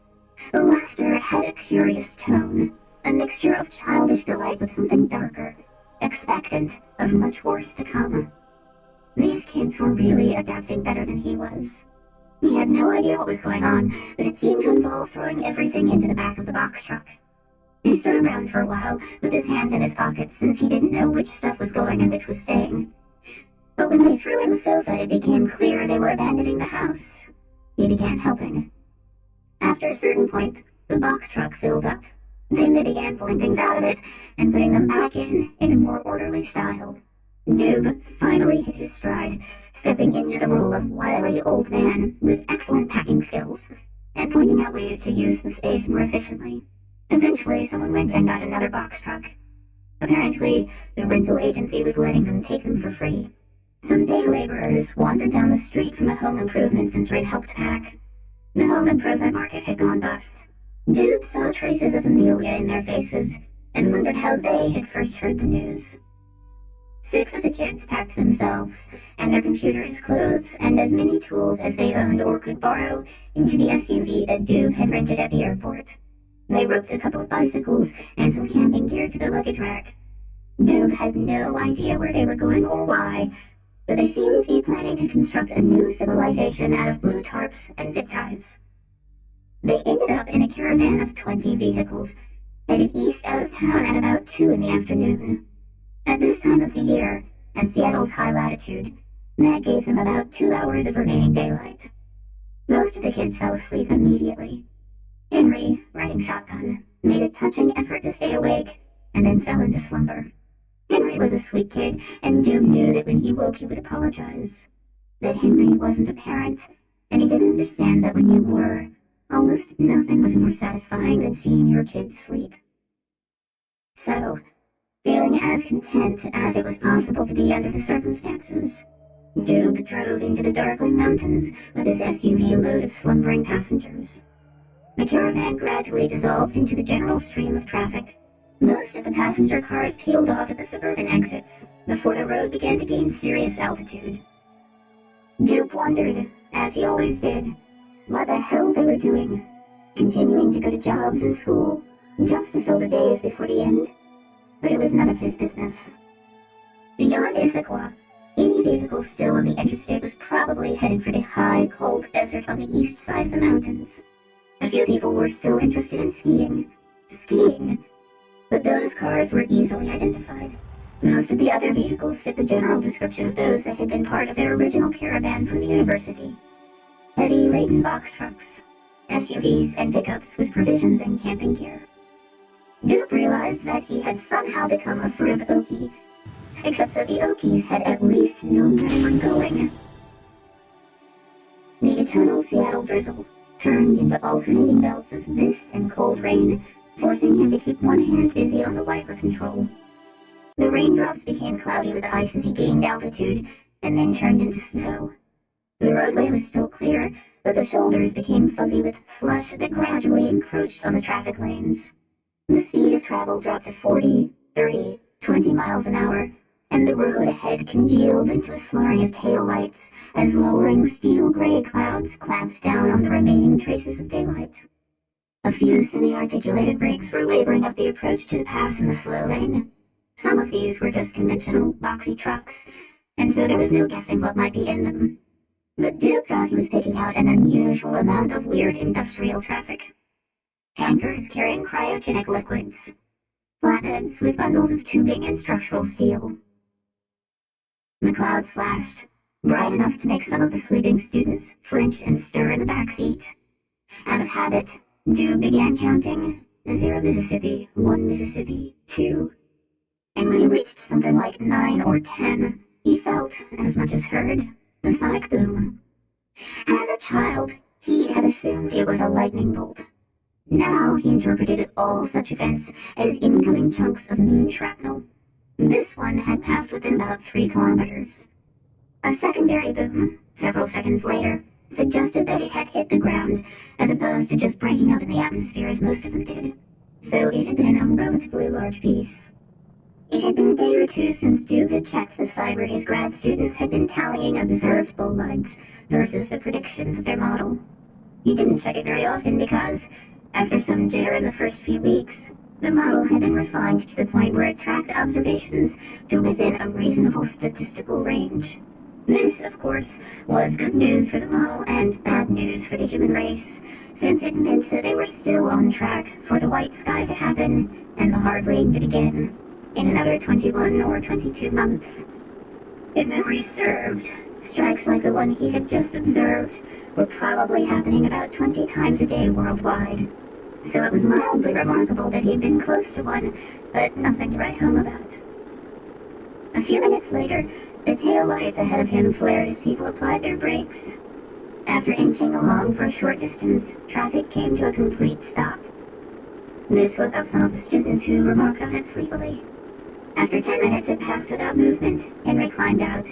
The laughter had a curious tone, a mixture of childish delight with something darker, expectant of much worse to come. These kids were really adapting better than he was. He had no idea what was going on, but it seemed to involve throwing everything into the back of the box truck. He stood around for a while, with his hands in his pockets, since he didn't know which stuff was going and which was staying. But when they threw in the sofa, it became clear they were abandoning the house. He began helping. After a certain point, the box truck filled up. Then they began pulling things out of it and putting them back in a more orderly style. Doob finally hit his stride, stepping into the role of wily old man with excellent packing skills, and pointing out ways to use the space more efficiently. Eventually, someone went and got another box truck. Apparently, the rental agency was letting them take them for free. Some day laborers wandered down the street from a home improvement center and helped pack. The home improvement market had gone bust. Doob saw traces of Amelia in their faces and wondered how they had first heard the news. 6 of the kids packed themselves and their computers, clothes, and as many tools as they owned or could borrow into the SUV that Doob had rented at the airport. They roped a couple of bicycles and some camping gear to the luggage rack. Doob had no idea where they were going or why, but they seemed to be planning to construct a new civilization out of blue tarps and zip ties. They ended up in a caravan of 20 vehicles, headed east out of town at about 2 in the afternoon. At this time of the year, at Seattle's high latitude, that gave them about 2 hours of remaining daylight. Most of the kids fell asleep immediately. Henry, riding shotgun, made a touching effort to stay awake, and then fell into slumber. Henry was a sweet kid, and Doob knew that when he woke he would apologize. That Henry wasn't a parent, and he didn't understand that when you were, almost nothing was more satisfying than seeing your kids sleep. So, feeling as content as it was possible to be under the circumstances, Doob drove into the darkling mountains with his SUV load of slumbering passengers. The caravan gradually dissolved into the general stream of traffic. Most of the passenger cars peeled off at the suburban exits before the road began to gain serious altitude. Doob wondered, as he always did, what the hell they were doing, continuing to go to jobs and school just to fill the days before the end. But it was none of his business. Beyond Issaquah, any vehicle still on the interstate was probably headed for the high, cold desert on the east side of the mountains. A few people were still interested in skiing, but those cars were easily identified. Most of the other vehicles fit the general description of those that had been part of their original caravan from the university. Heavy laden box trucks, SUVs, and pickups with provisions and camping gear. Doob realized that he had somehow become a sort of Okie, except that the Okies had at least known where they were going. The eternal Seattle drizzle turned into alternating belts of mist and cold rain, forcing him to keep one hand busy on the wiper control. The raindrops became cloudy with ice as he gained altitude, and then turned into snow. The roadway was still clear, but the shoulders became fuzzy with slush that gradually encroached on the traffic lanes. The speed of travel dropped to 40, 30, 20 miles an hour, and the road ahead congealed into a slurry of taillights as lowering steel-gray clouds clamped down on the remaining traces of daylight. A few semi-articulated brakes were laboring up the approach to the pass in the slow lane. Some of these were just conventional, boxy trucks, and so there was no guessing what might be in them. But Doob thought he was picking out an unusual amount of weird industrial traffic. Tankers carrying cryogenic liquids. Flatbeds with bundles of tubing and structural steel. The clouds flashed, bright enough to make some of the sleeping students flinch and stir in the back seat. Out of habit, Doob began counting. 0 Mississippi, 1 Mississippi, 2. And when he reached something like 9 or 10, he felt, as much as heard, the sonic boom. As a child, he had assumed it was a lightning bolt. Now he interpreted all such events as incoming chunks of moon shrapnel. This one had passed within about 3 kilometers. A secondary boom, several seconds later, suggested that it had hit the ground, as opposed to just breaking up in the atmosphere as most of them did. So it had been a relatively large piece. It had been a day or 2 since Doob had checked the site where his grad students had been tallying observed bolides versus the predictions of their model. He didn't check it very often because, after some jitter in the first few weeks, the model had been refined to the point where it tracked observations to within a reasonable statistical range. This, of course, was good news for the model and bad news for the human race, since it meant that they were still on track for the white sky to happen and the hard rain to begin in another 21 or 22 months. If memory served, strikes like the one he had just observed were probably happening about 20 times a day worldwide. So it was mildly remarkable that he had been close to one, but nothing to write home about. A few minutes later, the tail lights ahead of him flared as people applied their brakes. After inching along for a short distance, traffic came to a complete stop. This woke up some of the students who remarked on it sleepily. After 10 minutes had passed without movement, Henry climbed out,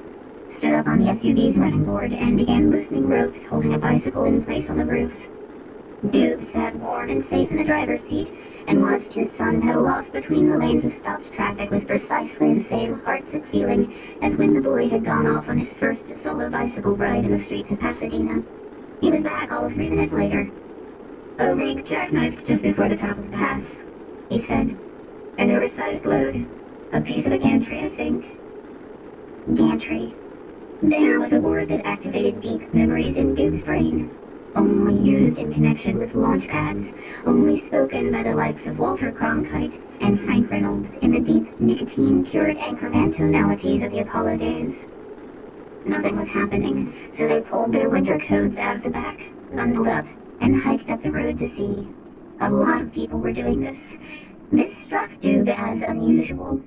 stood up on the SUV's running board, and began loosening ropes holding a bicycle in place on the roof. Doob sat warm and safe in the driver's seat and watched his son pedal off between the lanes of stopped traffic with precisely the same heartsick feeling as when the boy had gone off on his first solo bicycle ride in the streets of Pasadena. He was back all of 3 minutes later. "A rig jackknifed just before the top of the pass," he said. "An oversized load. A piece of a gantry, I think." Gantry. There was a word that activated deep memories in Duke's brain. Only used in connection with launch pads, only spoken by the likes of Walter Cronkite and Frank Reynolds in the deep, nicotine-cured anchorman tonalities of the Apollo days. Nothing was happening, so they pulled their winter coats out of the back, bundled up, and hiked up the road to see. A lot of people were doing this. This struck Dube as unusual.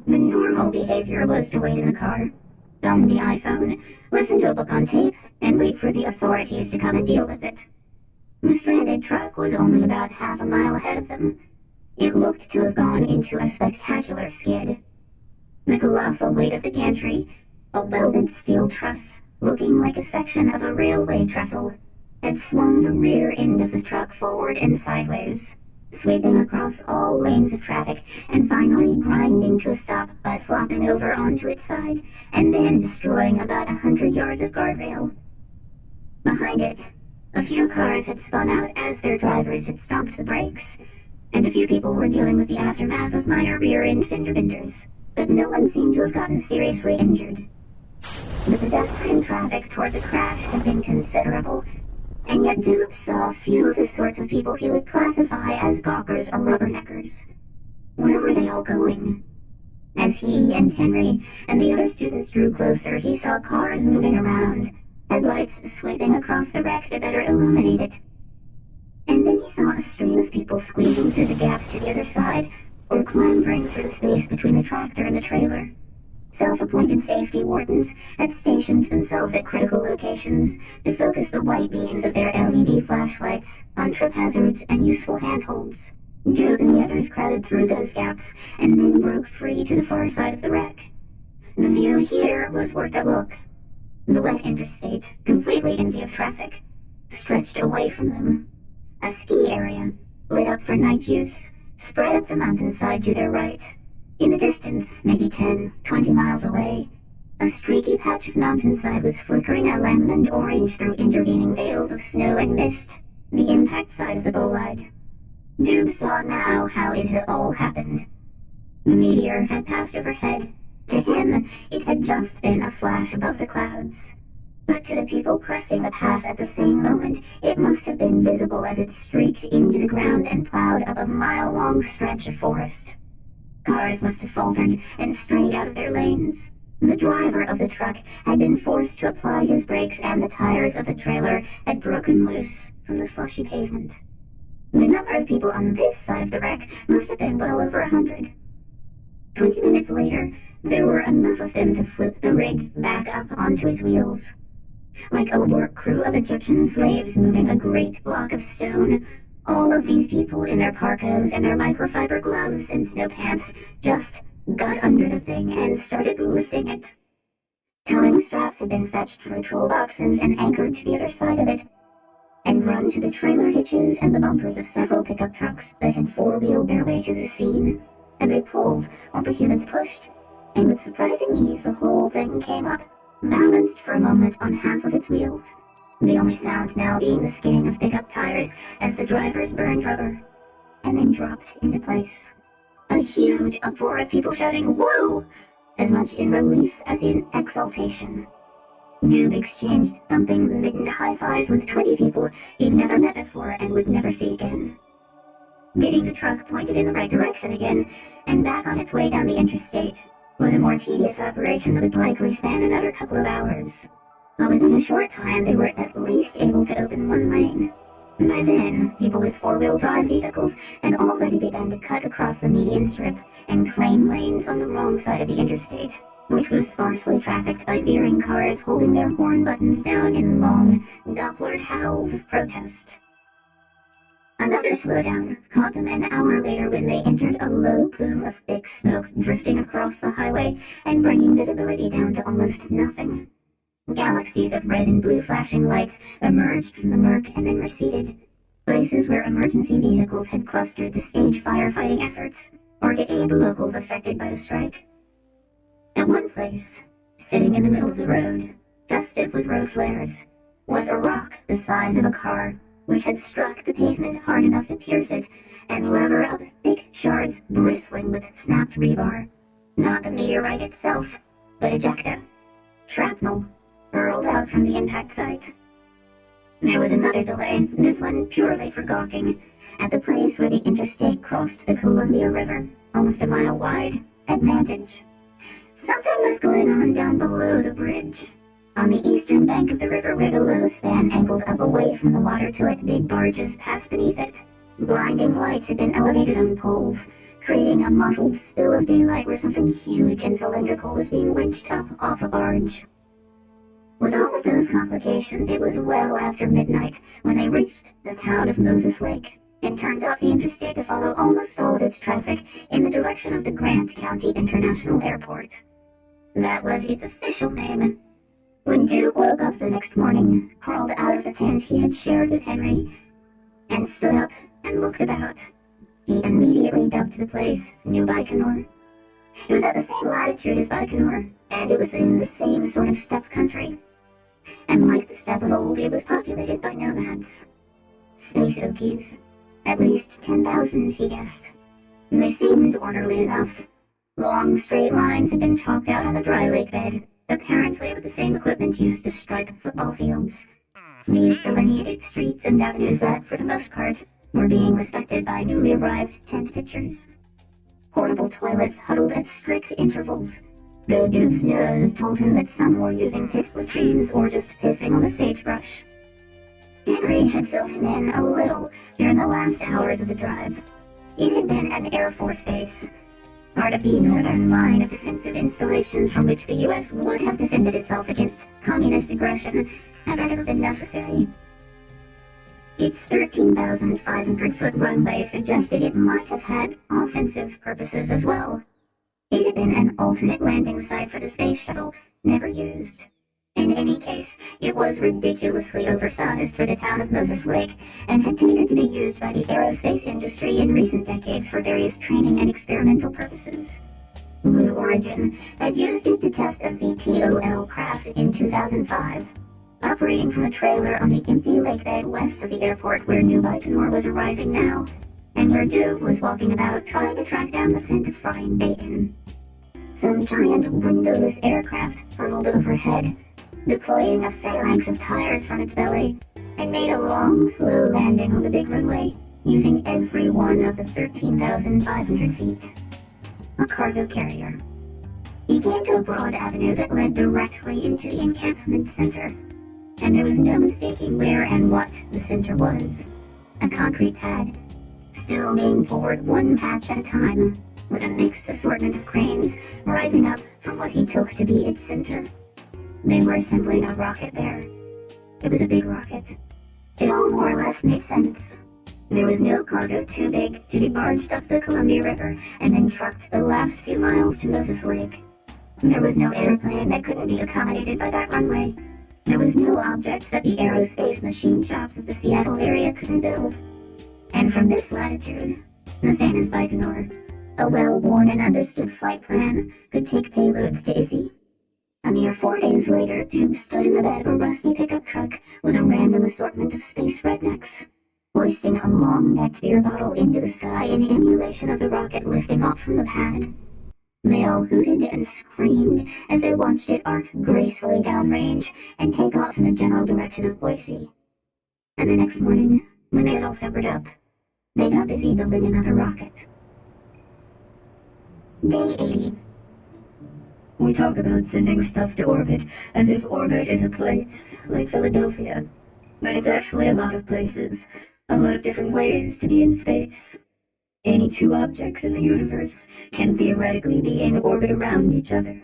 The normal behavior was to wait in the car, thumb the iPhone, listen to a book on tape, and wait for the authorities to come and deal with it. The stranded truck was only about half a mile ahead of them. It looked to have gone into a spectacular skid. The colossal weight of the gantry, a welded steel truss, looking like a section of a railway trestle, had swung the rear end of the truck forward and sideways, sweeping across all lanes of traffic and finally grinding to a stop by flopping over onto its side and then destroying about 100 yards of guardrail. Behind it, a few cars had spun out as their drivers had stomped the brakes, and a few people were dealing with the aftermath of minor rear-end fender benders, but no one seemed to have gotten seriously injured. The pedestrian traffic toward the crash had been considerable, and yet Dube saw few of the sorts of people he would classify as gawkers or rubberneckers. Where were they all going? As he and Henry and the other students drew closer, he saw cars moving around, headlights sweeping across the wreck to better illuminate it. And then he saw a stream of people squeezing through the gaps to the other side, or clambering through the space between the tractor and the trailer. Self-appointed safety wardens had stationed themselves at critical locations to focus the white beams of their LED flashlights on trip hazards and useful handholds. Dube and the others crowded through those gaps and then broke free to the far side of the wreck. The view here was worth a look. The wet interstate, completely empty of traffic, stretched away from them. A ski area, lit up for night use, spread up the mountainside to their right. In the distance, maybe 10, 20 miles away, a streaky patch of mountainside was flickering a lambent orange through intervening veils of snow and mist, the impact side of the bolide. Dube saw now how it had all happened. The meteor had passed overhead. To him, it had just been a flash above the clouds. But to the people cresting the pass at the same moment, it must have been visible as it streaked into the ground and plowed up a mile-long stretch of forest. Cars must have faltered and strayed out of their lanes. The driver of the truck had been forced to apply his brakes, and the tires of the trailer had broken loose from the slushy pavement. The number of people on this side of the wreck must have been well over 100. 20 minutes later, there were enough of them to flip the rig back up onto its wheels. Like a work crew of Egyptian slaves moving a great block of stone, all of these people in their parkas and their microfiber gloves and snow pants just got under the thing and started lifting it. Towing straps had been fetched from the toolboxes and anchored to the other side of it, and run to the trailer hitches and the bumpers of several pickup trucks that had four-wheeled their way to the scene, and they pulled while the humans pushed, and with surprising ease the whole thing came up, balanced for a moment on half of its wheels, the only sound now being the skidding of pickup tires as the drivers burned rubber, and then dropped into place. A huge uproar of people shouting, "Whoa!" as much in relief as in exultation. Dube exchanged thumping, mittened high-fives with 20 people he'd never met before and would never see again. Getting the truck pointed in the right direction again, and back on its way down the interstate, was a more tedious operation that would likely span another couple of hours. But within a short time, they were at least able to open one lane. By then, people with four-wheel drive vehicles had already begun to cut across the median strip and claim lanes on the wrong side of the interstate. which was sparsely trafficked by veering cars holding their horn buttons down in long, Dopplered howls of protest. Another slowdown caught them an hour later when they entered a low plume of thick smoke drifting across the highway and bringing visibility down to almost nothing. Galaxies of red and blue flashing lights emerged from the murk and then receded, places where emergency vehicles had clustered to stage firefighting efforts or to aid the locals affected by the strike. At one place, sitting in the middle of the road, festive with road flares, was a rock the size of a car, which had struck the pavement hard enough to pierce it and lever up thick shards bristling with snapped rebar. Not the meteorite itself, but ejecta, shrapnel, hurled out from the impact site. There was another delay, this one purely for gawking, at the place where the interstate crossed the Columbia River, almost a mile wide, at Vantage. Something was going on down below the bridge, on the eastern bank of the river where the low span angled up away from the water to let big barges pass beneath it. Blinding lights had been elevated on poles, creating a mottled spill of daylight where something huge and cylindrical was being winched up off a barge. With all of those complications, it was well after midnight when they reached the town of Moses Lake and turned off the interstate to follow almost all of its traffic in the direction of the Grant County International Airport. That was its official name. When Duke woke up the next morning, crawled out of the tent he had shared with Henry, and stood up and looked about, he immediately dubbed the place New Baikonur. It was at the same latitude as Baikonur, and it was in the same sort of steppe country. And like the steppe of old, it was populated by nomads. Space Okies. At least 10,000, he guessed. They seemed orderly enough. Long straight lines had been chalked out on the dry lake bed, apparently with the same equipment used to stripe football fields. These delineated streets and avenues that, for the most part, were being respected by newly arrived tent pitchers. Portable toilets huddled at strict intervals, though Duke's nose told him that some were using pit latrines or just pissing on the sagebrush. Henry had filled him in a little during the last hours of the drive. It had been an Air Force base, part of the northern line of defensive installations from which the U.S. would have defended itself against communist aggression had that ever been necessary. Its 13,500-foot runway suggested it might have had offensive purposes as well. It had been an alternate landing site for the space shuttle, never used. In any case, it was ridiculously oversized for the town of Moses Lake and had tended to be used by the aerospace industry in recent decades for various training and experimental purposes. Blue Origin had used it to test a VTOL craft in 2005, operating from a trailer on the empty lakebed west of the airport where New Baikonur was arising now, and where Duke was walking about trying to track down the scent of frying bacon. Some giant windowless aircraft hurtled overhead, deploying a phalanx of tires from its belly, and made a long, slow landing on the big runway, using every one of the 13,500 feet. A cargo carrier. He came to a broad avenue that led directly into the encampment center, and there was no mistaking where and what the center was. A concrete pad, still being poured one patch at a time, with a mixed assortment of cranes rising up from what he took to be its center. They were assembling a rocket there. It was a big rocket. It all more or less made sense. There was no cargo too big to be barged up the Columbia River and then trucked the last few miles to Moses Lake. There was no airplane that couldn't be accommodated by that runway. There was no object that the aerospace machine shops of the Seattle area couldn't build. And from this latitude, the same as Baikonur, a well-worn and understood flight plan could take payloads to Izzy. A mere 4 days later, Duke stood in the bed of a rusty pickup truck with a random assortment of space rednecks, hoisting a long-necked beer bottle into the sky in emulation of the rocket lifting off from the pad. They all hooted and screamed as they watched it arc gracefully downrange and take off in the general direction of Boise. And the next morning, when they had all sobered up, they got busy building another rocket. Day 80. We talk about sending stuff to orbit as if orbit is a place, like Philadelphia. But it's actually a lot of places, a lot of different ways to be in space. Any two objects in the universe can theoretically be in orbit around each other.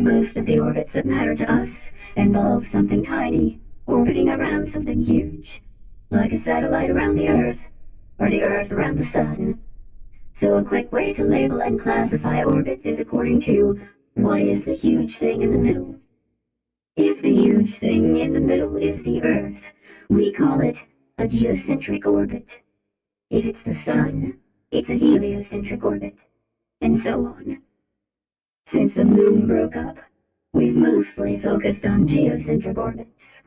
Most of the orbits that matter to us involve something tiny, orbiting around something huge, like a satellite around the Earth, or the Earth around the Sun. So a quick way to label and classify orbits is according to what is the huge thing in the middle. If the huge thing in the middle is the Earth, we call it a geocentric orbit. If it's the Sun, it's a heliocentric orbit, and so on. Since the Moon broke up, we've mostly focused on geocentric orbits.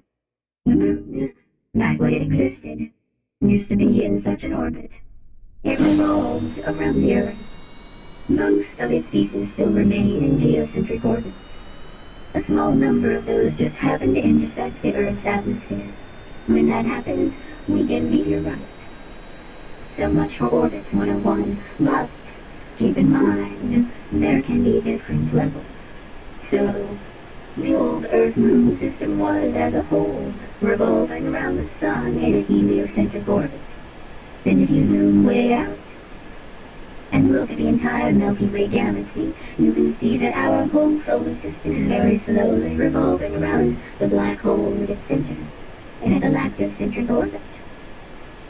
The Moon, back when it existed, used to be in such an orbit. It revolved around the Earth. Most of its pieces still remain in geocentric orbits. A small number of those just happen to intersect the Earth's atmosphere. When that happens, we get a meteorite. So much for Orbits 101, but keep in mind, there can be different levels. So, the old Earth-Moon system was, as a whole, revolving around the Sun in a heliocentric orbit. Then if you zoom way out and look at the entire Milky Way galaxy, you can see that our whole solar system is very slowly revolving around the black hole at its center, in a galactocentric orbit.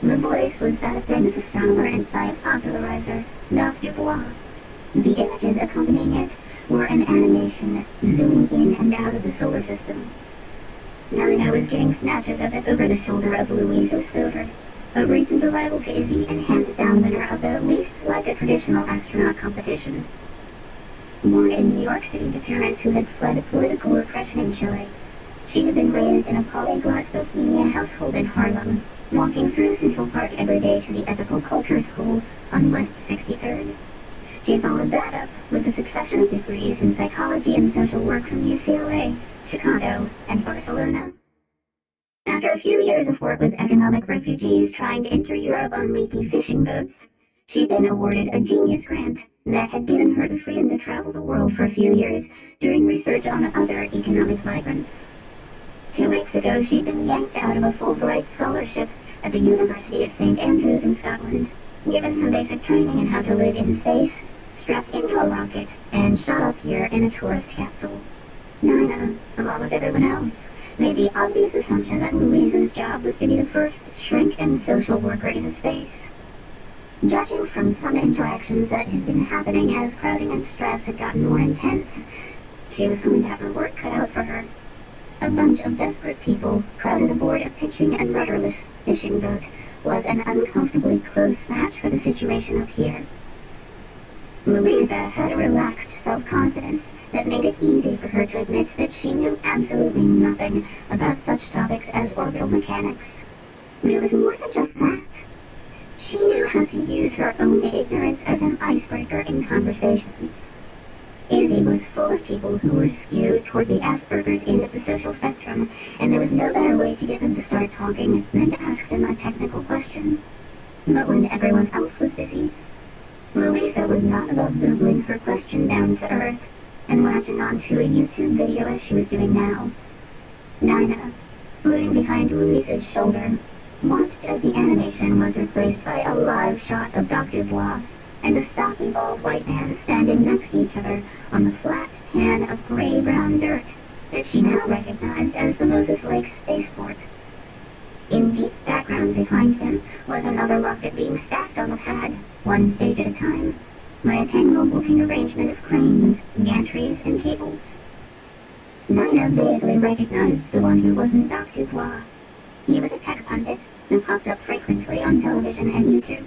The voice was that of famous astronomer and science popularizer, Dr. Bois. The images accompanying it were an animation zooming in and out of the solar system. Nina was getting snatches of it over the shoulder of Louisa Silver, a recent arrival to Izzy and hands-down winner of the least like a traditional astronaut competition. Born in New York City to parents who had fled political repression in Chile, she had been raised in a polyglot bohemian household in Harlem, walking through Central Park every day to the Ethical Culture School on West 63rd. She followed that up with a succession of degrees in psychology and social work from UCLA, Chicago, and Barcelona. After a few years of work with economic refugees trying to enter Europe on leaky fishing boats, she'd been awarded a Genius Grant that had given her the freedom to travel the world for a few years doing research on other economic migrants. 2 weeks ago, she'd been yanked out of a Fulbright scholarship at the University of St. Andrews in Scotland, given some basic training in how to live in space, strapped into a rocket, and shot up here in a tourist capsule. Nina, along with everyone else, made the obvious assumption that Louisa's job was to be the first shrink and social worker in space. Judging from some interactions that had been happening as crowding and stress had gotten more intense, she was going to have her work cut out for her. A bunch of desperate people crowded aboard a pitching and rudderless fishing boat was an uncomfortably close match for the situation up here. Louisa had a relaxed self-confidence that made it easy for her to admit that she knew absolutely nothing about such topics as orbital mechanics. But it was more than just that. She knew how to use her own ignorance as an icebreaker in conversations. Izzy was full of people who were skewed toward the Asperger's end of the social spectrum, and there was no better way to get them to start talking than to ask them a technical question. But when everyone else was busy, Louisa was not above Googling her question down to earth and latching onto a YouTube video as she was doing now. Nina, floating behind Louisa's shoulder, watched as the animation was replaced by a live shot of Dr. Bois and a stocky bald white man standing next to each other on the flat pan of gray-brown dirt that she now recognized as the Moses Lake spaceport. In deep background behind them was another rocket being stacked on the pad, one stage at a time, by a tangled-looking arrangement of cranes, gantries, and cables. Nina vaguely recognized the one who wasn't Dr. Bois. He was a tech pundit who popped up frequently on television and YouTube.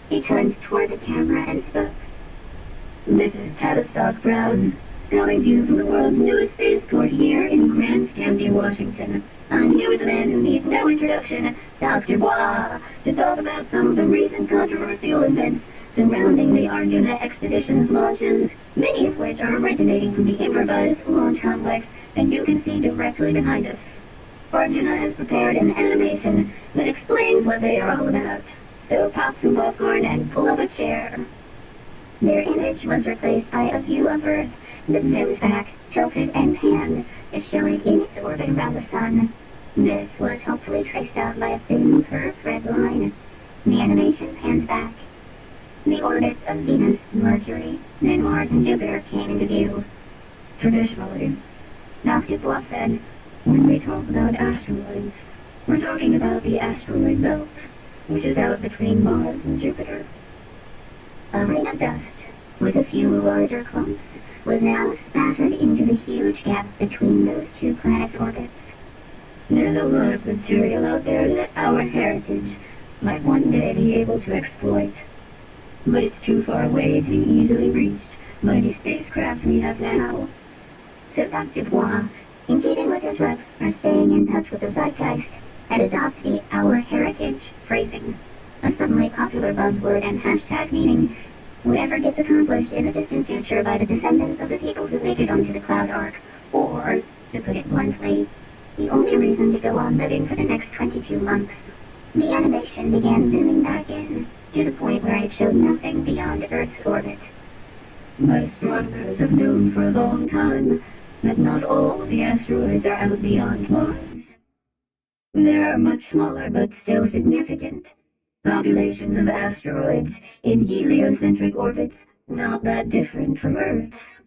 He turned toward the camera and spoke. "This is Tavistock Browse, coming to you from the world's newest spaceport here in Grant County, Washington. I'm here with a man who needs no introduction, Dr. Bois, to talk about some of the recent controversial events surrounding the Arjuna expedition's launches, many of which are originating from the improvised launch complex that you can see directly behind us. Arjuna has prepared an animation that explains what they are all about, so pop some popcorn and pull up a chair." Their image was replaced by a view of Earth that zoomed back, tilted, and panned to show it in its orbit around the Sun. This was helpfully traced out by a thin, curved red line. The animation pans back. The orbits of Venus, Mercury, then Mars and Jupiter came into view. Traditionally, Dr. Dubois said, when we talk about asteroids, we're talking about the asteroid belt, which is out between Mars and Jupiter. A ring of dust, with a few larger clumps, was now spattered into the huge gap between those two planets' orbits. There's a lot of material out there that our heritage might one day be able to exploit. But it's too far away to be easily reached by the spacecraft we have now. So Dr. Dubois, in keeping with his rep for staying in touch with the zeitgeist, had adopted the "our heritage" phrasing, a suddenly popular buzzword and hashtag meaning whatever gets accomplished in the distant future by the descendants of the people who make it onto the Cloud Ark, or, to put it bluntly, the only reason to go on living for the next 22 months. The animation began zooming back in, to the point where it showed nothing beyond Earth's orbit. Astronomers have known for a long time that not all of the asteroids are out beyond Mars. There are much smaller but still significant populations of asteroids in heliocentric orbits not that different from Earth's.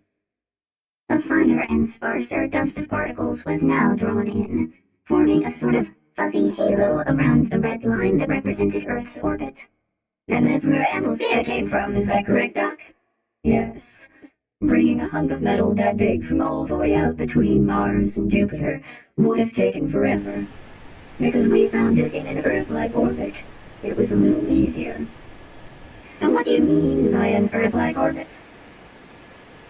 A finer and sparser dust of particles was now drawn in, forming a sort of fuzzy halo around the red line that represented Earth's orbit. And that's where Amalthea came from, is that correct, Doc? Yes. Bringing a hunk of metal that big from all the way out between Mars and Jupiter would have taken forever. Because we found it in an Earth-like orbit, it was a little easier. And what do you mean by an Earth-like orbit?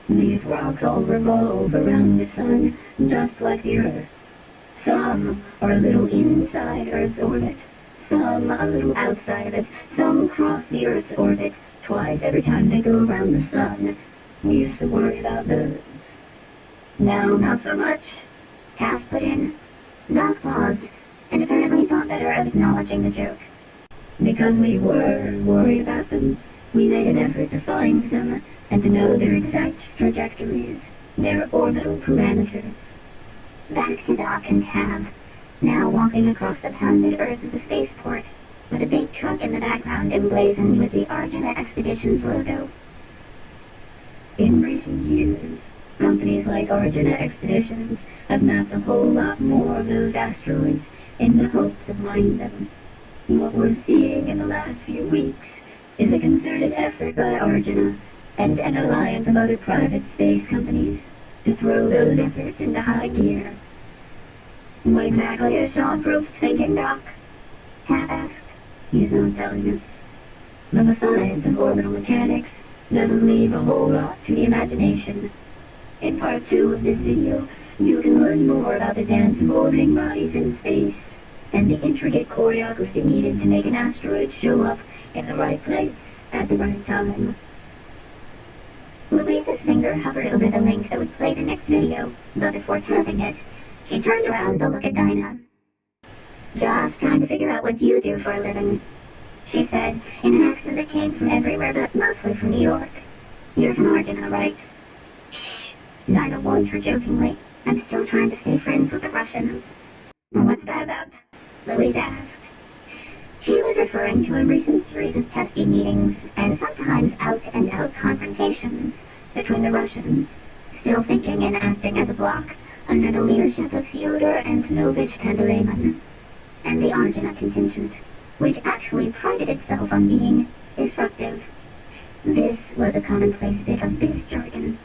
These rocks all revolve around the sun, just like the Earth. Some are a little inside Earth's orbit, some a little outside of it, some cross the Earth's orbit twice every time they go around the sun. We used to worry about those. Now, not so much. Taft put in. Doc paused, and apparently thought better of acknowledging the joke. Because we were worried about them, we made an effort to find them, and to know their exact trajectories, their orbital parameters. Back to Doc and Tav, now walking across the pounded earth of the spaceport, with a big truck in the background emblazoned with the Arjuna Expeditions logo. In recent years, companies like Arjuna Expeditions have mapped a whole lot more of those asteroids in the hopes of mining them. What we're seeing in the last few weeks is a concerted effort by Arjuna and an alliance of other private space companies to throw those efforts into high gear. What exactly is Sean Probst thinking, Doc? Tav asked. He's not telling us. But the science of orbital mechanics doesn't leave a whole lot to the imagination. In part 2 of this video, you can learn more about the dance of orbiting bodies in space, and the intricate choreography needed to make an asteroid show up in the right place at the right time. Louise's finger hovered over the link that would play the next video, but before tapping it, she turned around to look at Dinah. "Just trying to figure out what you do for a living," she said, in an accent that came from everywhere but mostly from New York. "You're from Arjuna, right?" "Shh," Dinah warned her jokingly. "I'm still trying to stay friends with the Russians." "What's that about?" Louise asked. She was referring to a recent series of testy meetings and sometimes out-and-out confrontations between the Russians, still thinking and acting as a bloc under the leadership of Fyodor Antonovich Pandeleimon, and the Arjuna contingent, which actually prided itself on being disruptive. This was a commonplace bit of biz jargon.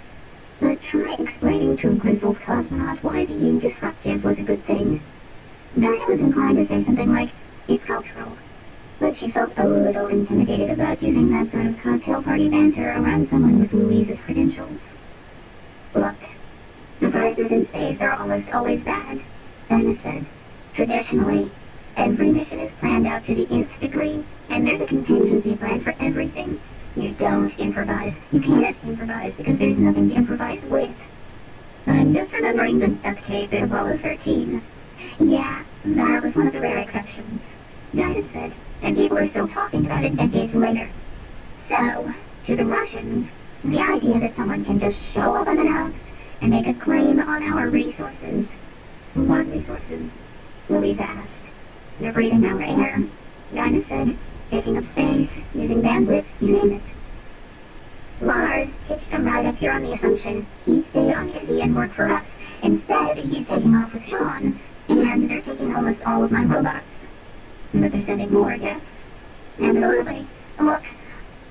But try explaining to a grizzled cosmonaut why being disruptive was a good thing. Dinah was inclined to say something like, "It's cultural," but she felt a little intimidated about using that sort of cocktail party banter around someone with Louise's credentials. "Look, surprises in space are almost always bad," Dinah said. "Traditionally, every mission is planned out to the nth degree, and there's a contingency plan for everything. You don't improvise. You can't improvise because there's nothing to improvise with." "I'm just remembering the duct tape in Apollo 13. "Yeah, that was one of the rare exceptions," Dinah said, "and people are still talking about it decades later. So, to the Russians, the idea that someone can just show up unannounced and make a claim on our resources." "What resources?" Louise asked. "They're breathing our air," Dinah said, "taking up space, using bandwidth, you name it." Lars pitched him right up here on the assumption he'd stay on Izzy and work for us. Instead, he's taking off with Sean, and they're taking almost all of my robots. But they're sending more, yes? Absolutely. Look,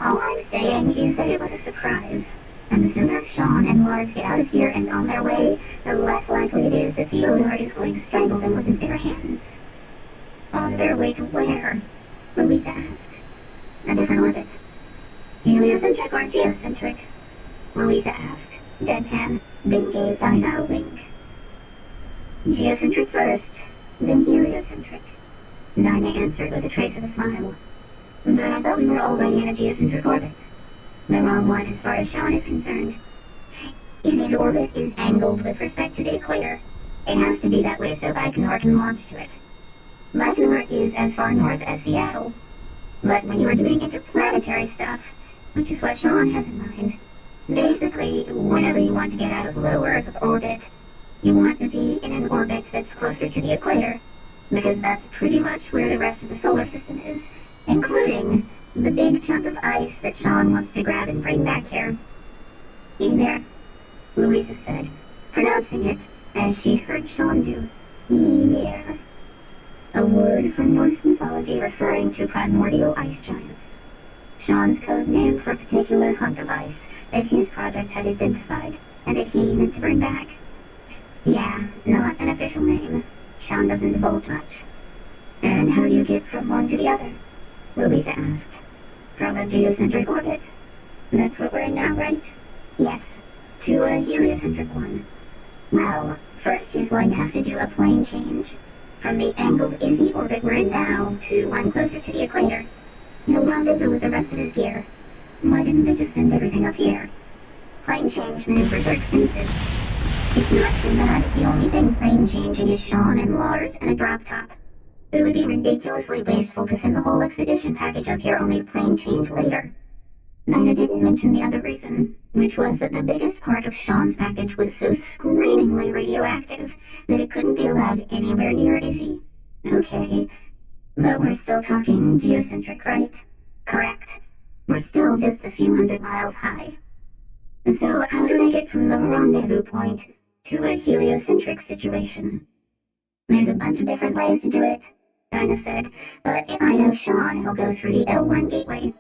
all I'm saying is that it was a surprise. And the sooner Sean and Lars get out of here and on their way, the less likely it is that Theodore is going to strangle them with his bare hands. On their way to where? Louisa asked. A different orbit. Heliocentric or geocentric? Louisa asked, deadpan, then gave Dinah a wink. Geocentric first, then heliocentric. Dinah answered with a trace of a smile. But I thought we were already in a geocentric orbit. The wrong one as far as Sean is concerned. Izzy's orbit is angled with respect to the equator. It has to be that way so Baikonur can launch to it. Baikonur is as far north as Seattle. But when you are doing interplanetary stuff, which is what Sean has in mind, basically, whenever you want to get out of low Earth orbit, you want to be in an orbit that's closer to the equator, because that's pretty much where the rest of the solar system is, including the big chunk of ice that Sean wants to grab and bring back here. There, Louisa said, pronouncing it as she'd heard Sean do. There. A word from Norse mythology referring to primordial ice giants. Sean's code name for a particular hunk of ice that his project had identified and that he meant to bring back. Yeah, not an official name. Sean doesn't divulge much. And how do you get from one to the other? Louisa asked. From a geocentric orbit. That's what we're in now, right? Yes, to a heliocentric one. Well, first he's going to have to do a plane change. From the angled Izzy orbit we're in now to one closer to the equator. He'll rendezvous with the rest of his gear. Why didn't they just send everything up here? Plane change maneuvers are expensive. It's not too bad if the only thing plane changing is Sean and Lars and a drop top. It would be ridiculously wasteful to send the whole expedition package up here only to plane change later. Dinah didn't mention the other reason, which was that the biggest part of Sean's package was so screamingly radioactive that it couldn't be allowed anywhere near Izzy. Okay, but we're still talking geocentric, right? Correct. We're still just a few hundred miles high. So how do they get from the rendezvous point to a heliocentric situation? There's a bunch of different ways to do it, Dinah said, but if I know Sean, he'll go through the L1 gateway.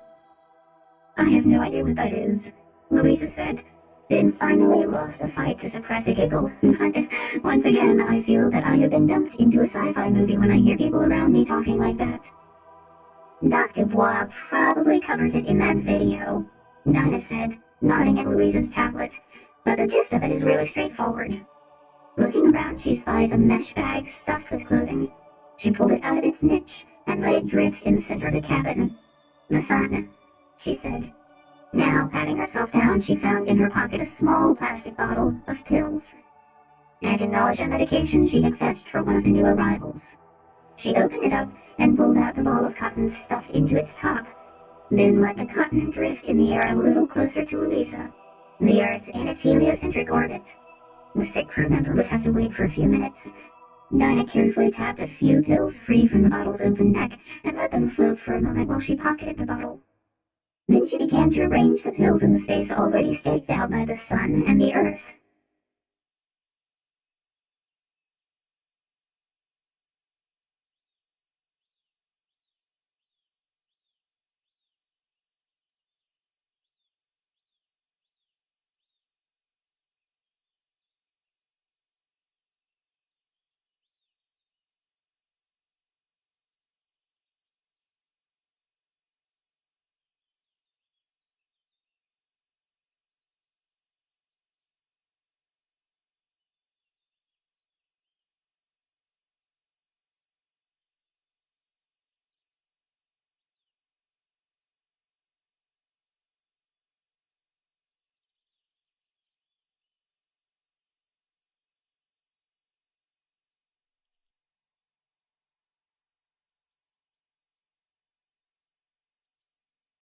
I have no idea what that is, Louisa said, then finally lost a fight to suppress a giggle. Once again, I feel that I have been dumped into a sci-fi movie when I hear people around me talking like that. Dr. Bois probably covers it in that video, Dinah said, nodding at Louisa's tablet, but the gist of it is really straightforward. Looking around, she spied a mesh bag stuffed with clothing. She pulled it out of its niche and let it drift in the center of the cabin. The sun, she said. Now, patting herself down, she found in her pocket a small plastic bottle of pills. Anti-nausea medication she had fetched for one of the new arrivals. She opened it up and pulled out the ball of cotton stuffed into its top, then let the cotton drift in the air a little closer to Louisa, the Earth in its heliocentric orbit. The sick crew member would have to wait for a few minutes. Dinah carefully tapped a few pills free from the bottle's open neck and let them float for a moment while she pocketed the bottle. Then she began to arrange the pills in the space already staked out by the sun and the Earth.